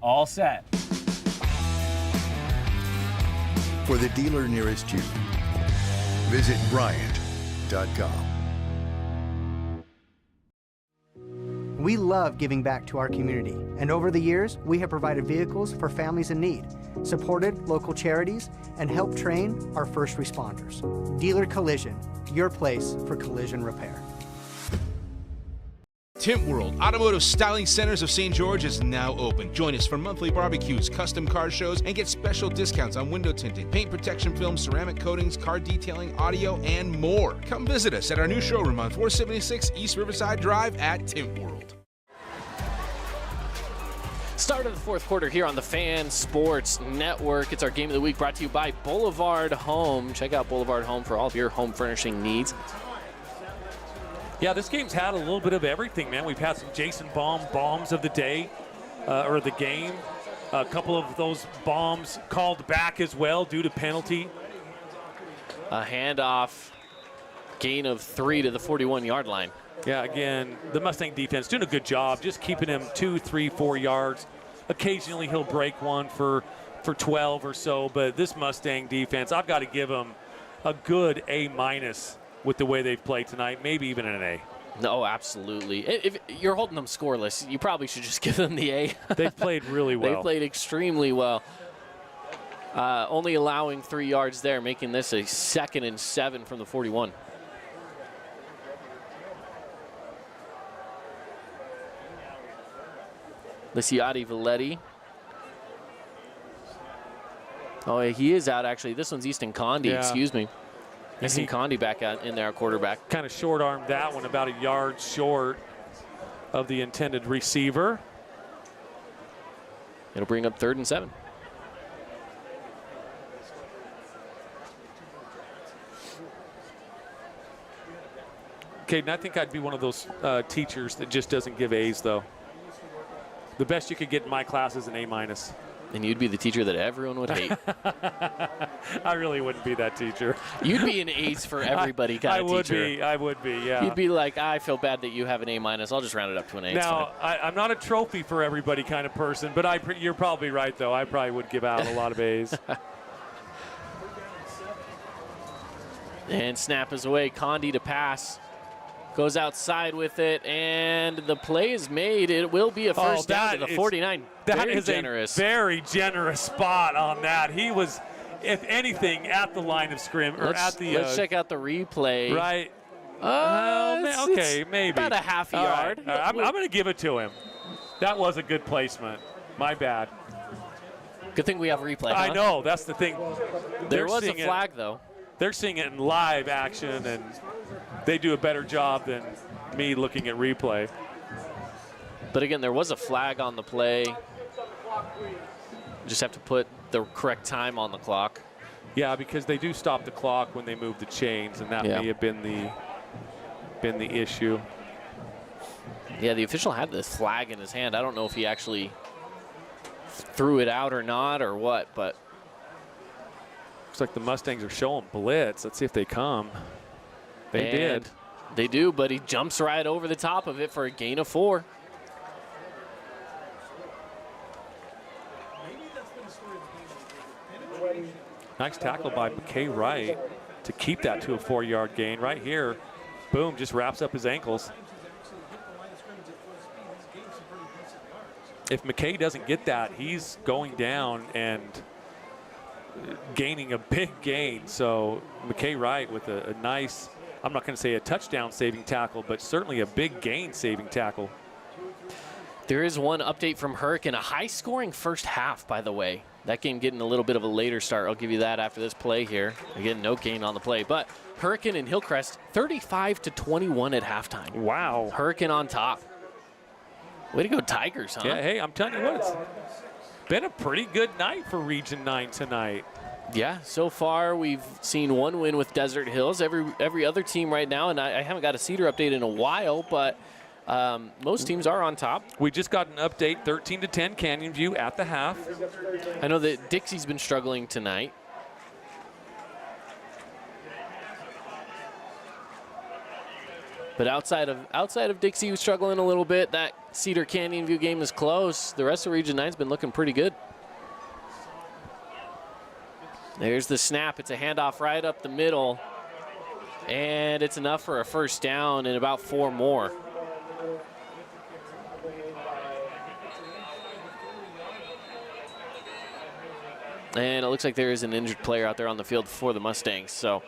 All set. For the dealer nearest you, visit Bryant.com. We love giving back to our community, and over the years, we have provided vehicles for families in need, supported local charities, and helped train our first responders. Dealer Collision, your place for collision repair. Tint World, Automotive Styling Centers of St. George is now open. Join us for monthly barbecues, custom car shows, and get special discounts on window tinting, paint protection film, ceramic coatings, car detailing, audio, and more. Come visit us at our new showroom on 476 East Riverside Drive at Tint World. Start of the fourth quarter here on the Fan Sports Network. It's our game of the week brought to you by Boulevard Home. Check out Boulevard Home for all of your home furnishing needs. Yeah, this game's had a little bit of everything, man. We've had some Jason Baum bombs of the day, or the game. A couple of those bombs called back as well due to penalty. A handoff, gain of 3 to the 41-yard line. Yeah, again, the Mustang defense doing a good job, just keeping him 2, 3, 4 yards. Occasionally he'll break one for 12 or so, but this Mustang defense, I've got to give them a good A- with the way they've played tonight, maybe even an A. No, absolutely. If you're holding them scoreless, you probably should just give them the A. They've played really well. They played extremely well. Only allowing 3 yards there, making this a 2nd and 7 from the 41. Lisiati Valetti. Oh, he is out, actually. This one's Easton Condi, excuse me. Easton Condi back out in there, our quarterback. Kind of short-armed that one, about a yard short of the intended receiver. It'll bring up 3rd and 7. Caden, I think I'd be one of those teachers that just doesn't give A's, though. The best you could get in my class is an A-. And you'd be the teacher that everyone would hate. I really wouldn't be that teacher. You'd be an A's for everybody kind of teacher. I would be, yeah. You'd be like, I feel bad that you have an A-. I'll just round it up to an A. Now, I'm not a trophy for everybody kind of person, but you're probably right, though. I probably would give out a lot of A's. And snap is away. Condi to pass. Goes outside with it, and the play is made. It will be a first down to the 49. That is a very generous spot on that. He was, if anything, at the line of scrimmage. Let's check out the replay. Right. Maybe. About a half yard. Right. I'm going to give it to him. That was a good placement. My bad. Good thing we have a replay. I know. That's the thing. There was a flag, though. They're seeing it in live action, and they do a better job than me looking at replay. But again, there was a flag on the play. Just have to put the correct time on the clock. Yeah, because they do stop the clock when they move the chains, and that may have been the issue. Yeah, the official had this flag in his hand. I don't know if he actually threw it out or not or what, but looks like the Mustangs are showing blitz. Let's see if they come. They did. They do, but he jumps right over the top of it for a gain of 4. Nice tackle by McKay Wright to keep that to a 4-yard gain right here. Boom, just wraps up his ankles. If McKay doesn't get that, he's going down and gaining a big gain. So McKay Wright with a nice, I'm not going to say a touchdown saving tackle, but certainly a big gain saving tackle. There is one update from Hurricane, a high-scoring first half, by the way. That game getting a little bit of a later start. I'll give you that after this play here. Again, no gain on the play. But Hurricane and Hillcrest, 35-21 at halftime. Wow. Hurricane on top. Way to go, Tigers, huh? Yeah, hey, I'm telling you what, it's been a pretty good night for Region 9 tonight. Yeah, so far we've seen one win with Desert Hills. Every other team right now, and I haven't got a Cedar update in a while, but most teams are on top. We just got an update, 13-10 Canyon View at the half. I know that Dixie's been struggling tonight. But outside of Dixie, who's struggling a little bit, that Cedar Canyon View game is close. The rest of Region 9's been looking pretty good. There's the snap. It's a handoff right up the middle. And it's enough for a first down and about 4 more. And it looks like there is an injured player out there on the field for the Mustangs. So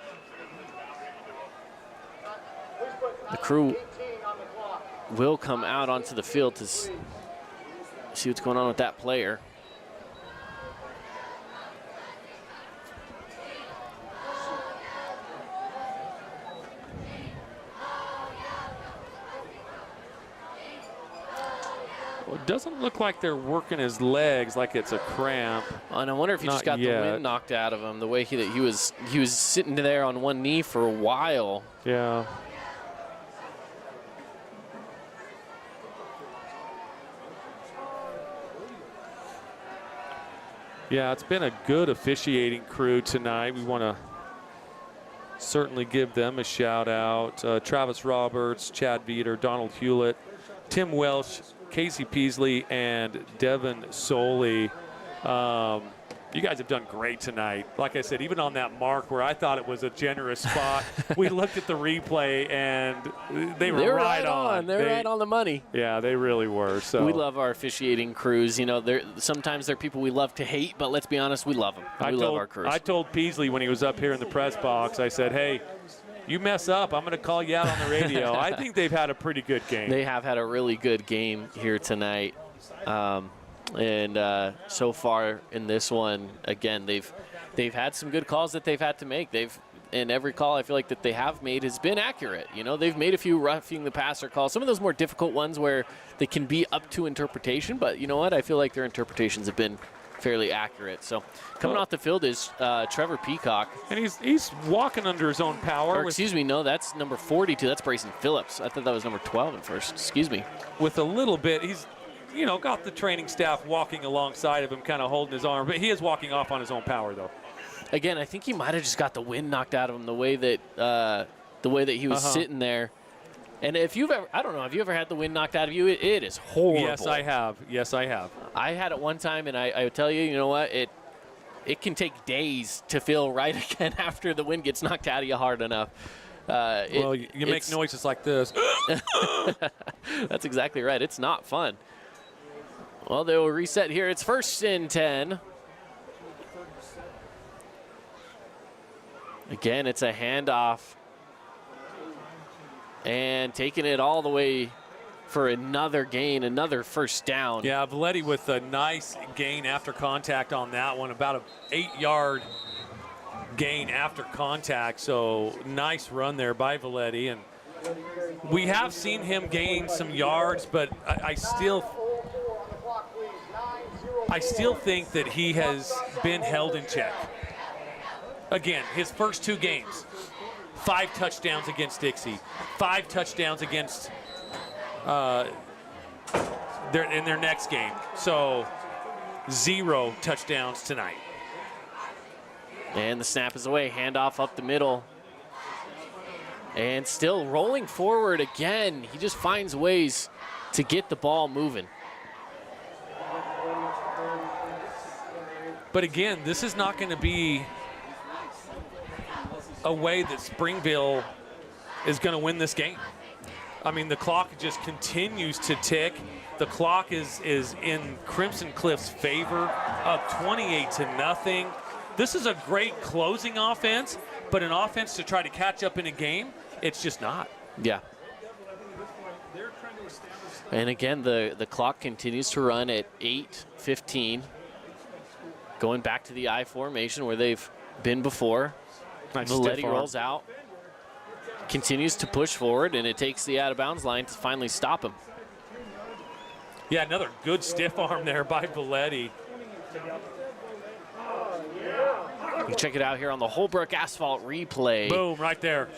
the crew will come out onto the field to see what's going on with that player. Well, it doesn't look like they're working his legs like it's a cramp. And I wonder if he just got the wind knocked out of him, the way he was sitting there on one knee for a while. Yeah. Yeah, it's been a good officiating crew tonight. We want to certainly give them a shout out. Travis Roberts, Chad Veeder, Donald Hewlett, Tim Welsh, Casey Peasley, and Devin Soley. You guys have done great tonight. Like I said, even on that mark where I thought it was a generous spot, we looked at the replay and they were right on. They're right on the money. Yeah, they really were. So we love our officiating crews. You know, sometimes they're people we love to hate, but let's be honest, we love them. We love our crews. I told Peasley when he was up here in the press box, I said, hey, you mess up, I'm going to call you out on the radio. I think they've had a pretty good game. They have had a really good game here tonight. And so far in this one, again, they've had some good calls that they've had to make. And every call I feel like that they have made has been accurate. You know, they've made a few roughing the passer calls. Some of those more difficult ones where they can be up to interpretation. But you know what? I feel like their interpretations have been fairly accurate. So coming off the field is Trevor Peacock. And he's walking under his own power. Or, excuse me, no, that's number 42. That's Brayson Phillips. I thought that was number 12 at first. Excuse me. With a little bit, he's got the training staff walking alongside of him, kind of holding his arm. But he is walking off on his own power, though. Again, I think he might have just got the wind knocked out of him the way that he was sitting there. And if you've ever, I don't know, have you ever had the wind knocked out of you? It is horrible. Yes, I have. Yes, I have. I had it one time, and I would tell you, you know what? It can take days to feel right again after the wind gets knocked out of you hard enough. Well, you make noises like this. That's exactly right. It's not fun. Well, they will reset here. It's 1st and 10. Again, it's a handoff. And taking it all the way for another gain, another first down. Yeah, Valetti with a nice gain after contact on that one, about an 8-yard gain after contact. So nice run there by Valetti. And we have seen him gain some yards, but I still think that he has been held in check. Again, his first 2 games, 5 touchdowns against Dixie, 5 touchdowns against in their next game. So 0 touchdowns tonight. And the snap is away, handoff up the middle. And still rolling forward again. He just finds ways to get the ball moving. But again, this is not going to be a way that Springville is going to win this game. I mean, the clock just continues to tick. The clock is in Crimson Cliff's favor, up 28-0. This is a great closing offense, but an offense to try to catch up in a game, it's just not. Yeah. And again, the clock continues to run at 8:15. Going back to the I formation where they've been before. Nice Valetti rolls out. Continues to push forward, and it takes the out-of-bounds line to finally stop him. Yeah, another good stiff arm there by Valetti. You can check it out here on the Holbrook Asphalt replay. Boom, right there.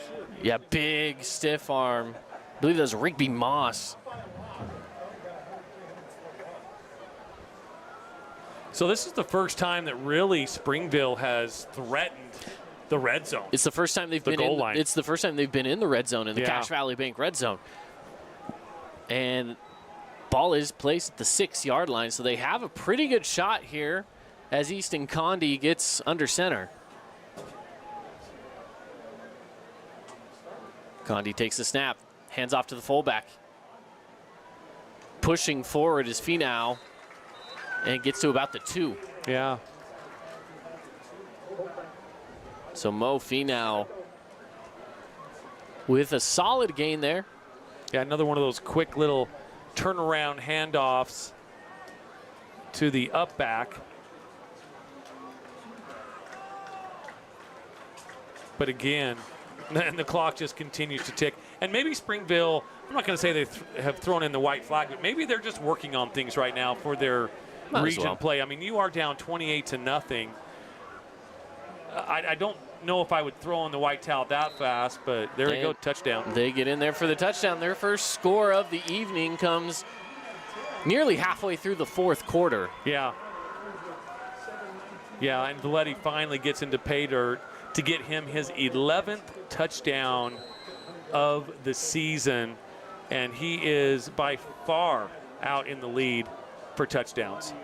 Yeah, big stiff arm. I believe that was Rigby Moss. So this is the first time that really Springville has threatened the red zone. It's the first time they've been goal in. line. It's the first time they've been in the red zone, in the Cache Valley Bank red zone. And ball is placed at the 6-yard line, so they have a pretty good shot here as Easton Condi gets under center. Condi takes the snap, hands off to the fullback. Pushing forward is Finau, and gets to about the 2. Yeah. So Mo Finau with a solid gain there. Yeah, another one of those quick little turnaround handoffs to the up back. But again, and the clock just continues to tick. And maybe Springville, I'm not going to say they have thrown in the white flag, but maybe they're just working on things right now for their region play. I mean, you are down 28-0. I don't know if I would throw in the white towel that fast, but there we go, touchdown. They get in there for the touchdown. Their first score of the evening comes nearly halfway through the fourth quarter. Yeah. Yeah, and Valetti finally gets into pay dirt to get him his 11th touchdown of the season, and he is by far out in the lead for touchdowns.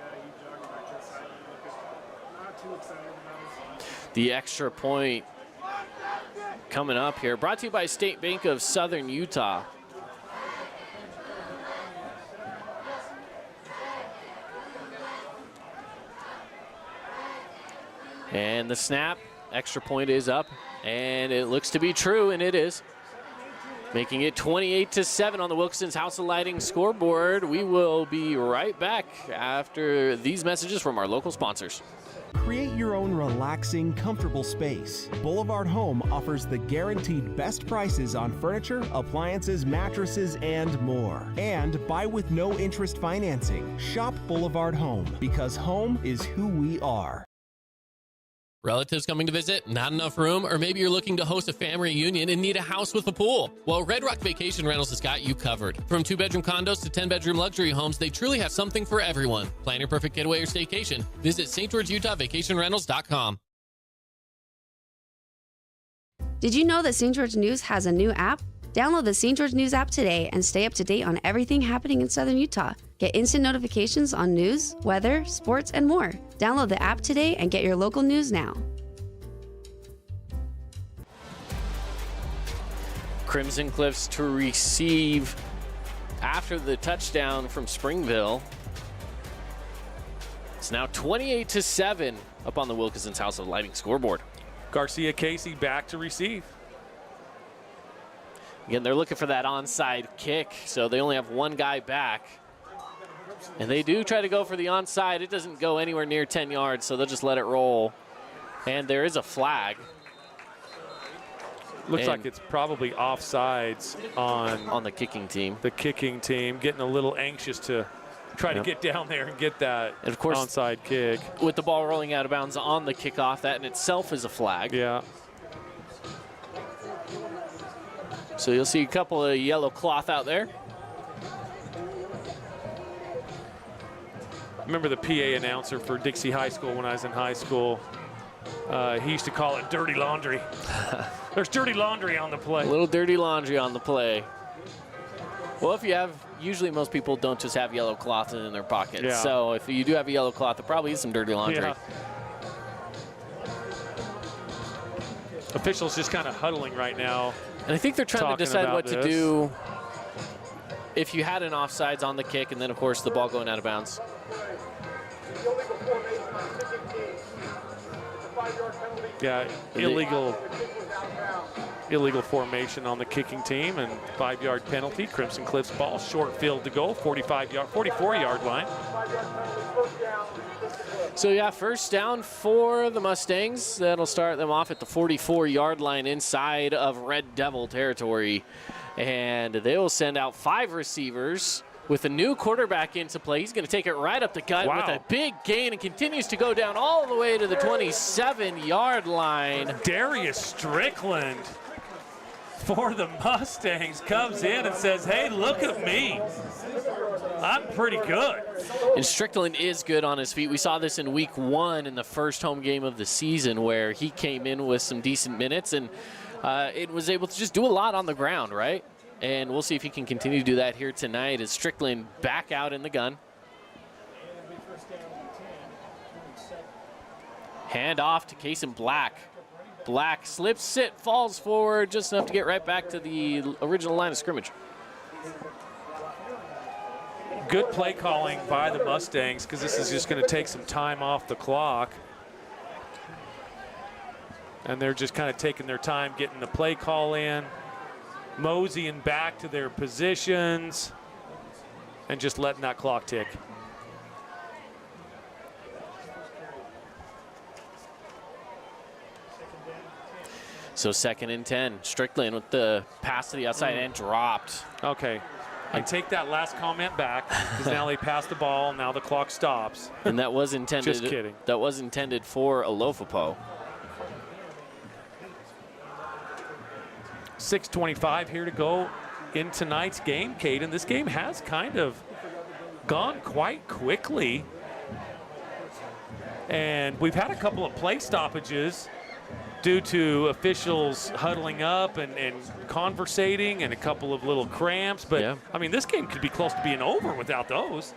The extra point coming up here, brought to you by State Bank of Southern Utah. And the snap, extra point is up, and it looks to be true, and it is. Making it 28-7 on the Wilkinson's House of Lighting scoreboard. We will be right back after these messages from our local sponsors. Create your own relaxing, comfortable space. Boulevard Home offers the guaranteed best prices on furniture, appliances, mattresses, and more. And buy with no interest financing. Shop Boulevard Home, because home is who we are. Relatives coming to visit, not enough room, or maybe you're looking to host a family reunion and need a house with a pool? Well, Red Rock Vacation Rentals has got you covered. From 2-bedroom condos to 10-bedroom luxury homes, they truly have something for everyone. Plan your perfect getaway or staycation. Visit stgeorgeutahvacationrentals.com. Did you know that St. George News has a new app? Download the St. George News app today and stay up to date on everything happening in Southern Utah. Get instant notifications on news, weather, sports, and more. Download the app today and get your local news now. Crimson Cliffs to receive after the touchdown from Springville. It's now 28-7 up on the Wilkinson's House of Lighting scoreboard. Garcia Casey back to receive. Again, they're looking for that onside kick, so they only have one guy back. And they do try to go for the onside. It doesn't go anywhere near 10 yards, so they'll just let it roll. And there is a flag. Looks like it's probably offsides on the kicking team. The kicking team getting a little anxious to try to get down there and get that and of course, onside kick. With the ball rolling out of bounds on the kickoff, that in itself is a flag. Yeah. So you'll see a couple of yellow cloth out there. I remember the PA announcer for Dixie High School when I was in high school. He used to call it dirty laundry. There's dirty laundry on the play. A little dirty laundry on the play. Well, if you have, usually most people don't just have yellow cloth in their pockets. Yeah. So if you do have a yellow cloth, there probably is some dirty laundry. Yeah. Officials just kind of huddling right now. And I think they're trying to decide what to do if you had an offsides on the kick and then, of course, the ball going out of bounds. Yeah, illegal illegal formation on the kicking team and 5-yard penalty. Crimson Cliffs ball, short field to go, 44-yard line. So yeah, first down for the Mustangs. That'll start them off at the 44-yard line inside of Red Devil territory. And they will send out 5 receivers with a new quarterback into play. He's going to take it right up the gut with a big gain and continues to go down all the way to the 27-yard line. Darius Strickland for the Mustangs comes in and says, hey, look at me. I'm pretty good. And Strickland is good on his feet. We saw this in week 1 in the first home game of the season where he came in with some decent minutes and it was able to just do a lot on the ground, right? And we'll see if he can continue to do that here tonight as Strickland back out in the gun. Hand off to Kason Black. Black slips, sit, falls forward just enough to get right back to the original line of scrimmage. Good play calling by the Mustangs because this is just going to take some time off the clock. And they're just kind of taking their time getting the play call in, moseying back to their positions, and just letting that clock tick. So 2nd and 10. Strickland with the pass to the outside and dropped. Okay. I take that last comment back because now they pass the ball, now the clock stops. And that was intended. Just kidding. That was intended for Alofapo. 6:25 here to go in tonight's game, Caden. This game has kind of gone quite quickly. And we've had a couple of play stoppages due to officials huddling up and conversating and a couple of little cramps. But, yeah. I mean, this game could be close to being over without those.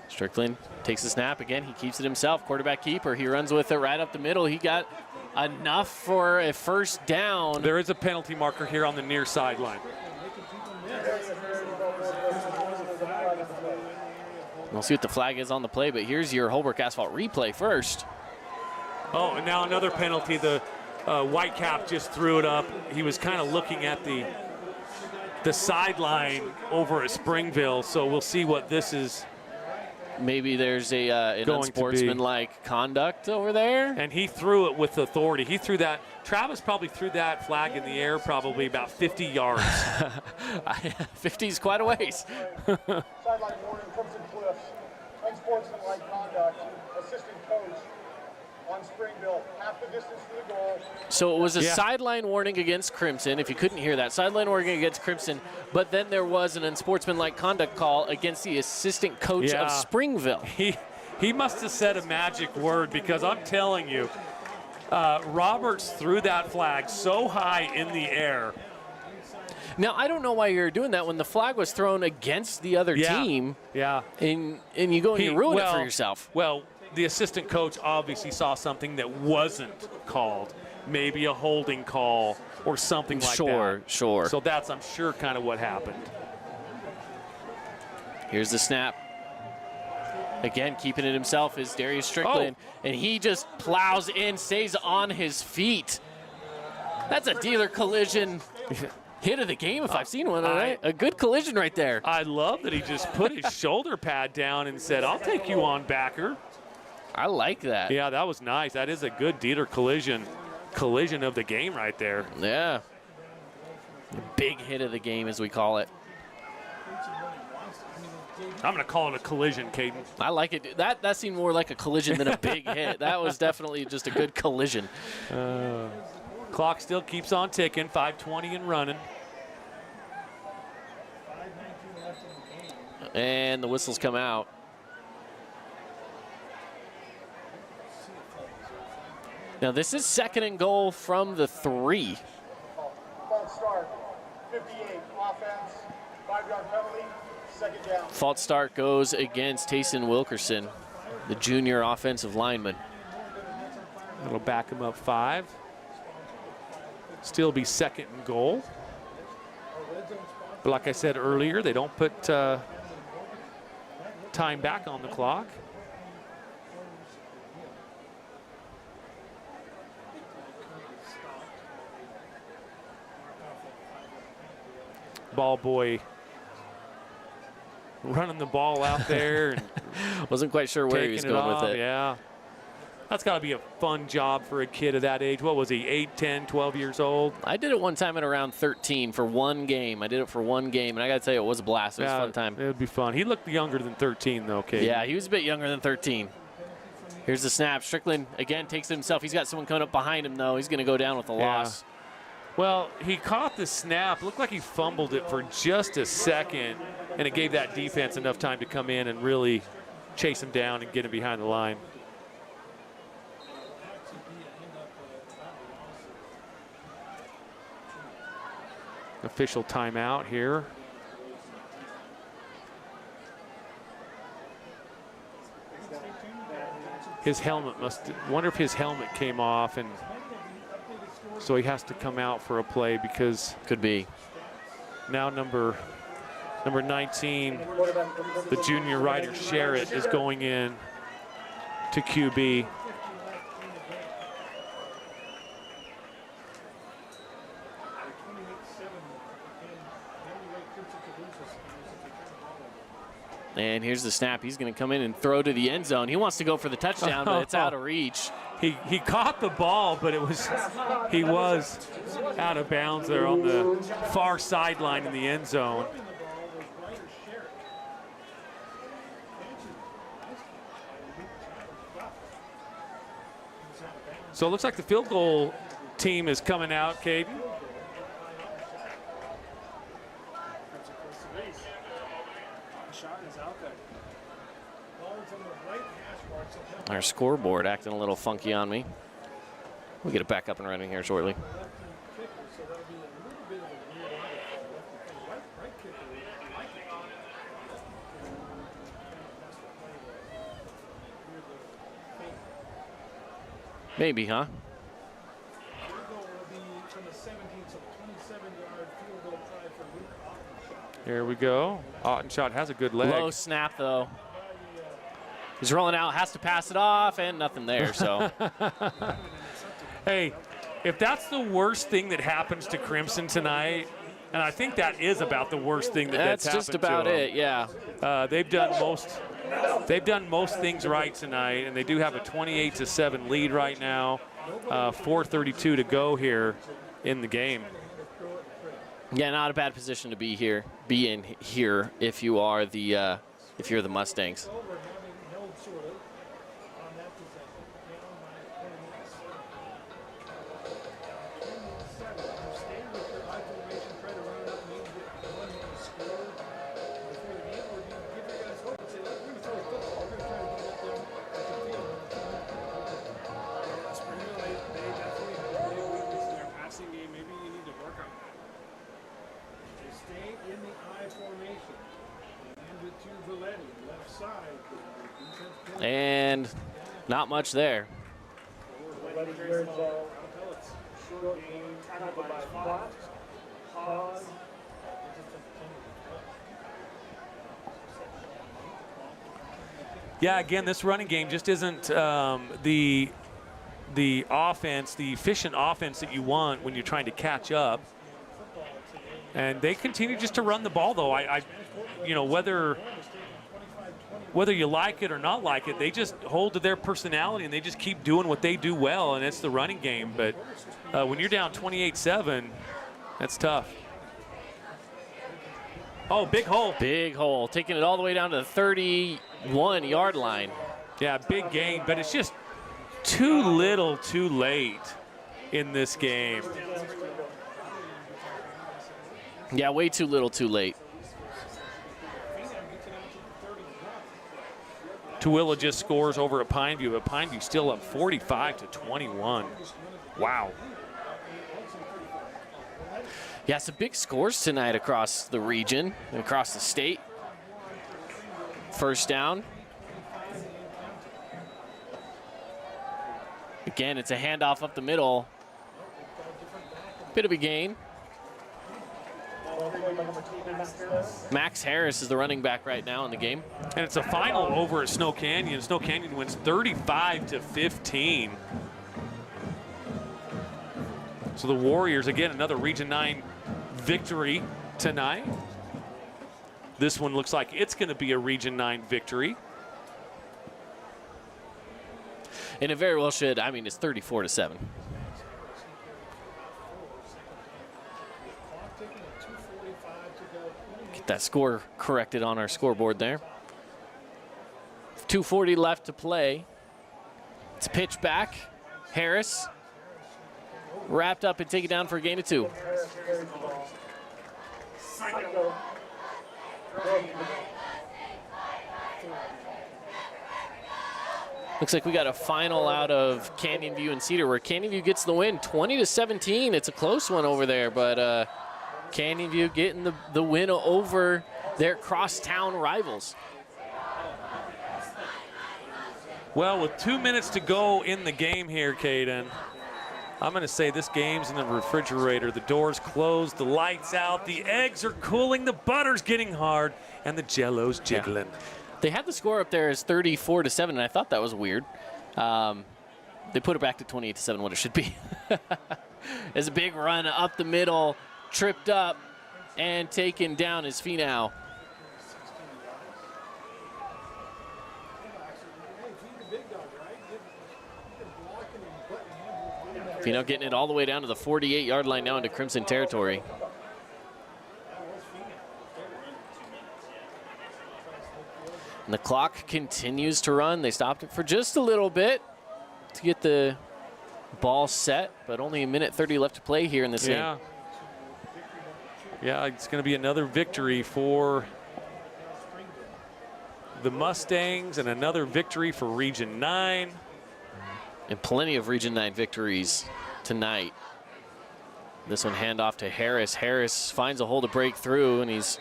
Strickland takes the snap again. He keeps it himself. Quarterback keeper. He runs with it right up the middle. He got enough for a first down. There is a penalty marker here on the near sideline. We'll see what the flag is on the play, but here's your Holbrook Asphalt replay first. Oh, and now another penalty. The Whitecap just threw it up. He was kind of looking at the sideline over at Springville, so we'll see what this is. Maybe there's an unsportsmanlike conduct over there. And he threw it with authority. He threw that. Travis probably threw that flag in the air probably about 50 yards. 50 is quite a ways. Sideline warning, Crimson Cliffs. Unsportsmanlike conduct. Assistant coach on Springville. Half the distance to the goal. So it was a sideline warning against Crimson, if you couldn't hear that. Sideline warning against Crimson, but then there was an unsportsmanlike conduct call against the assistant coach of Springville. He must have said a magic word because I'm telling you, Roberts threw that flag so high in the air. Now, I don't know why you're doing that when the flag was thrown against the other team. Yeah. And you go and you ruin it for yourself. Well, the assistant coach obviously saw something that wasn't called. Maybe a holding call or something like that. Sure. So that's, I'm sure, kind of what happened. Here's the snap. Again, keeping it himself is Darius Strickland. And he just plows in, stays on his feet. That's a dealer collision hit of the game if I've seen one. A good collision right there. I love that he just put his shoulder pad down and said, I'll take you on, backer. I like that. Yeah, that was nice. That is a good dealer collision of the game right there. Yeah. Big hit of the game, as we call it. I'm going to call it a collision, Caden. I like it. That seemed more like a collision than a big hit. That was definitely just a good collision. Clock still keeps on ticking, 5:20 and running. And the whistles come out. Now this is 2nd and goal from the 3. False start, 58, offense, 5-yard penalty, 2nd down. False start goes against Tayson Wilkerson, the junior offensive lineman. That'll back him up 5. Still be 2nd and goal. But like I said earlier, they don't put time back on the clock. ball boy running the ball out there. And wasn't quite sure where he was going with it. Yeah. That's got to be a fun job for a kid of that age. What was he, 8, 10, 12 years old? I did it one time at around 13 for one game. I did it for one game, and I got to tell you, it was a blast. It was a fun time. It would be fun. He looked younger than 13, though, Kate. Yeah, he was a bit younger than 13. Here's the snap. Strickland, again, takes it himself. He's got someone coming up behind him, though. He's going to go down with a loss. Well, he caught the snap. Looked like he fumbled it for just a second, and it gave that defense enough time to come in and really chase him down and get him behind the line. Official timeout here. His helmet wonder if his helmet came off, and so he has to come out for a play because could be. Now number 19, the junior Ryder Sherritt is going in to QB. And here's the snap. He's going to come in and throw to the end zone. He wants to go for the touchdown, but it's out of reach. He caught the ball, but he was out of bounds there on the far sideline in the end zone. So it looks like the field goal team is coming out, Caden. Our scoreboard acting a little funky on me. We'll get it back up and running here shortly. Maybe, huh? Here we go. Ottenshot has a good leg. Low snap, though. He's rolling out, has to pass it off, and nothing there, so. Hey, if that's the worst thing that happens to Crimson tonight, and I think that is about the worst thing that's happened just about to them. it, yeah. They've done most things right tonight, and they do have a 28-7 lead right now. 4:32 to go here in the game. Yeah, not a bad position to be in here if you are the Mustangs. And not much there. Yeah, again, this running game just isn't the offense, the efficient offense that you want when you're trying to catch up. And they continue just to run the ball, though. Whether you like it or not like it, they just hold to their personality and they just keep doing what they do well, and it's the running game. But when you're down 28-7, that's tough. Oh, big hole. Big hole, taking it all the way down to the 31-yard line. Yeah, big gain, but it's just too little too late in this game. Yeah, way too little too late. Tooele just scores over at Pineview, but Pineview still up 45-21. Wow. Yeah, some big scores tonight across the region and across the state. First down. Again, it's a handoff up the middle. Bit of a gain. Max Harris is the running back right now in the game. And it's a final over at Snow Canyon. Snow Canyon wins 35-15. So the Warriors, again, another Region 9 victory tonight. This one looks like it's going to be a Region 9 victory. And it very well should. I mean, it's 34-7. Get that score corrected on our scoreboard there. 2:40 left to play. It's a pitch back. Harris wrapped up and taken down for a gain of 2. Looks like we got a final out of Canyon View and Cedar, where Canyon View gets the win, 20-17. It's a close one over there, but Canyon View getting the win over their crosstown rivals. Well, with 2 minutes to go in the game here, Caden, I'm going to say this game's in the refrigerator. The door's closed, the light's out, the eggs are cooling, the butter's getting hard, and the jello's jiggling. Yeah. They had the score up there as 34-7, and I thought that was weird. They put it back to 28-7, what it should be. There's a big run up the middle, tripped up, and taken down is Finau. Finau getting it all the way down to the 48-yard line now into Crimson territory. And the clock continues to run. They stopped it for just a little bit to get the ball set, but only 1:30 left to play here in this game. Yeah, it's going to be another victory for the Mustangs and another victory for Region 9. And plenty of Region 9 victories tonight. This one handoff to Harris. Harris finds a hole to break through, and he's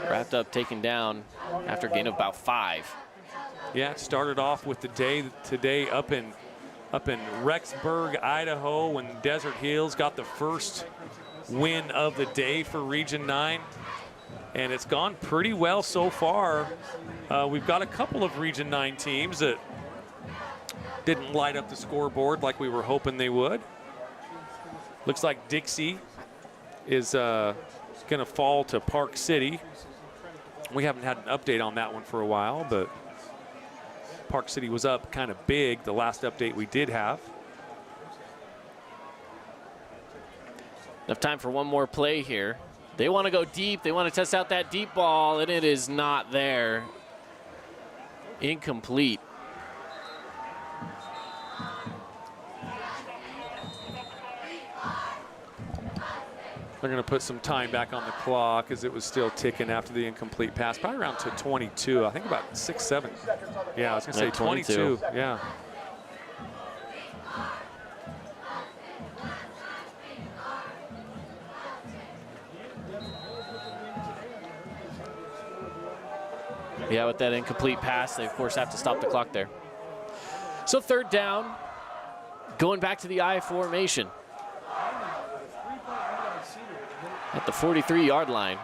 wrapped up, taken down after a gain of about 5. Yeah, it started off with the day today up in Rexburg, Idaho, when Desert Hills got the first win of the day for Region 9. And it's gone pretty well so far. We've got a couple of Region 9 teams that didn't light up the scoreboard like we were hoping they would. Looks like Dixie is going to fall to Park City. We haven't had an update on that one for a while, but Park City was up kind of big the last update we did have. Enough time for one more play here. They want to go deep. They want to test out that deep ball, and it is not there. Incomplete. They're going to put some time back on the clock as it was still ticking after the incomplete pass. Probably around to 22. I think about 6, 7. Yeah, I was going to say 22. Yeah. Yeah, with that incomplete pass, they, of course, have to stop the clock there. So 3rd down, going back to the I formation. At the 43-yard line.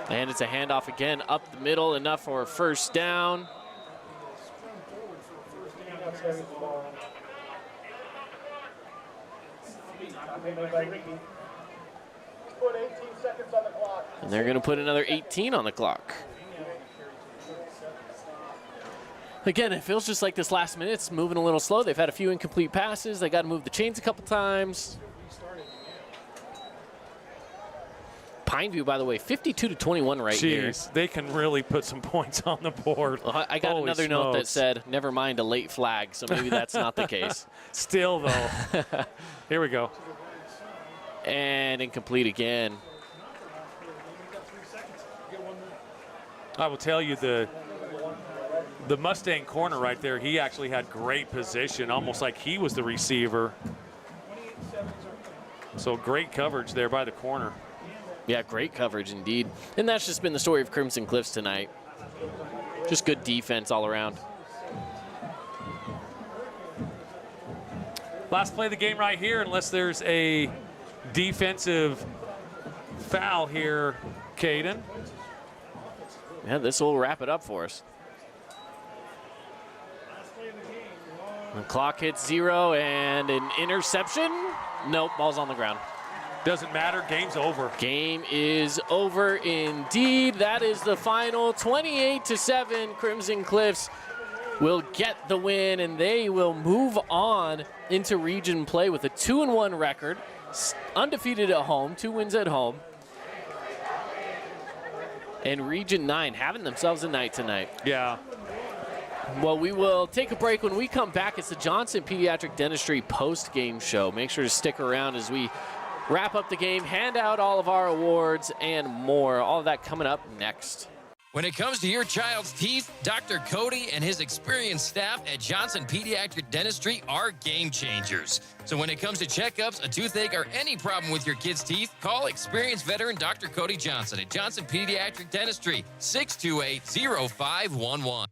And it's a handoff again up the middle, enough for a first down. And they're going to put another 18 on the clock. Again, it feels just like this last minute's moving a little slow. They've had a few incomplete passes. They got to move the chains a couple times. Pineview, by the way, 52-21 right here. They can really put some points on the board. Well, I got another note that said, never mind a late flag, so maybe that's not the case. Still, though. Here we go. And incomplete again. I will tell you, the Mustang corner right there, he actually had great position, almost like he was the receiver. So great coverage there by the corner. Yeah, great coverage indeed. And that's just been the story of Crimson Cliffs tonight. Just good defense all around. Last play of the game right here, unless there's a defensive foul here, Caden. Yeah, this will wrap it up for us. The clock hits 0 and an interception. Nope, ball's on the ground. Doesn't matter. Game's over. Game is over indeed. That is the final. 28-7. Crimson Cliffs will get the win, and they will move on into region play with a 2-1 record, undefeated at home, 2 wins at home. And Region 9 having themselves a night tonight. Yeah. Well, we will take a break. When we come back, it's the Johnson Pediatric Dentistry post-game show. Make sure to stick around as we wrap up the game, hand out all of our awards, and more. All of that coming up next. When it comes to your child's teeth, Dr. Cody and his experienced staff at Johnson Pediatric Dentistry are game changers. So when it comes to checkups, a toothache, or any problem with your kid's teeth, call experienced veteran Dr. Cody Johnson at Johnson Pediatric Dentistry, 628-0511.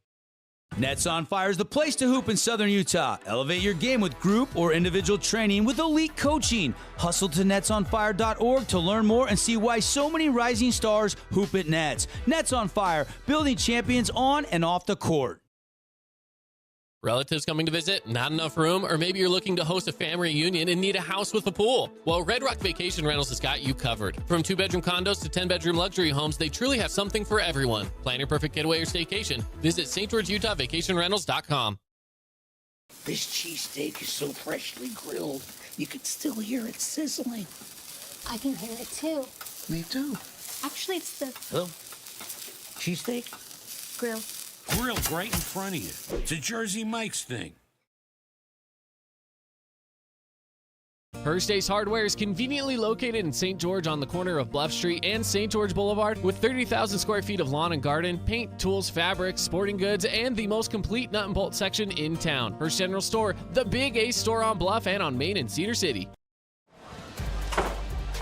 Nets on Fire is the place to hoop in Southern Utah. Elevate your game with group or individual training with elite coaching. Hustle to netsonfire.org to learn more and see why so many rising stars hoop at Nets. Nets on Fire, building champions on and off the court. Relatives coming to visit, not enough room, or maybe you're looking to host a family reunion and need a house with a pool. Well, Red Rock Vacation Rentals has got you covered. From 2-bedroom condos to 10-bedroom luxury homes, they truly have something for everyone. Plan your perfect getaway or staycation. Visit stgeorgeutahvacationrentals.com. This cheesesteak is so freshly grilled, you can still hear it sizzling. I can hear it too. Me too. Actually, it's the Hello? Cheesesteak? grill. Grilled right in front of you. It's a Jersey Mike's thing. First Ace Hardware is conveniently located in St. George on the corner of Bluff Street and St. George Boulevard with 30,000 square feet of lawn and garden, paint, tools, fabrics, sporting goods, and the most complete nut and bolt section in town. First General Store, the Big Ace store on Bluff and on Main in Cedar City.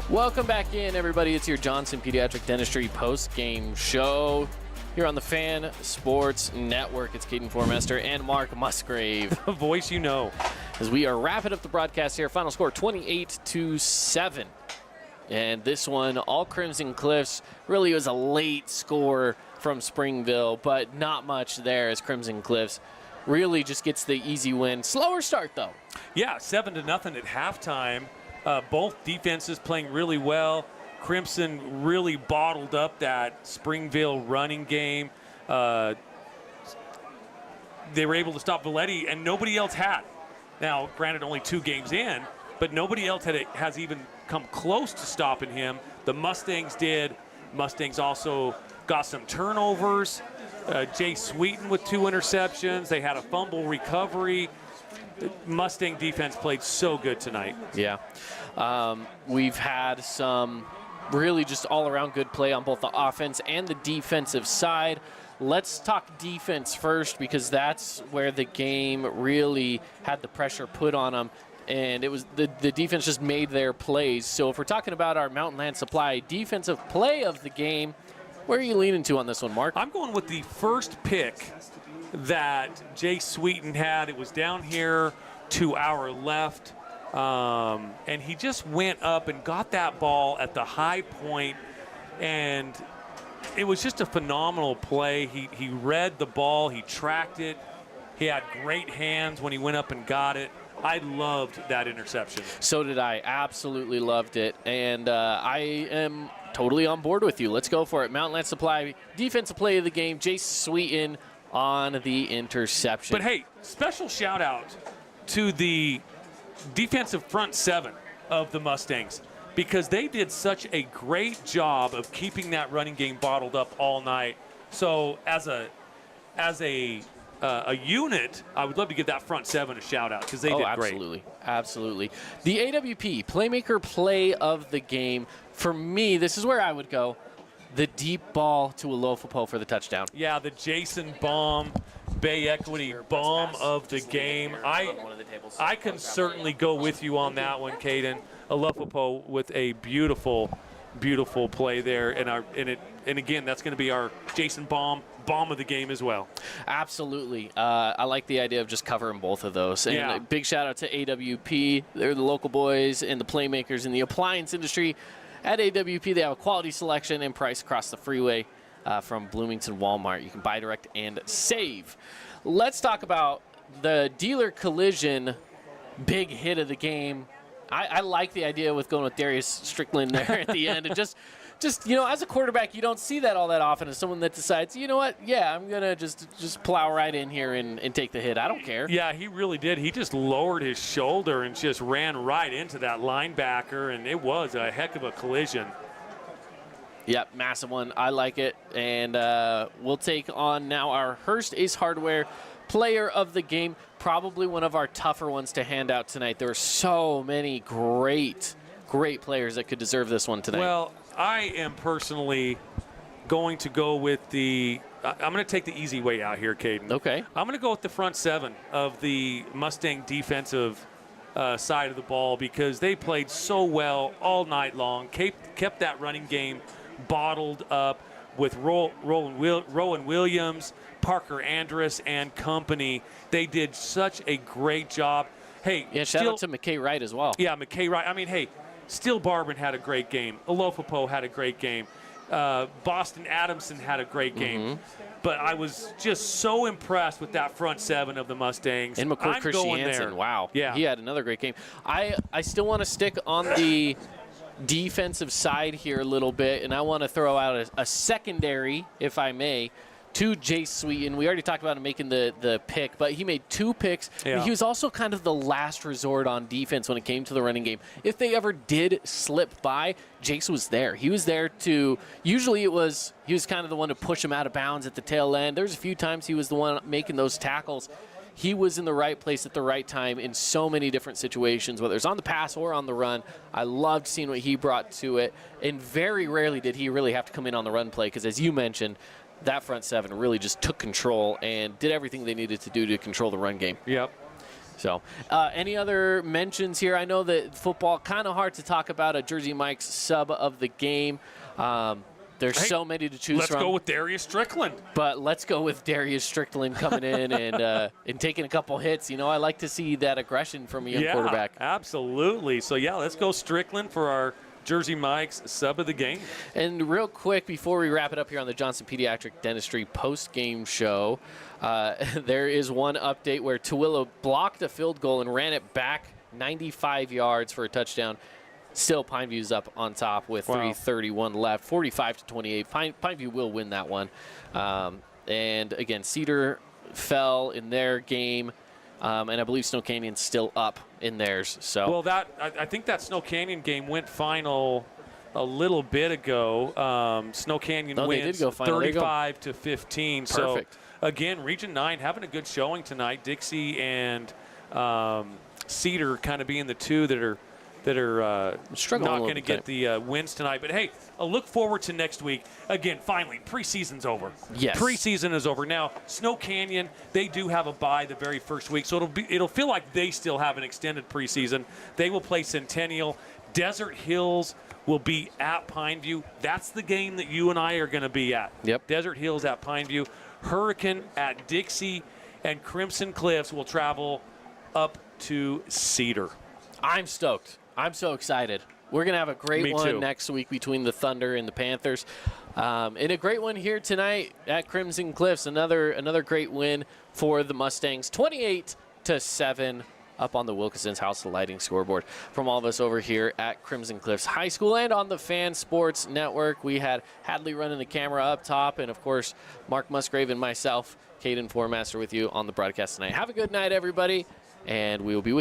Welcome back in, everybody. It's your Johnson Pediatric Dentistry post-game show here on the Fan Sports Network. It's Caden Formester and Mark Musgrave. A voice you know. As we are wrapping up the broadcast here, final score 28-7. And this one, all Crimson Cliffs, really was a late score from Springville, but not much there as Crimson Cliffs really just gets the easy win. Slower start, though. Yeah, 7-0 at halftime. Both defenses playing really well. Crimson really bottled up that Springville running game. They were able to stop Valetti, and nobody else had. Now, granted, only 2 games in, but nobody else has even come close to stopping him. The Mustangs did. Mustangs also got some turnovers. Jay Sweeten with 2 interceptions. They had a fumble recovery. The Mustang defense played so good tonight. Yeah. We've had some really just all-around good play on both the offense and the defensive side. Let's talk defense first because that's where the game really had the pressure put on them, and it was the defense just made their plays. So if we're talking about our Mountain Land Supply defensive play of the game, where are you leaning to on this one, Mark? I'm going with the first pick that Jay Sweeten had. It was down here to our left. And he just went up and got that ball at the high point, and it was just a phenomenal play. He read the ball, he tracked it, he had great hands when he went up and got it. I loved that interception. So did I. Absolutely loved it, and I am totally on board with you. Let's go for it. Mountain Land Supply defensive play of the game, Jay Sweeten on the interception. But hey, special shout out to the defensive front 7 of the Mustangs because they did such a great job of keeping that running game bottled up all night. So as a unit, I would love to give that front 7 a shout out because they did great. Absolutely. The AWP playmaker play of the game, for me, this is where I would go. The deep ball to Alofapo for the touchdown. Yeah, the Jason Baum Bay Equity bomb of the game. I can certainly go with you on that one, Caden. Alofapo with a beautiful, beautiful play there, and again, that's going to be our Jason Baum bomb of the game as well. Absolutely. I like the idea of just covering both of those. And a big shout out to AWP. They're the local boys and the playmakers in the appliance industry. At AWP, they have a quality selection and price across the freeway from Bloomington Walmart. You can buy direct and save. Let's talk about the dealer collision big hit of the game. I like the idea with going with Darius Strickland there at the end. And just as a quarterback, you don't see that all that often as someone that decides, you know what, yeah, I'm going to just plow right in here and take the hit. I don't care. Yeah, he really did. He just lowered his shoulder and just ran right into that linebacker, and it was a heck of a collision. Yep, massive one. I like it. And we'll take on now our Hearst Ace Hardware Player of the Game, probably one of our tougher ones to hand out tonight. There are so many great players that could deserve this one tonight. Well, I am personally going to go with I'm going to take the easy way out here, Caden. Okay. I'm going to go with the front seven of the Mustang defensive side of the ball because they played so well all night long, kept that running game bottled up with Rowan Williams, Parker Andrus, and company. They did such a great job. Hey, yeah, shout out to McKay Wright as well. Yeah, McKay Wright. I mean, hey, Steele Barban had a great game. Alofapo had a great game. Boston Adamson had a great game. But I was just so impressed with that front seven of the Mustangs. And McCoy Christiansen, wow. Yeah. He had another great game. I still want to stick on the defensive side here a little bit, and I want to throw out a secondary, if I may, to Jace Sweeten. We already talked about him making the pick, but he made 2 picks. Yeah. He was also kind of the last resort on defense when it came to the running game. If they ever did slip by, Jace was there. He was there to, usually he was kind of the one to push him out of bounds at the tail end. There's a few times he was the one making those tackles. He was in the right place at the right time in so many different situations, whether it's on the pass or on the run. I loved seeing what he brought to it, and very rarely did he really have to come in on the run play because, as you mentioned, that front seven really just took control and did everything they needed to do to control the run game. Yep. So any other mentions here? I know that football, kind of hard to talk about a Jersey Mike's sub of the game. There's so many to choose from. Let's go with Darius Strickland. But let's go with Darius Strickland coming in and taking a couple hits. You know, I like to see that aggression from a young quarterback. Absolutely. So, yeah, let's go Strickland for our Jersey Mike's sub of the game. And real quick, before we wrap it up here on the Johnson Pediatric Dentistry post-game show, there is one update where Tooele blocked a field goal and ran it back 95 yards for a touchdown. Still, Pineview's up on top with 3:31 left, 45-28. Pineview will win that one. And again, Cedar fell in their game, and I believe Snow Canyon's still up in theirs. So, well, I think that Snow Canyon game went final a little bit ago. Snow Canyon wins 35-15. So, again, Region 9 having a good showing tonight. Dixie and Cedar kind of being the two that are not going to get the wins tonight. But, hey, a look forward to next week. Again, finally, preseason's over. Yes. Preseason is over. Now, Snow Canyon, they do have a bye the very first week, so it'll feel like they still have an extended preseason. They will play Centennial. Desert Hills will be at Pineview. That's the game that you and I are going to be at. Yep. Desert Hills at Pineview. Hurricane at Dixie, and Crimson Cliffs will travel up to Cedar. I'm stoked. I'm so excited. We're going to have a great one next week between the Thunder and the Panthers. And a great one here tonight at Crimson Cliffs. Another great win for the Mustangs. 28-7 up on the Wilkinson's House of Lighting scoreboard. From all of us over here at Crimson Cliffs High School and on the Fan Sports Network, we had Hadley running the camera up top, and, of course, Mark Musgrave and myself, Caden Formaster, with you on the broadcast tonight. Have a good night, everybody, and we will be with you.